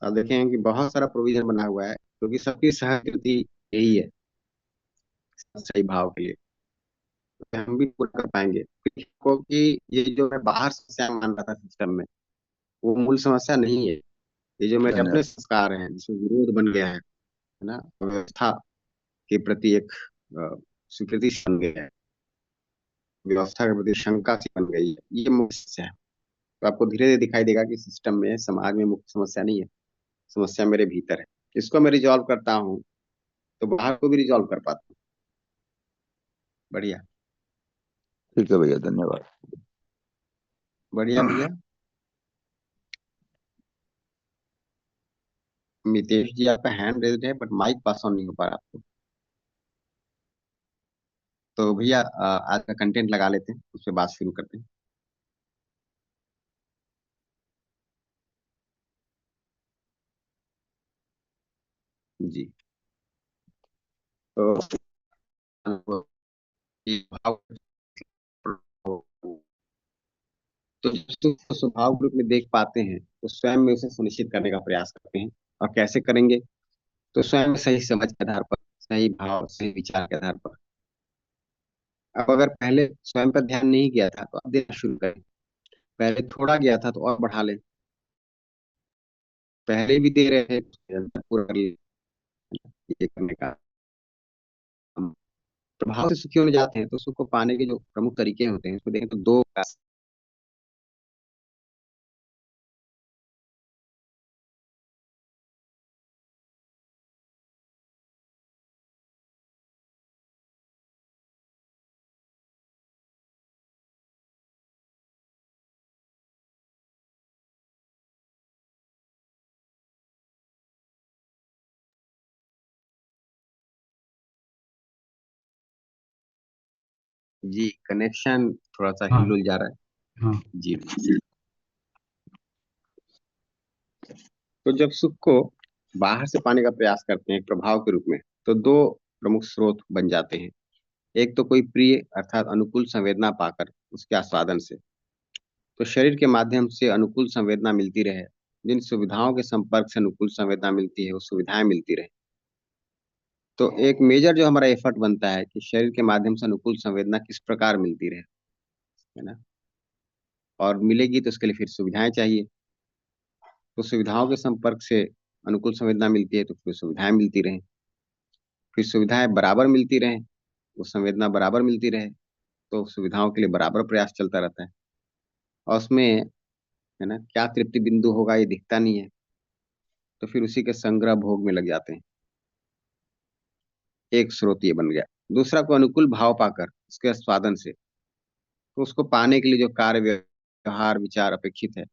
आप देखें कि बहुत सारा प्रोविजन बना हुआ है, क्योंकि सबकी सहकृति यही है, सही भाव के लिए। तो हम भी पूरा कर पाएंगे, क्योंकि ये जो मैं बाहर समस्या मान रहा था सिस्टम में, वो मूल समस्या नहीं है। ये जो मेरे धन्यवाद। अपने संस्कार हैं, जिसमें विरोध बन गया है ना, व्यवस्था के प्रति एक स्वीकृति सी बन गया है, व्यवस्था के प्रति शंका सी बन गई है, ये मुख्य समस्या है। तो आपको धीरे धीरे दिखाई देगा कि सिस्टम में, समाज में मुख्य समस्या नहीं है, समस्या मेरे भीतर है। इसको मैं रिजॉल्व करता हूँ तो बाहर को भी रिजॉल्व कर पाता हूँ। बढ़िया। ठीक है भैया, धन्यवाद। बढ़िया भैया। मितेश जी, आपका हैंड रेज्ड है बट माइक पास ऑन नहीं हो पा रहा आपको। तो भैया आज का कंटेंट लगा लेते हैं, उस पर बात शुरू करते हैं। जी। तो भाव, तो जिसको स्वभाव रूप में देख पाते हैं तो स्वयं में उसे सुनिश्चित करने का प्रयास करते हैं। और कैसे करेंगे? तो स्वयं में सही समझ के आधार पर, सही भाव, सही विचार के आधार पर। अब अगर पहले स्वयं पर ध्यान नहीं किया था तो अब देना शुरू करें। पहले थोड़ा गया था तो और बढ़ा लें। पहले भी दे रहे थे तो निरंतर पूरा कर लें। ये करने का हम प्रभाव से सुखी होने जाते हैं, तो सुख को पाने के जो प्रमुख तरीके होते हैं उसको देखें तो दो। जी, कनेक्शन थोड़ा सा हाँ हिल जा रहा है। हाँ जी। तो जब सुख को बाहर से पाने का प्रयास करते हैं एक प्रभाव के रूप में, तो दो प्रमुख स्रोत बन जाते हैं। एक तो कोई प्रिय अर्थात अनुकूल संवेदना पाकर उसके आस्वादन से, तो शरीर के माध्यम से अनुकूल संवेदना मिलती रहे। जिन सुविधाओं के संपर्क से अनुकूल संवेदना मिलती है वो सुविधाएं मिलती रहे। तो एक मेजर जो हमारा एफर्ट बनता है कि शरीर के माध्यम से अनुकूल संवेदना किस प्रकार मिलती रहे, है ना। और मिलेगी तो उसके लिए फिर सुविधाएं चाहिए। तो सुविधाओं के संपर्क से अनुकूल संवेदना मिलती है तो फिर सुविधाएं मिलती रहे, फिर सुविधाएं बराबर मिलती रहे, वो संवेदना बराबर मिलती रहे, तो सुविधाओं के लिए बराबर प्रयास चलता रहता है। और उसमें, है ना, क्या तृप्ति बिंदु होगा ये दिखता नहीं है, तो फिर उसी के संग्रह भोग में लग जाते हैं। एक स्रोत ये बन गया। दूसरा, को अनुकूल भाव पाकर उसके स्वादन से, तो उसको पाने के लिए जो कार्य, व्यवहार, विचार अपेक्षित है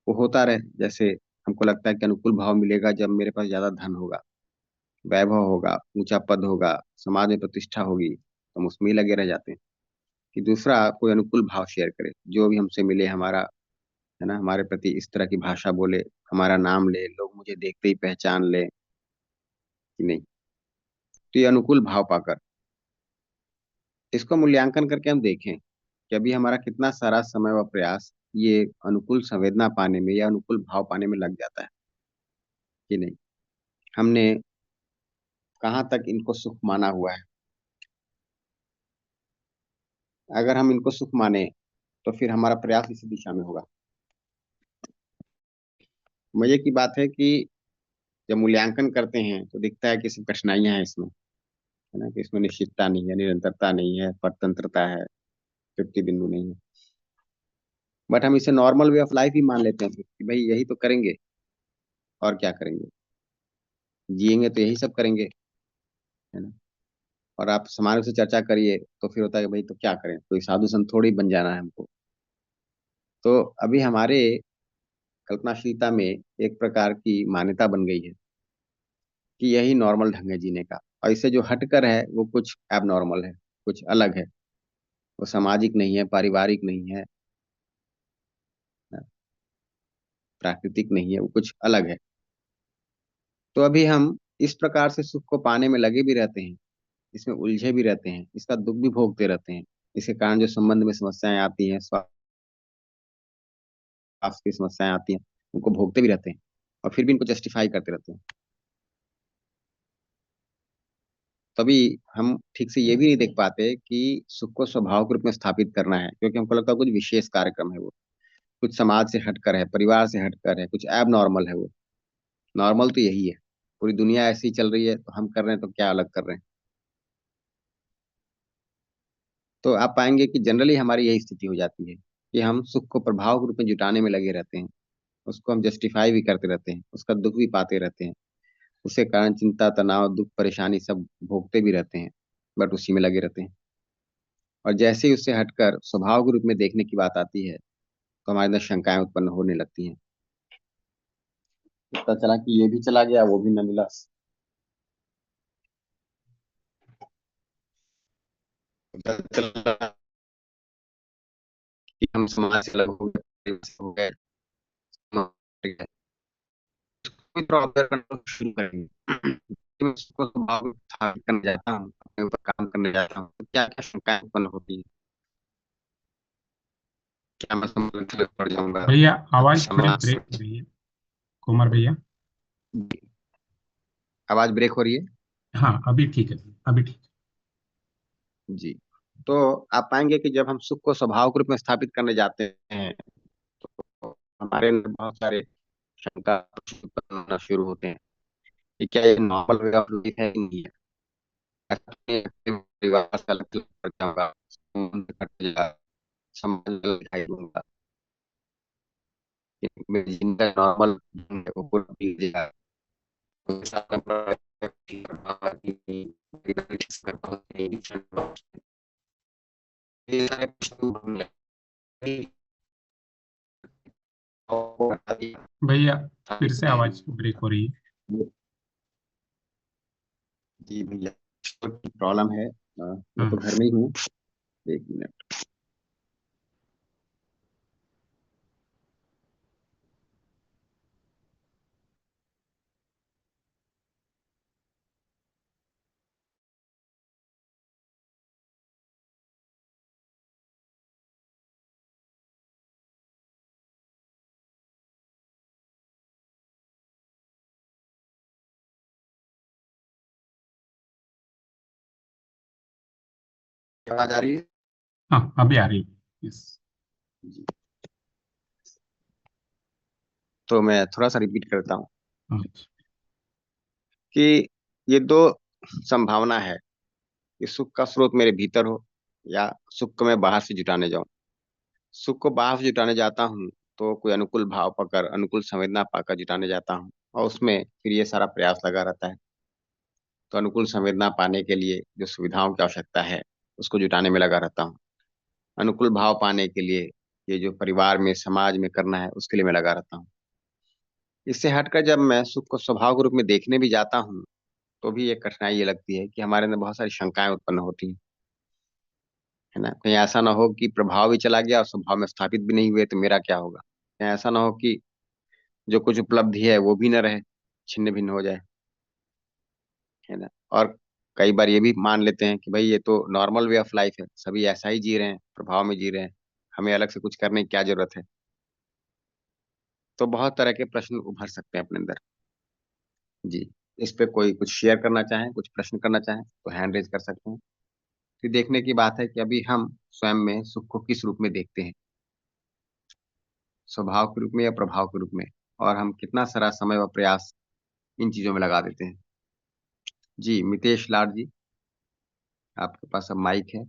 वो होता रहे। जैसे हमको लगता है कि अनुकूल भाव मिलेगा जब मेरे पास ज्यादा धन होगा, वैभव होगा, ऊंचा पद होगा, समाज में प्रतिष्ठा होगी, तो हम उसमें ही लगे रह जाते हैं। कि दूसरा कोई अनुकूल भाव शेयर करे, जो भी हमसे मिले, हमारा, है ना, हमारे प्रति इस तरह की भाषा बोले, हमारा नाम ले, लोग मुझे देखते ही पहचान ले कि नहीं। तो ये अनुकूल भाव पाकर इसको मूल्यांकन करके हम देखें कि अभी हमारा कितना सारा समय व प्रयास ये अनुकूल संवेदना पाने में या अनुकूल भाव पाने में लग जाता है कि नहीं। हमने कहाँ तक इनको सुख माना हुआ है। अगर हम इनको सुख माने तो फिर हमारा प्रयास इसी दिशा में होगा। मजे की बात है कि जब मूल्यांकन करते हैं तो दिखता है कि सिर्फ कठिनाइयां हैं इसमें, है ना, कि इसमें निश्चितता नहीं है, निरंतरता नहीं है, स्वतंत्रता है, तृप्ति बिंदु नहीं है। बट हम इसे नॉर्मल वे ऑफ लाइफ ही मान लेते हैं कि भाई यही तो करेंगे, और क्या करेंगे, जिएंगे तो यही सब करेंगे, है ना। और आप सामान्य से चर्चा करिए तो फिर होता है कि भाई तो क्या करें, कोई साधु संत थोड़ी बन जाना है हमको। तो अभी हमारे कल्पनाशीलता में एक प्रकार की मान्यता बन गई है कि यही नॉर्मल ढंग है जीने का, और इससे जो हटकर है वो कुछ एबनॉर्मल है, कुछ अलग है, वो सामाजिक नहीं है, पारिवारिक नहीं है, प्राकृतिक नहीं है, वो कुछ अलग है। तो अभी हम इस प्रकार से सुख को पाने में लगे भी रहते हैं, इसमें उलझे भी रहते हैं, इसका दुख भी भोगते रहते हैं। इसके कारण जो संबंध में समस्याएं आती हैं, स्वास्थ्य की समस्याएं आती हैं, उनको भोगते भी रहते हैं, और फिर भी इनको जस्टिफाई करते रहते हैं। तभी हम ठीक से ये भी नहीं देख पाते कि सुख को स्वभाव के रूप में स्थापित करना है, क्योंकि हमको लगता है कुछ विशेष कार्यक्रम है वो, कुछ समाज से हटकर है, परिवार से हटकर है, कुछ एब नॉर्मल है वो। नॉर्मल तो यही है, पूरी दुनिया ऐसी चल रही है तो हम कर रहे हैं तो क्या अलग कर रहे हैं। तो आप पाएंगे कि जनरली हमारी यही स्थिति हो जाती है कि हम सुख को प्रभाव के रूप में जुटाने में लगे रहते हैं, उसको हम जस्टिफाई भी करते रहते हैं, उसका दुख भी पाते रहते हैं, उसके कारण चिंता, तनाव, दुख, परेशानी सब भोगते भी रहते हैं, बट उसी में लगे रहते हैं। और जैसे ही उससे हटकर स्वभाव के रूप में देखने की बात आती है तो हमारे अंदर शंकाएं उत्पन्न होने लगती हैं। पता चला कि ये भी चला गया, वो भी न मिला। पता चला कि हम समाज से अलग हो गए, परिवार से हो गए, समाज से कोई प्रॉब्लम करना शुरू करेंगे। मैं उसको स्वभाव में स्थापित करने जाता हूँ, अपने ऊपर काम करने जाता हूँ, तो क्या क्या शंकाएं उत्पन्न होती है। क्या मैं समाज से पड़ जाऊंगा, भैया आवाज थोड़ी समाज ब्रेक हो रही है, कुमार भैया। आवाज ब्रेक हो रही है। हाँ अभी ठीक है, अभी ठीक जी, तो आप पाएंगे कि जब हम सुख को स्वभाव के रूप में स्थापित करने जाते हैं तो हमारे अंदर बहुत सारे शंका उत्पन्न होना शुरू होते हैं कि क्या ये नॉर्मल वे ऑफ लाइफ है कि नहीं है। ऐसा तो नहीं है कि मैं परिवार से अलग अलग पड़ जाऊंगा, संबंध कट जाएगा, समाज में अलग दिखाई दूंगा, कि मेरी जिंदगी नॉर्मल है वो पूरा बीत जाएगा। तो साथ में ठीक कर पाऊंगा कि नहीं, परिवार ठीक से कर पाऊंगा कि नहीं, ये सारे प्रश्न उठने लगते हैं। और बता दिया भैया, फिर से आवाज ब्रेक हो रही है। जी भैया, प्रॉब्लम है, मैं तो घर में ही हूँ। एक मिनट। आवाज आ रही है? हाँ अभी आ रही है। यस। जी, तो मैं थोड़ा सा रिपीट करता हूँ कि ये दो संभावना है कि सुख का स्रोत मेरे भीतर हो या सुख को मैं बाहर से जुटाने जाऊं। सुख को बाहर से जुटाने जाता हूँ तो कोई अनुकूल भाव पाकर, अनुकूल संवेदना पाकर जुटाने जाता हूँ, और उसमें फिर ये सारा प्रयास लगा रहता है। तो अनुकूल संवेदना पाने के लिए जो सुविधाओं की आवश्यकता है उसको जुटाने में लगा रहता हूँ। अनुकूल भाव पाने के लिए ये जो परिवार में, समाज में करना है उसके लिए मैं लगा रहता हूँ। इससे हटकर जब मैं सुख को स्वभाव के रूप में देखने भी जाता हूँ तो भी एक कठिनाई ये लगती है कि हमारे अंदर बहुत सारी शंकाएं उत्पन्न होती हैं, है ना। कहीं ऐसा ना हो कि प्रभाव भी चला गया और स्वभाव में स्थापित भी नहीं हुए तो मेरा क्या होगा। कहीं ऐसा ना हो कि जो कुछ उपलब्धि है वो भी न रहे, छिन्न भिन्न हो जाए, है ना। और कई बार ये भी मान लेते हैं कि भाई ये तो नॉर्मल वे ऑफ लाइफ है, सभी ऐसा ही जी रहे हैं, प्रभाव में जी रहे हैं, हमें अलग से कुछ करने की क्या जरूरत है। तो बहुत तरह के प्रश्न उभर सकते हैं अपने अंदर। जी, इस पे कोई कुछ शेयर करना चाहें, कुछ प्रश्न करना चाहें तो हैंड रेज कर सकते हैं। फिर देखने की बात है कि अभी हम स्वयं में सुख को किस रूप में देखते हैं, स्वभाव के रूप में या प्रभाव के रूप में। और हम कितना सारा समय व प्रयास इन चीजों में लगा देते हैं। जी मितेश लाड जी, आपके पास अब माइक है।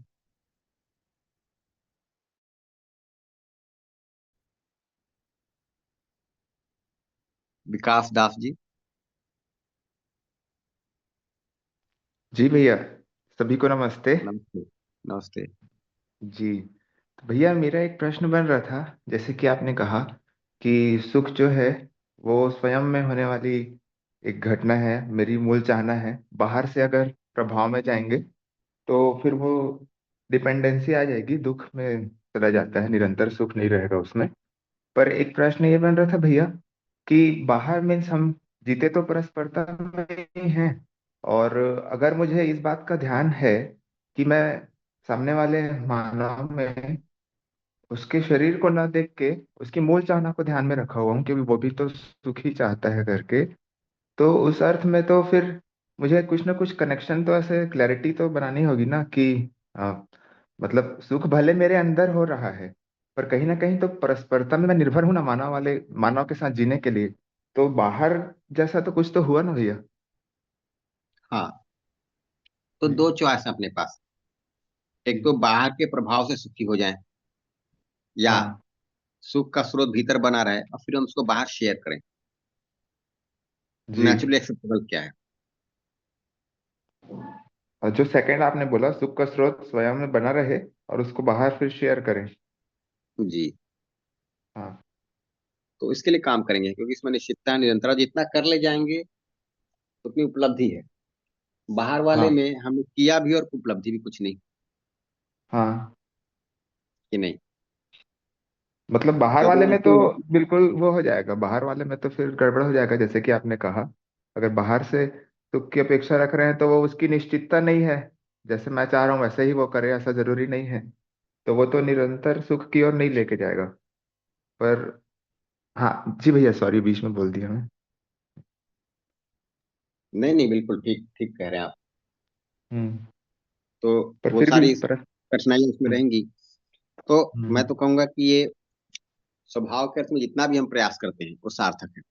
विकास दास जी। जी भैया, सभी को नमस्ते। नमस्ते। नमस्ते। जी, तो भैया मेरा एक प्रश्न बन रहा था, जैसे कि आपने कहा कि सुख जो है वो स्वयं में होने वाली एक घटना है, मेरी मूल चाहना है। बाहर से अगर प्रभाव में जाएंगे तो फिर वो डिपेंडेंसी आ जाएगी, दुख में चला जाता है, निरंतर सुख नहीं रहेगा उसमें। पर एक प्रश्न ये बन रहा था भैया कि बाहर मीन्स हम जीते तो परस्परता में ही हैं, और अगर मुझे इस बात का ध्यान है कि मैं सामने वाले मानव में उसके शरीर को न देख के उसकी मूल चाहना को ध्यान में रखा हुआ हूँ, क्योंकि वो भी तो सुख ही चाहता है करके, तो उस अर्थ में तो फिर मुझे कुछ ना कुछ कनेक्शन तो ऐसे क्लैरिटी तो बनानी होगी ना कि मतलब सुख भले मेरे अंदर हो रहा है, पर कहीं ना कहीं तो परस्परता में मैं निर्भर हूं ना मानव के साथ जीने के लिए। तो बाहर जैसा तो कुछ तो हुआ ना भैया। हाँ, तो दो चॉइस है अपने पास। एक तो बाहर के प्रभाव से सुखी हो जाएं, या हाँ सुख का स्रोत भीतर बना रहे और फिर हम उसको बाहर शेयर करें। जी। नेचुरली एक्सेप्टेबल क्या है? और जो सेकंड आपने बोला, सुख का स्रोत स्वयं में बना रहे और उसको बाहर फिर शेयर करें। जी, हाँ तो इसके लिए काम करेंगे, क्योंकि इसमें निश्चितता निरंतरता जितना कर ले जाएंगे उतनी उपलब्धि है। बाहर वाले हाँ में हमने किया भी और उपलब्धि भी कुछ नहीं, हाँ, कि नहीं? मतलब बाहर क्योंकि वाले में तो उनको बिल्कुल वो हो जाएगा, बाहर वाले में तो फिर गड़बड़ हो जाएगा, जैसे कि आपने कहा अगर बाहर से सुख की अपेक्षा रख रहे हैं तो वो उसकी निश्चितता नहीं है, जैसे मैं चाह रहा हूँ वैसे ही वो करे, ऐसा जरूरी नहीं है। तो वो तो निरंतर सुख की ओर नहीं लेके जाएगा। पर हाँ जी भैया, सॉरी बीच में बोल दिया मैं। नहीं नहीं, बिल्कुल ठीक ठीक कह रहे हैं आप। हम्म। तो पर वो फिर भी सारी पर कठिनाइयां उसमें हम्म रहेंगी। तो मैं हम्म तो कहूंगा कि ये स्वभाव के अर्थ में जितना भी हम प्रयास करते हैं वो सार्थक है।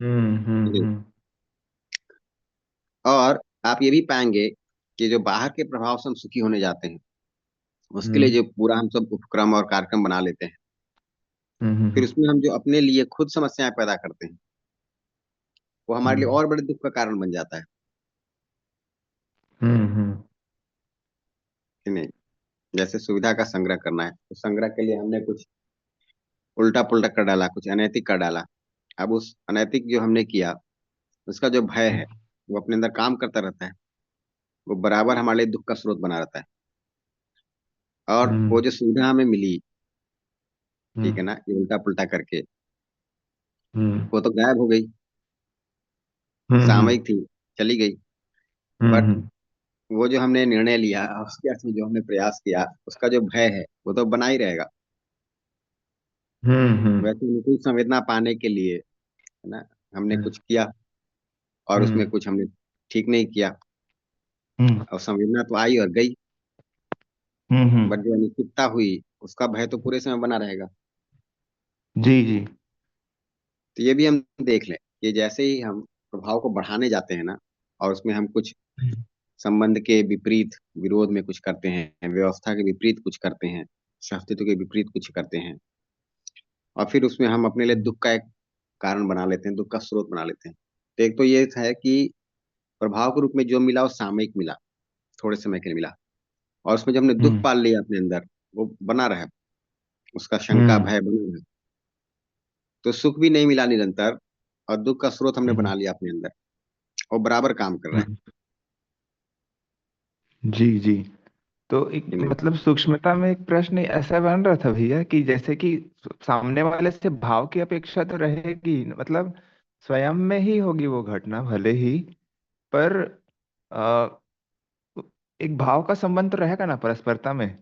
जी। हम्म। और आप ये भी पाएंगे कि जो बाहर के प्रभाव से हम सुखी होने जाते हैं, उसके लिए हम्म जो पूरा हम सब उपक्रम और कार्यक्रम बना लेते हैं, फिर हम्म उसमें हम जो अपने लिए खुद समस्याएं पैदा करते हैं, वो हमारे लिए हम्म और बड़े दुख का कारण बन जाता है, हम्म कि नहीं? जैसे सुविधा का संग्रह करना है, तो संग्रह के लिए हमने कुछ उल्टा पुल्टा कर डाला, कुछ अनैतिक कर डाला। अब उस अनैतिक जो हमने किया, उसका जो भय है वो अपने अंदर काम करता रहता है, वो बराबर हमारे लिए दुख का स्रोत बना रहता है। और वो हम्म जो सुविधा हमें मिली, ठीक है हम्म ना, ये उल्टा पुल्टा करके, हम्म वो तो गायब हो गई, हम्म सामयिक थी, चली गई। बट हम्म वो जो हमने निर्णय लिया, उसके अर्थ में जो हमने प्रयास किया, उसका जो भय है वो तो बना ही रहेगा। हम्म वैसे अनुकूल संवेदना पाने के लिए, है ना, हमने कुछ किया और उसमें हम्म कुछ हमने ठीक नहीं किया, हम्म और संवेदना तो आई और गई। हम्म। बट जो अनिश्चितता हुई, उसका भय तो पूरे समय बना रहेगा। जी जी। तो ये भी हम देख लें कि जैसे ही हम प्रभाव को बढ़ाने जाते हैं ना, और उसमें हम कुछ संबंध के विपरीत विरोध में कुछ करते हैं, व्यवस्था के विपरीत कुछ करते हैं, अस्तित्व के विपरीत कुछ करते हैं, और फिर उसमें हम अपने लिए दुख का एक कारण बना लेते हैं, दुख का स्रोत बना लेते हैं। तो एक तो ये है कि प्रभाव के रूप में जो मिला वो सामयिक मिला, थोड़े समय के लिए मिला, और उसमें जब हमने दुख हम्म पाल लिया अपने अंदर, वो बना रहा, उसका शंका हम्म भय बना रहा, तो सुख भी नहीं मिला निरंतर, और दुख का स्रोत हमने हम्म बना लिया अपने अंदर, और बराबर काम कर रहा है, हम्म। जी जी। तो एक कि नहीं? मतलब सूक्ष्मता में एक प्रश्न ऐसा बन रहा था भैया कि जैसे कि सामने वाले से भाव की अपेक्षा तो रहेगी, मतलब स्वयं में ही होगी वो घटना भले ही, पर आ, एक भाव का संबंध तो रहेगा ना परस्परता में।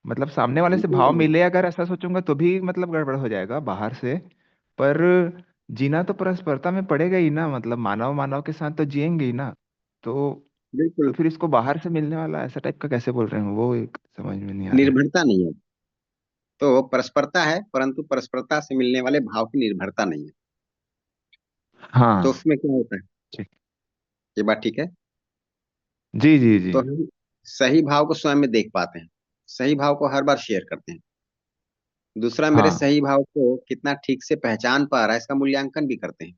मतलब सामने वाले से भाव बिल्कुल। मिले अगर ऐसा सोचूंगा तो भी मतलब गड़बड़ हो जाएगा बाहर से। पर जीना तो परस्परता में पड़ेगा ही ना, मतलब मानव मानव के साथ तो जिएंगे ही ना। तो बिल्कुल, फिर इसको बाहर से मिलने वाला ऐसा टाइप का कैसे बोल रहे हैं, वो एक समझ में नहीं आ रहा है। निर्भरता नहीं है। तो परस्परता है, परंतु परस्परता से मिलने वाले भाव की निर्भरता नहीं है। तो हाँ उसमें क्या होता है, ठीक। ये बात ठीक है। जी जी जी। तो हम सही भाव को स्वयं में देख पाते हैं, सही भाव को हर बार शेयर करते हैं। दूसरा मेरे हाँ सही भाव को कितना ठीक से पहचान पा रहा है, इसका मूल्यांकन भी करते हैं।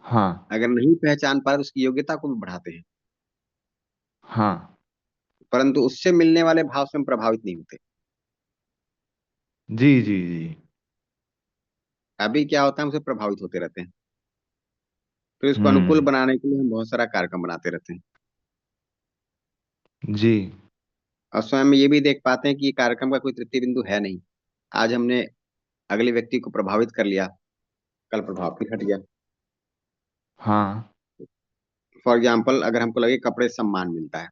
हाँ अगर नहीं पहचान पा रहा तो उसकी योग्यता को भी बढ़ाते हैं, हाँ। परंतु उससे मिलने वाले भाव से हम प्रभावित नहीं होते। जी जी जी। अभी क्या होता है, हमसे प्रभावित होते रहते हैं। तो इसको अनुकूल हम्म। बनाने के लिए हम बहुत सारा कार्यक्रम बनाते रहते हैं, जी। और स्वयं में ये भी देख पाते हैं कि ये कार्यक्रम का कोई तृप्ति बिंदु है नहीं। आज हमने अगले व्यक्ति को प्रभावित कर लिया, कल प्रभाव भी हट गया। हाँ फॉर एग्जाम्पल, अगर हमको लगे कपड़े से सम्मान मिलता है,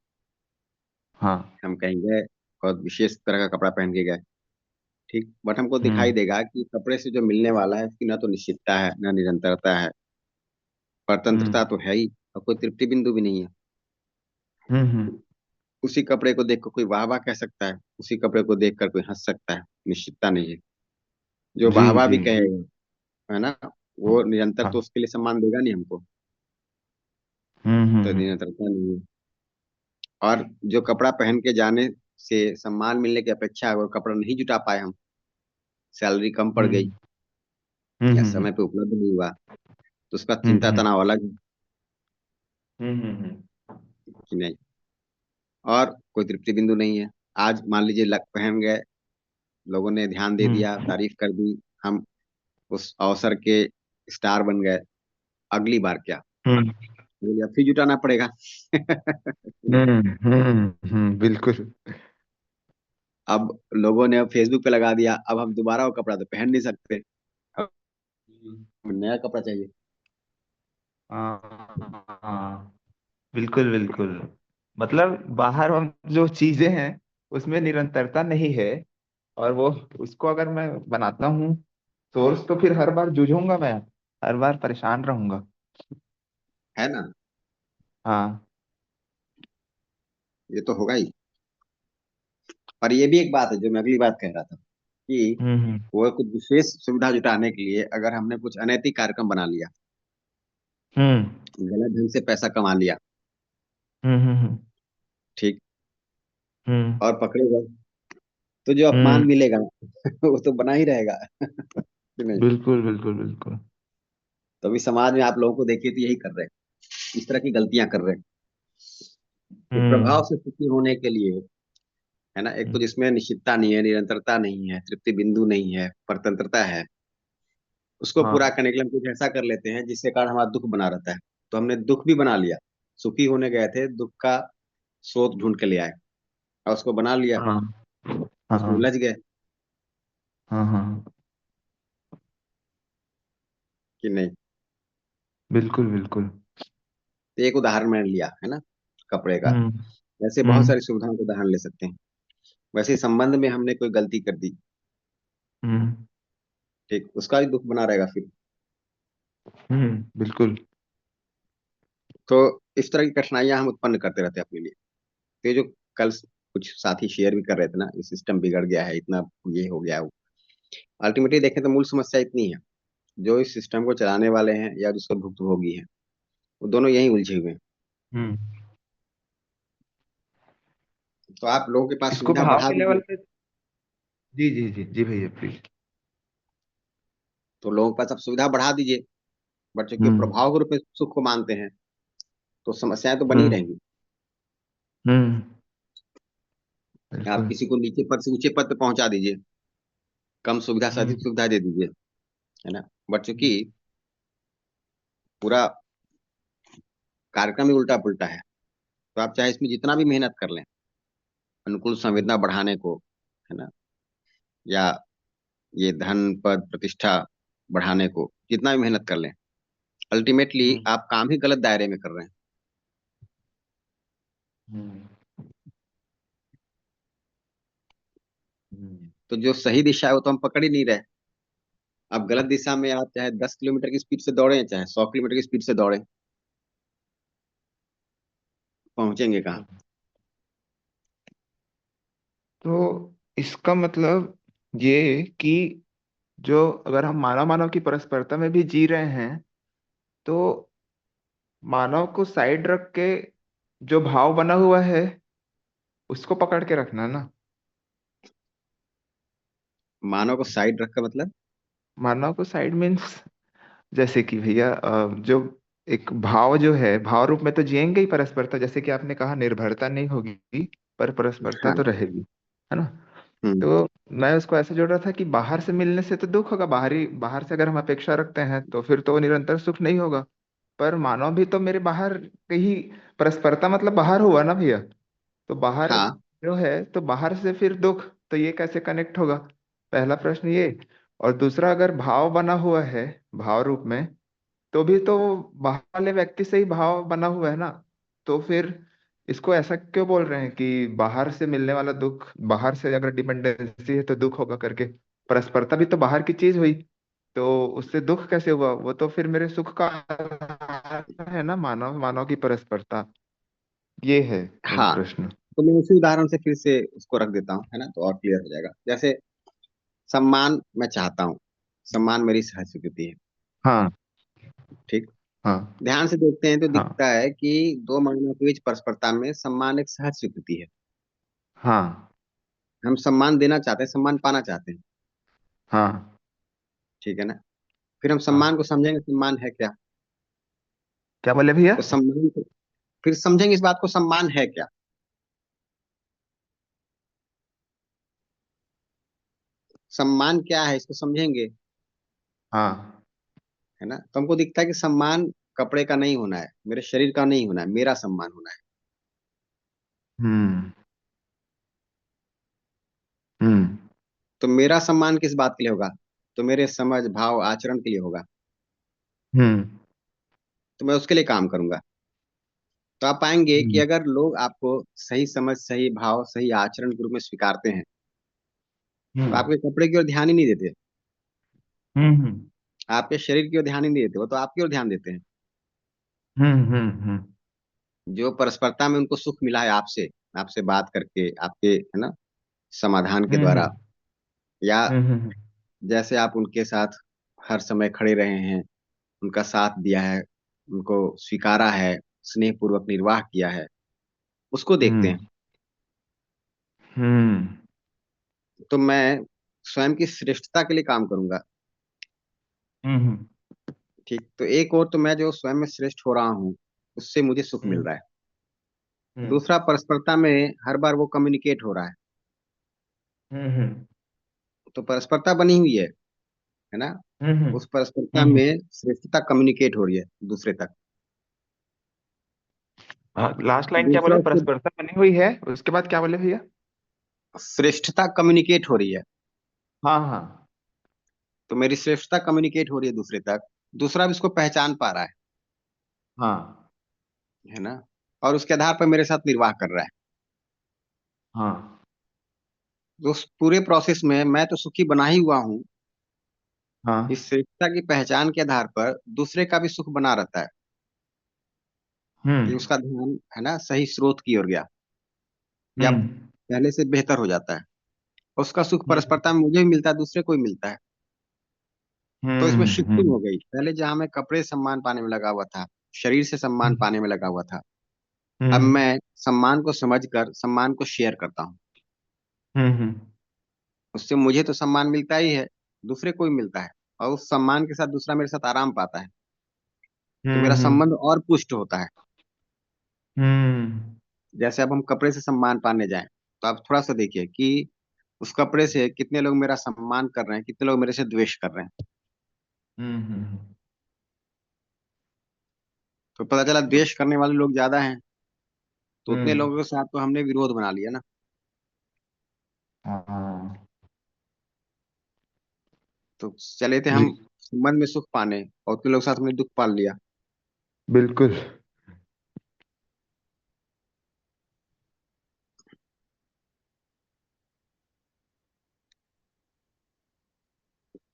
हाँ। हम कहेंगे बहुत विशेष तरह का कपड़ा पहन के गए, ठीक, बट हमको दिखाई हम्म देगा कि कपड़े से जो मिलने वाला है उसकी ना तो निश्चितता है, ना निरंतरता है, हम्म परतंत्रता तो है ही, और कोई तृप्ति बिंदु भी नहीं है। हम्म। उसी कपड़े को देख कर कोई वाह वाह कह सकता है, उसी कपड़े को देख कर कोई हंस सकता है, निश्चितता नहीं है। जो जी वाह वाह जी। भी कहेगा, है ना, वो निरंतर तो हाँ। उसके लिए सम्मान देगा नहीं हमको। तो हम्म। निरंतरता नहीं है। और जो कपड़ा पहन के जाने से सम्मान मिलने की अपेक्षा, अगर कपड़ा नहीं जुटा पाए हम, सैलरी कम पड़ गई हम्म या हम्म समय पे उपलब्ध नहीं हुआ, तो उसका चिंता हम्म तनाव अलग है हम्म। कि नहीं, और कोई तृप्ति बिंदु नहीं है। आज मान लीजिए लग पहन गए, लोगों ने ध्यान दे दिया, हम्म तारीफ कर दी, हम उस अवसर के स्टार बन गए। अगली बार क्या, हम्म बोलिए अब फिर जुटाना पड़ेगा नहीं। बिल्कुल। अब लोगों ने अब फेसबुक पे लगा दिया, अब हम दोबारा वो कपड़ा तो पहन नहीं सकते, अब नया कपड़ा चाहिए। हाँ बिल्कुल बिल्कुल। मतलब बाहर हम जो चीजें हैं उसमें निरंतरता नहीं है, और वो उसको अगर मैं बनाता हूँ सोर्स तो फिर हर बार जूझूंगा मैं, हर बार परेशान रहूंगा। है ना, हाँ। ये तो होगा ही। पर ये भी एक बात है जो मैं अगली बात कह रहा था, कि हम्म। वो कुछ विशेष सुविधा जुटाने के लिए अगर हमने कुछ अनैतिक कार्यक्रम बना लिया, हम्म गलत ढंग से पैसा कमा लिया, हम्म। ठीक, हम्म और पकड़े गए, तो जो हम्म। अपमान मिलेगा वो तो बना ही रहेगा कि नहीं। बिल्कुल बिल्कुल बिल्कुल। तो अभी समाज में आप लोगों को देखिए तो यही कर रहे हैं, इस तरह की गलतियां कर रहे हैं। तो प्रभाव हम्म से सुखी होने के लिए, है ना, एक तो जिसमें निश्चितता नहीं है, निरंतरता नहीं है, तृप्ति बिंदु नहीं है, परतंत्रता है, उसको पूरा हाँ करने के लिए हम कुछ ऐसा कर लेते हैं जिसके कारण हमारा दुख बना रहता है। तो हमने दुख भी बना लिया, सुखी होने गए थे, दुख का स्रोत ढूंढ के ले आए और उसको बना लिया, हाँ उसमें हाँ उलझ गए हाँ हाँ। कि नहीं। बिल्कुल बिल्कुल। तो एक उदाहरण मैंने लिया है ना, कपड़े का। हम्म वैसे बहुत हम्म सारी सुविधाओं का उदाहरण ले सकते हैं। वैसे संबंध में हमने कोई गलती कर दी, हम्म ठीक, उसका भी दुख बना रहेगा फिर। बिल्कुल। तो इस तरह की कठिनाइयां हम उत्पन्न करते रहते हैं अपने लिए। तो ये जो कल कुछ साथी शेयर भी कर रहे थे ना, ये सिस्टम बिगड़ गया है इतना, ये हो गया है वो, अल्टीमेटली देखें तो मूल समस्या इतनी है, जो इस सिस्टम को चलाने वाले हैं या जिसको भुक्तभोगी हैं, वो दोनों यही उलझे हुए हैं। हम्म। तो आप लोगों के पास इसको सुविधा भाव बढ़ा के लेवल दीजिए, पे। जी जी जी जी भैया प्लीज। तो लोगों के पास आप सुविधा बढ़ा दीजिए, बट चूंकि वो हम्म प्रभाव के रूप में सुख को मानते हैं, तो समस्याएं तो बनी हम्म रहेंगी। हम्म। आप बिल्कुल। किसी को नीचे पद से ऊंचे पद पे पहुंचा दीजिए, कम सुविधा से हम्म अधिक सुविधा दे दीजिए, है ना, बट चूंकि पूरा कार्यक्रम ही उल्टा पुल्टा है, तो आप चाहे इसमें जितना भी मेहनत कर लें, अनुकूल संवेदना बढ़ाने को, है ना, या ये धन पद प्रतिष्ठा बढ़ाने को जितना भी मेहनत कर लें, अल्टीमेटली हम्म आप काम ही गलत दायरे में कर रहे हैं। हम्म हम्म। तो जो सही दिशा है वो तो हम पकड़ ही नहीं रहे। अब गलत दिशा में आप चाहे 10 किलोमीटर की स्पीड से दौड़े, चाहे 100 किलोमीटर की स्पीड से दौड़े, पहुंचेंगे कहाँ। तो इसका मतलब ये कि जो अगर हम मानव मानव की परस्परता में भी जी रहे हैं तो मानव को साइड रख के जो भाव बना हुआ है उसको पकड़ के रखना ना। मानव को साइड रख कर मतलब? मानव को साइड मीन्स जैसे कि भैया जो एक भाव जो है भाव रूप में तो जिएंगे ही परस्परता, जैसे कि आपने कहा निर्भरता नहीं होगी पर परस्परता हाँ। तो रहेगी, है ना। हम्म। तो मैं उसको ऐसे जोड़ रहा था कि बाहर से मिलने से तो दुख होगा, बाहर से अगर हम अपेक्षा रखते हैं तो फिर तो निरंतर सुख नहीं होगा। पर मानव भी तो मेरे बाहर कहीं, परस्परता मतलब बाहर हुआ ना भैया, तो बाहर हाँ। जो है तो बाहर से फिर दुख, तो ये कैसे कनेक्ट होगा? पहला प्रश्न ये। और दूसरा, अगर भाव बना हुआ है भाव रूप में, तो भी तो बाहर वाले व्यक्ति से ही भाव बना हुआ है ना। तो फिर इसको ऐसा क्यों बोल रहे हैं कि बाहर से मिलने वाला दुख, बाहर से अगर डिपेंडेंसी है तो दुख होगा करके? परस्परता भी तो बाहर की चीज हुई, तो उससे दुख कैसे हुआ? वो तो फिर मेरे सुख का आधार है ना, मानव मानव की परस्परता। ये है मेन हाँ, प्रश्न। तो मैं उसी उदाहरण से फिर से उसको रख देता हूँ, है ना, तो और क्लियर हो जाएगा। जैसे सम्मान मैं चाहता हूँ, सम्मान मेरी सहज स्वीकृति है। हाँ ठीक। हाँ ध्यान से देखते हैं तो हाँ दिखता है कि दो मानव के बीच परस्परता में सम्मान एक सहज स्वीकृति है। हाँ हम सम्मान देना चाहते हैं, सम्मान पाना चाहते हैं। हाँ ठीक है ना। फिर हम सम्मान हाँ। को समझेंगे, सम्मान है क्या। क्या बोले भैया? तो सम्मान को फिर समझेंगे इस बात को, सम्मान है क्या। सम्मान क्या है इसको समझेंगे, हाँ। है ना। तो हमको दिखता है कि सम्मान कपड़े का नहीं होना है, मेरे शरीर का नहीं होना है, मेरा सम्मान होना है। हम्म हम्म तो मेरा सम्मान किस बात के लिए होगा? तो मेरे समझ भाव आचरण के लिए होगा। हम्म तो मैं उसके लिए काम करूंगा। तो आप पाएंगे कि हम्म अगर लोग आपको सही समझ, सही भाव, सही आचरण के रूप में स्वीकारते हैं, तो हम्म आपके कपड़े की ओर ध्यान ही नहीं देते, हम्म आपके शरीर की ओर ध्यान ही नहीं देते, वो तो आपकी ओर ध्यान देते हैं। हम्म। जो परस्परता में उनको सुख मिला है आपसे, आपसे बात करके, आपके, है ना, समाधान के हम्म द्वारा, या हम्म जैसे आप उनके साथ हर समय खड़े रहे हैं, उनका साथ दिया है, उनको स्वीकारा है, स्नेह पूर्वक निर्वाह किया है, उसको देखते हम्म हैं। हम्म तो मैं स्वयं की श्रेष्ठता के लिए काम करूंगा। हम्म ठीक। तो एक और तो मैं जो स्वयं में श्रेष्ठ हो रहा हूँ, उससे मुझे सुख मिल रहा है। हम्म दूसरा, परस्परता में हर बार वो कम्युनिकेट हो रहा है। हम्म तो परस्परता बनी हुई है ना। हम्म उस परस्परता हम्म। में श्रेष्ठता कम्युनिकेट हो रही है दूसरे तक। लास्ट लाइन क्या दूसरा बोले? उससे परस्परता बनी हुई है, उसके बाद क्या बोले भैया? श्रेष्ठता कम्युनिकेट हो रही है। हाँ हाँ तो मेरी श्रेष्ठता कम्युनिकेट हो रही है दूसरे तक। दूसरा भी इसको पहचान पा रहा हाँ है ना, और उसके आधार पर मेरे साथ निर्वाह कर रहा है। हाँ तो उस पूरे प्रोसेस में मैं तो सुखी बना ही हुआ हूँ। हाँ। इस श्रेष्ठता की पहचान के आधार पर दूसरे का भी सुख बना रहता है, कि हम्म उसका ध्यान, है ना, सही स्रोत की ओर गया, या हम्म पहले से बेहतर हो जाता है। उसका सुख हम्म परस्परता में मुझे भी मिलता है, दूसरे को भी मिलता है। तो इसमें शिफ्टिंग हम्म हो गई। पहले जहां मैं कपड़े से सम्मान पाने में लगा हुआ था, शरीर से सम्मान पाने में लगा हुआ था, अब हम्म मैं सम्मान को समझकर सम्मान को शेयर करता हूँ। हम्म उससे मुझे तो सम्मान मिलता ही है, दूसरे को भी मिलता है, और उस सम्मान के साथ दूसरा मेरे साथ आराम पाता है। तो मेरा हम्म संबंध और पुष्ट होता है। हम्म जैसे अब हम कपड़े से सम्मान पाने जाएं, तो आप थोड़ा सा देखिए कि उस कपड़े से कितने लोग मेरा सम्मान कर रहे हैं, कितने लोग मेरे से द्वेष कर रहे हैं। हम्म। तो पता चला द्वेष करने वाले लोग ज्यादा हैं, तो उतने हम्म। लोगों के साथ तो हमने विरोध बना लिया ना। हाँ तो चले थे जी हम संबंध में सुख पाने, और उतने लोग के साथ हमने दुख पाल लिया। बिल्कुल।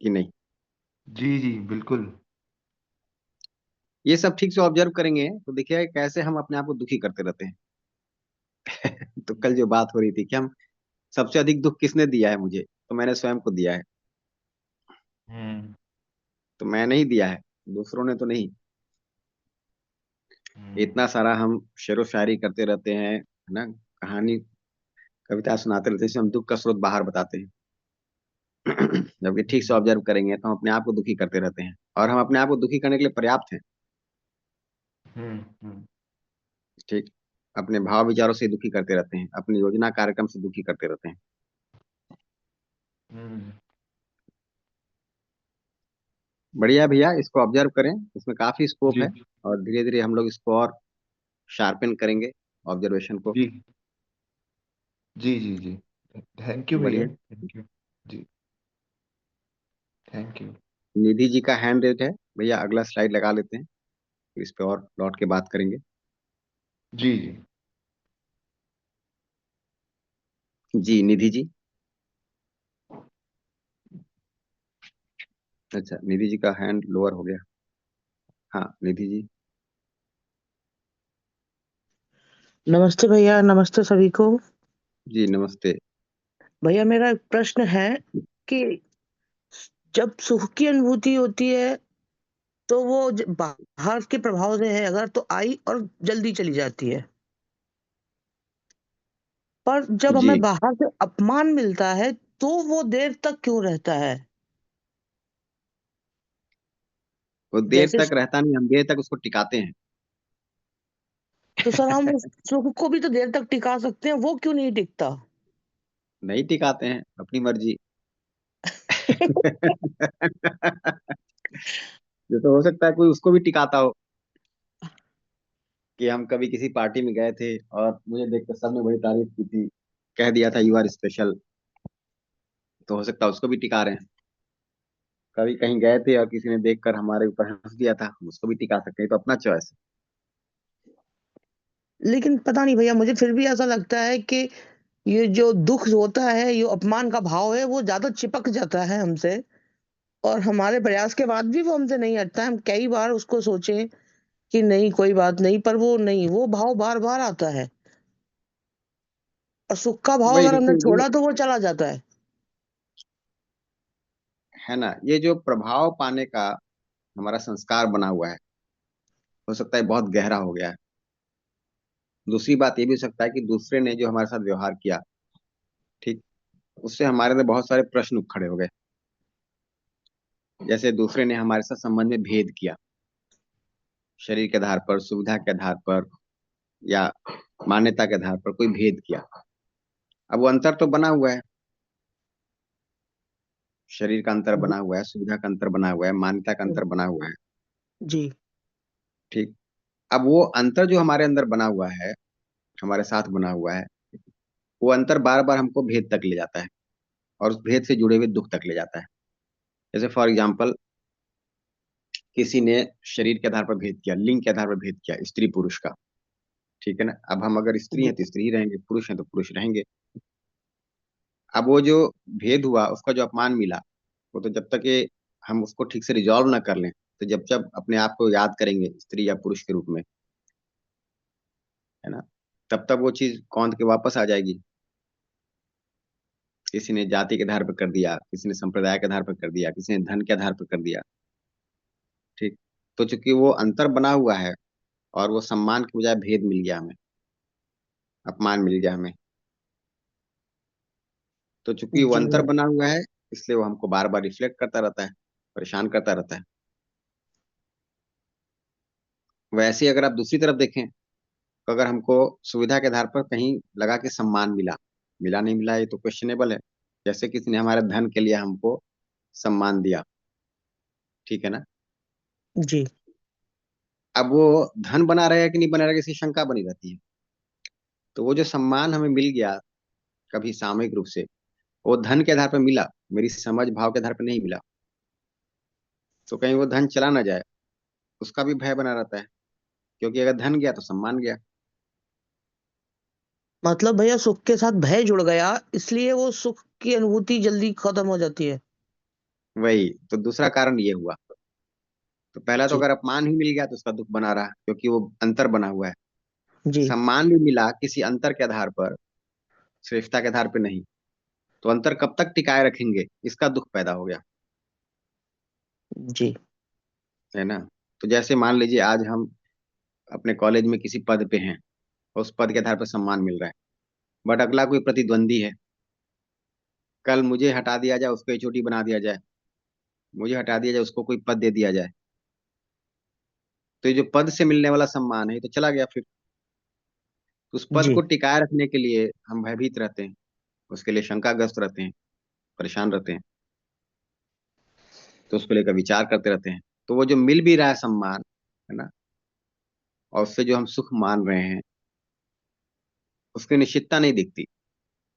कि नहीं? जी जी बिल्कुल। ये सब ठीक से ऑब्जर्व करेंगे तो देखिए कैसे हम अपने आप को दुखी करते रहते हैं। तो कल जो बात हो रही थी कि हम सबसे अधिक दुख किसने दिया है मुझे, तो मैंने स्वयं को दिया है। हम्म तो मैंने ही दिया है, दूसरों ने तो नहीं। इतना सारा हम शेरो शायरी करते रहते हैं, है ना, कहानी कविता सुनाते रहते हैं, इसमें हम दुख का स्रोत बाहर बताते हैं। जबकि ठीक से ऑब्जर्व करेंगे तो हम अपने आप को दुखी करते रहते हैं, और हम अपने आप को दुखी करने के लिए पर्याप्त हैं। हम्म ठीक, अपने भाव विचारों से दुखी करते रहते हैं, अपनी योजना कार्यक्रम से दुखी करते रहते हैं। हम्म बढ़िया है भैया, इसको ऑब्जर्व करें, इसमें काफी स्कोप जी है, और धीरे धीरे हम लोग इसको और शार्पन करेंगे ऑब्जर्वेशन को। जी जी जी जी। थैंक यू भैया, बढ़िया। Thank you. जी, थैंक यू। निधि जी का हैंड रेट है भैया, अगला स्लाइड लगा लेते हैं, फिर इस पे और लौट के बात करेंगे। जी जी। जी निधि जी। अच्छा, निधि जी का हैंड लोअर हो गया। हाँ निधि जी। नमस्ते भैया, नमस्ते सभी को। जी नमस्ते। भैया मेरा एक प्रश्न है कि जब सुख की अनुभूति होती है तो वो बाहर के प्रभाव से है अगर, तो आई और जल्दी चली जाती है, पर जब जी, हमें बाहर से अपमान मिलता है तो वो देर तक क्यों रहता है? वो देर जैसे तक रहता नहीं, हम देर तक उसको टिकाते हैं। तो सर हम उस सुख को भी तो देर तक टिका सकते हैं, वो क्यों नहीं टिकता? नहीं टिकाते हैं, अपनी मर्जी। ये तो हो सकता है कोई उसको भी टिकाता हो, कि हम कभी किसी पार्टी में गए थे और मुझे देखकर सबने बड़ी तारीफ की थी, कह दिया था यू आर स्पेशल, तो हो सकता है उसको भी टिका रहे हैं। कभी कहीं गए थे और किसी ने देखकर हमारे ऊपर हंस दिया था, हम उसको भी टिका सकते हैं, तो अपना चॉइस है। लेकिन पता नहीं भैया, मुझे फिर भी ऐसा लगता है कि ये जो दुख होता है, ये अपमान का भाव है, वो ज्यादा चिपक जाता है हमसे, और हमारे प्रयास के बाद भी वो हमसे नहीं हटता है। हम कई बार उसको सोचे कि नहीं कोई बात नहीं, पर वो नहीं, वो भाव बार बार आता है, और सुख का भाव वही अगर हमने देखिए, जो छोड़ा तो वो चला जाता है। है ना, ये जो प्रभाव पाने का हमारा संस्कार बना हुआ है, हो सकता है बहुत गहरा हो गया है। दूसरी बात ये भी हो सकता है कि दूसरे ने जो हमारे साथ व्यवहार किया, ठीक, उससे हमारे अंदर बहुत सारे प्रश्न खड़े हो गए। जैसे दूसरे ने हमारे साथ संबंध में भेद किया, शरीर के आधार पर, सुविधा के आधार पर, या मान्यता के आधार पर कोई भेद किया। अब वो अंतर तो बना हुआ है, शरीर का अंतर बना हुआ है, सुविधा का अंतर बना हुआ है, मान्यता का अंतर बना हुआ है। जी ठीक, अब वो अंतर जो हमारे अंदर बना हुआ है, हमारे साथ बना हुआ है, वो अंतर बार बार हमको भेद तक ले जाता है, और उस भेद से जुड़े हुए दुख तक ले जाता है। जैसे फॉर एग्जाम्पल, किसी ने शरीर के आधार पर भेद किया, लिंग के आधार पर भेद किया, स्त्री पुरुष का, ठीक है ना। अब हम अगर स्त्री जी हैं तो स्त्री ही रहेंगे, पुरुष हैं तो पुरुष रहेंगे। अब वो जो भेद हुआ, उसका जो अपमान मिला, वो तो जब तक ये हम उसको ठीक से रिजॉल्व ना कर लें, तो जब जब अपने आप को याद करेंगे स्त्री या पुरुष के रूप में, है ना, तब तक वो चीज कौंध के वापस आ जाएगी। किसी ने जाति के आधार पर कर दिया, किसी ने संप्रदाय के आधार पर कर दिया, किसी ने धन के आधार पर कर दिया, ठीक। तो चूंकि वो अंतर बना हुआ है, और वो सम्मान के बजाय भेद मिल गया हमें, अपमान मिल गया हमें, तो चूंकि वो जी अंतर बना हुआ है, इसलिए वो हमको बार बार रिफ्लेक्ट करता रहता है, परेशान करता रहता है। वैसे ही अगर आप दूसरी तरफ देखें, तो अगर हमको सुविधा के आधार पर कहीं लगा कि सम्मान मिला, मिला नहीं मिला ये तो क्वेश्चनेबल है। जैसे किसी ने हमारे धन के लिए हमको सम्मान दिया, ठीक है ना। जी अब वो धन बना रहेगा कि नहीं बना रहेगा, इसकी शंका बनी रहती है। तो वो जो सम्मान हमें मिल गया कभी सामयिक रूप से, वो धन के आधार पर मिला, मेरी समझ भाव के आधार पर नहीं मिला, तो कहीं वो धन चला ना जाए, उसका भी भय बना रहता है, क्योंकि अगर धन गया तो सम्मान गया। मतलब भैया सुख के साथ भय जुड़ गया, इसलिए वो सुख की अनुभूति जल्दी खत्म हो जाती है। वही तो दूसरा कारण ये हुआ। तो पहला तो जी अगर अपमान ही मिल गया तो उसका दुख बना रहा, क्योंकि वो अंतर बना हुआ है। जी सम्मान भी मिला किसी अंतर के आधार पर, श्रेष्ठता के आधार पर नहीं, तो अंतर कब तक टिकाए रखेंगे, इसका दुख पैदा हो गया, जी है ना। तो जैसे मान लीजिए आज हम अपने कॉलेज में किसी पद पे हैं, उस पद के आधार पर सम्मान मिल रहा है, बट अगला कोई प्रतिद्वंदी है, कल मुझे हटा दिया जाए, उसको एचओडी बना दिया जाए, मुझे हटा दिया जाए, उसको कोई पद दे दिया जाए, तो ये जो पद से मिलने वाला सम्मान है ये तो चला गया। फिर उस पद जी को टिकाए रखने के लिए हम भयभीत रहते हैं, उसके लिए शंकाग्रस्त रहते हैं, परेशान रहते हैं, तो उसको लेकर विचार करते रहते हैं। तो वो जो मिल भी रहा है सम्मान, है ना, और उससे जो हम सुख मान रहे हैं, उसकी निश्चितता नहीं दिखती,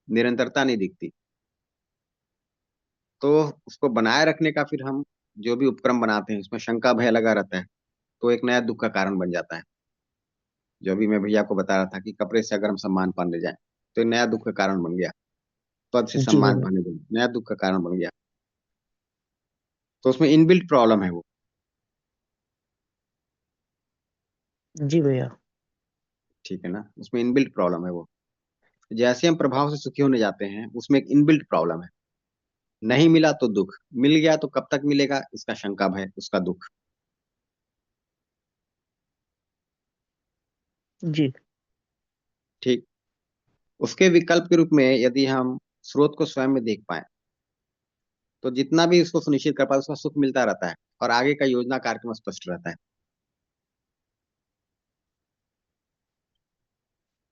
निरंतरता नहीं दिखती। तो उसको बनाए रखने का फिर हम जो भी उपक्रम बनाते हैं उसमें शंका भय लगा रहता है, तो एक नया दुख का कारण बन जाता है। जो भी मैं भैया को बता रहा था कि कपड़े से अगर हम सम्मान पाने जाए तो एक नया दुख का कारण बन गया, पद से जी सम्मान भैया, पाने जाए नया दुख का कारण बन गया। तो उसमें इनबिल्ट प्रॉब्लम है वो, जी भैया, ठीक है ना, उसमें इनबिल्ट प्रॉब्लम है वो। जैसे हम प्रभाव से सुखी होने जाते हैं उसमें एक इनबिल्ट प्रॉब्लम है, नहीं मिला तो दुख, मिल गया तो कब तक मिलेगा इसका शंका भय, उसका दुख। जी ठीक। उसके विकल्प के रूप में यदि हम स्रोत को स्वयं में देख पाए तो जितना भी उसको सुनिश्चित कर पाए उसका सुख मिलता रहता है और आगे का योजना कार्यक्रम स्पष्ट रहता है।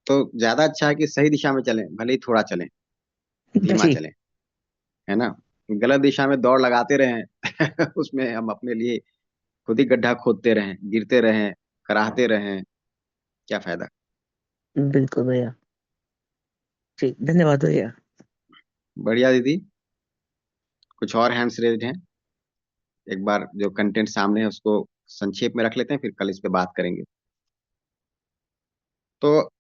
तो ज्यादा अच्छा है कि सही दिशा में चलें, भले ही थोड़ा चलें, धीमा जी चलें, है ना। गलत दिशा में दौड़ लगाते रहें उसमें हम अपने लिए खुद ही गड्ढा खोदते रहें, गिरते रहें, कराहते रहें, क्या फायदा। बिल्कुल भैया। जी धन्यवाद भैया। बढ़िया दीदी, कुछ और हैंड्स रेज्ड हैं, एक बार जो कंटेंट सामने है उसको संक्षेप में रख लेते हैं, फिर कल इस पे बात करेंगे। तो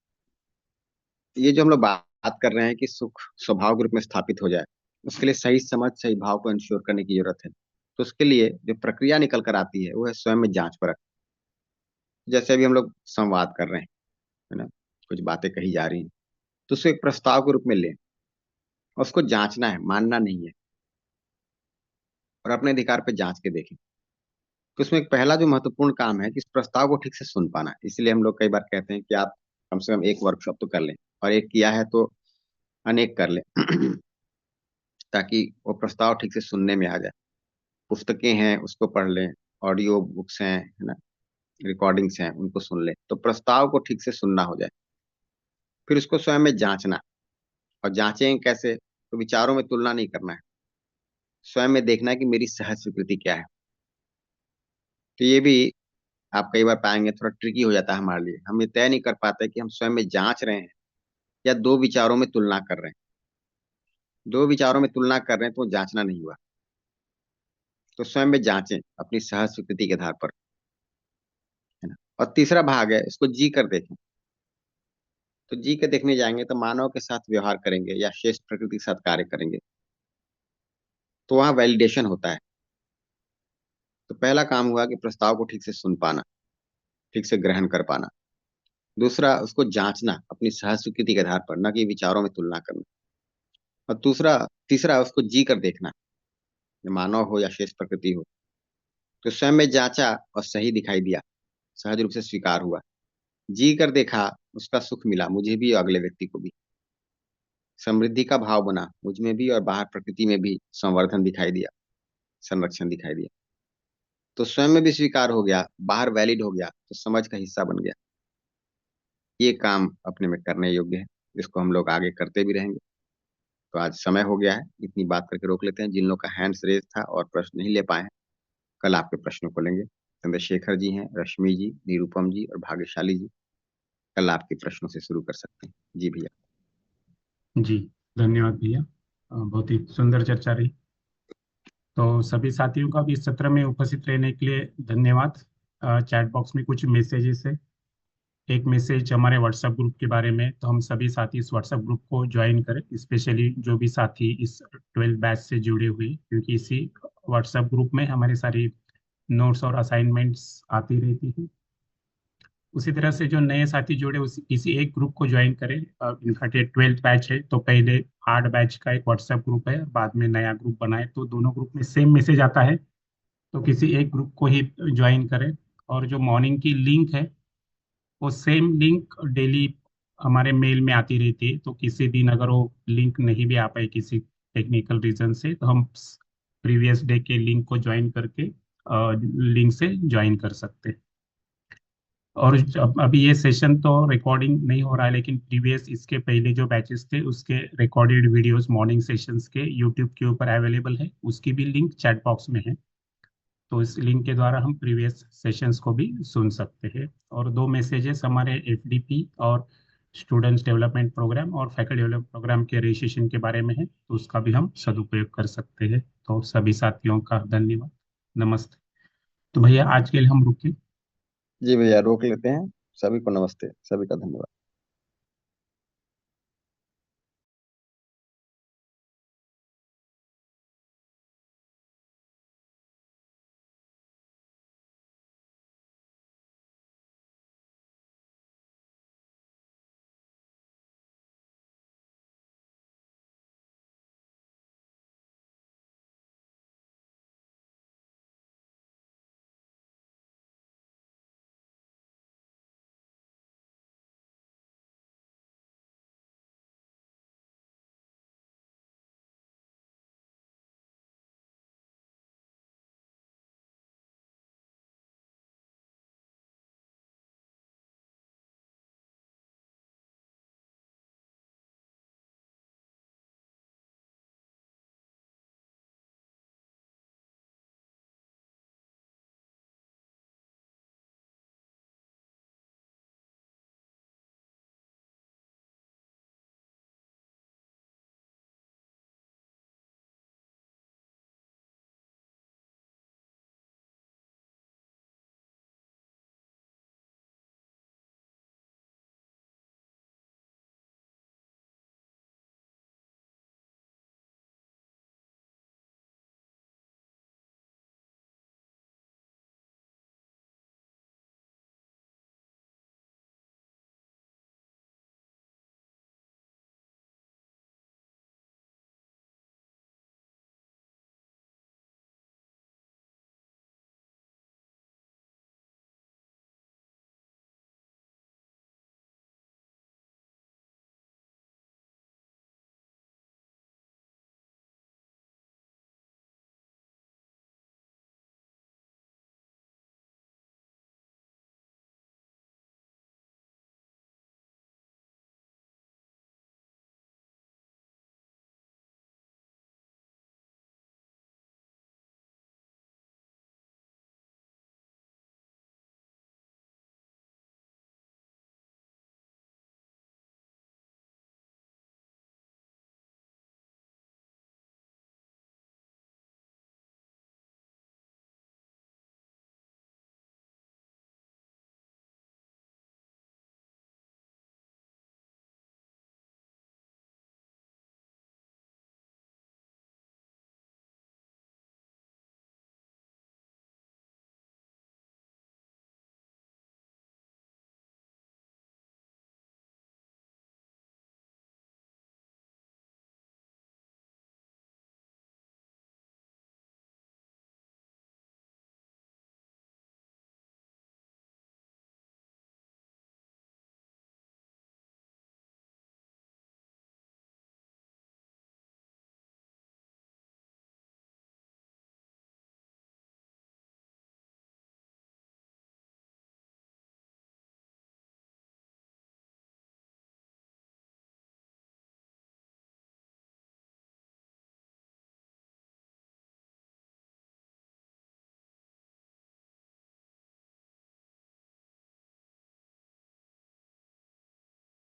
ये जो हम लोग बात कर रहे हैं कि सुख स्वभाव के रूप में स्थापित हो जाए, उसके लिए सही समझ सही भाव को इंश्योर करने की जरूरत है। तो उसके लिए जो प्रक्रिया निकल कर आती है वो है स्वयं में जांच परख। जैसे अभी हम लोग संवाद कर रहे हैं, है ना, कुछ बातें कही जा रही हैं, तो उसको एक प्रस्ताव के रूप में लें और उसको जांचना है, मानना नहीं है, और अपने अधिकार पे जांच के देखें। तो उसमें एक पहला जो महत्वपूर्ण काम है कि इस प्रस्ताव को ठीक से सुन पाना। इसलिए हम लोग कई बार कहते हैं कि आप कम से कम एक वर्कशॉप तो कर लें, और एक किया है तो अनेक कर लें ताकि वो प्रस्ताव ठीक से सुनने में आ जाए। पुस्तकें हैं उसको पढ़ लें, ऑडियो बुक्स हैं, है ना, रिकॉर्डिंग्स हैं उनको सुन लें, तो प्रस्ताव को ठीक से सुनना हो जाए। फिर उसको स्वयं में जांचना, और जांचें कैसे, तो विचारों में तुलना नहीं करना है, स्वयं में देखना है कि मेरी सहज स्वीकृति क्या है। तो ये भी आप कई बार पाएंगे थोड़ा ट्रिकी हो जाता है हमारे लिए, हम ये तय नहीं कर पाते कि हम स्वयं में जांच रहे हैं या दो विचारों में तुलना कर रहे हैं। दो विचारों में तुलना कर रहे हैं तो वो जांचना नहीं हुआ। तो स्वयं में जांचें अपनी सहज स्वीकृति के आधार पर, है ना। और तीसरा भाग है इसको जी कर देखें। तो जी के देखने जाएंगे तो मानव के साथ व्यवहार करेंगे या शेष प्रकृति के साथ कार्य करेंगे, तो वहाँ वैलिडेशन होता है। तो पहला काम हुआ कि प्रस्ताव को ठीक से सुन पाना, ठीक से ग्रहण कर पाना। दूसरा, उसको जांचना अपनी सहज स्वीकृति के आधार पर, न कि विचारों में तुलना करना। और तीसरा उसको जी कर देखना, मानव हो या शेष प्रकृति हो। तो स्वयं में जांचा और सही दिखाई दिया, सहज रूप से स्वीकार हुआ। जी कर देखा, उसका सुख मिला मुझे भी और अगले व्यक्ति को भी। समृद्धि का भाव बना मुझ में भी और बाहर प्रकृति में भी, संवर्धन दिखाई दिया, संरक्षण दिखाई दिया। तो स्वयं में भी स्वीकार हो गया, बाहर वैलिड हो गया, तो समझ का हिस्सा बन गया। ये काम अपने में करने योग्य है, इसको हम लोग आगे करते भी रहेंगे। तो आज समय हो गया है, इतनी बात करके रोक लेते हैं। जिन लोग का हैंड्स रेज था और प्रश्न नहीं ले पाए हैं, कल आपके प्रश्नों को लेंगे। चंद्रशेखर जी हैं, रश्मि जी, निरूपम जी और भाग्यशाली जी, कल आपके प्रश्नों से शुरू कर सकते हैं। जी भैया। जी धन्यवाद भैया, बहुत ही सुंदर चर्चा रही। तो सभी साथियों का भी इस सत्र में उपस्थित रहने के लिए धन्यवाद। चैट बॉक्स में कुछ मैसेजेस है। एक मैसेज हमारे व्हाट्सएप ग्रुप के बारे में, तो हम सभी साथी इस व्हाट्सएप ग्रुप को ज्वाइन करें, स्पेशली जो भी साथी इस 12 बैच से जुड़े हुए, क्योंकि इसी व्हाट्सएप ग्रुप में हमारी सारी नोट्स और असाइनमेंट्स आती रहती हैं। उसी तरह से जो नए साथी जुड़े उस किसी एक ग्रुप को ज्वाइन करें। इनका 12th बैच है तो पहले 8 बैच का एक व्हाट्सएप ग्रुप है, बाद में नया ग्रुप बनाए तो दोनों ग्रुप में सेम मैसेज आता है, तो किसी एक ग्रुप को ही ज्वाइन करें। और जो मॉर्निंग की लिंक है वो सेम लिंक डेली हमारे मेल में आती रहती है, तो किसी दिन अगर वो लिंक नहीं भी आ पाए किसी टेक्निकल रीजन से तो हम प्रीवियस डे के लिंक को ज्वाइन करके लिंक से ज्वाइन कर सकते हैं। और अभी ये सेशन तो रिकॉर्डिंग नहीं हो रहा है, लेकिन प्रीवियस इसके पहले जो बैचेस थे उसके रिकॉर्डेड वीडियोस मॉर्निंग सेशंस के यूट्यूब के ऊपर अवेलेबल है, उसकी भी लिंक चैट बॉक्स में है, तो इस लिंक के द्वारा हम प्रीवियस सेशंस को भी सुन सकते हैं। और 2 मैसेजेस हमारे एफडीपी और स्टूडेंट्स डेवलपमेंट प्रोग्राम और फैकल्टी डेवलपमेंट प्रोग्राम के रजिस्ट्रेशन के बारे में है, तो उसका भी हम सदुपयोग कर सकते हैं। तो सभी साथियों का धन्यवाद, नमस्ते। तो भैया आज के लिए हम रुके। जी भैया रोक लेते हैं। सभी को नमस्ते, सभी का धन्यवाद।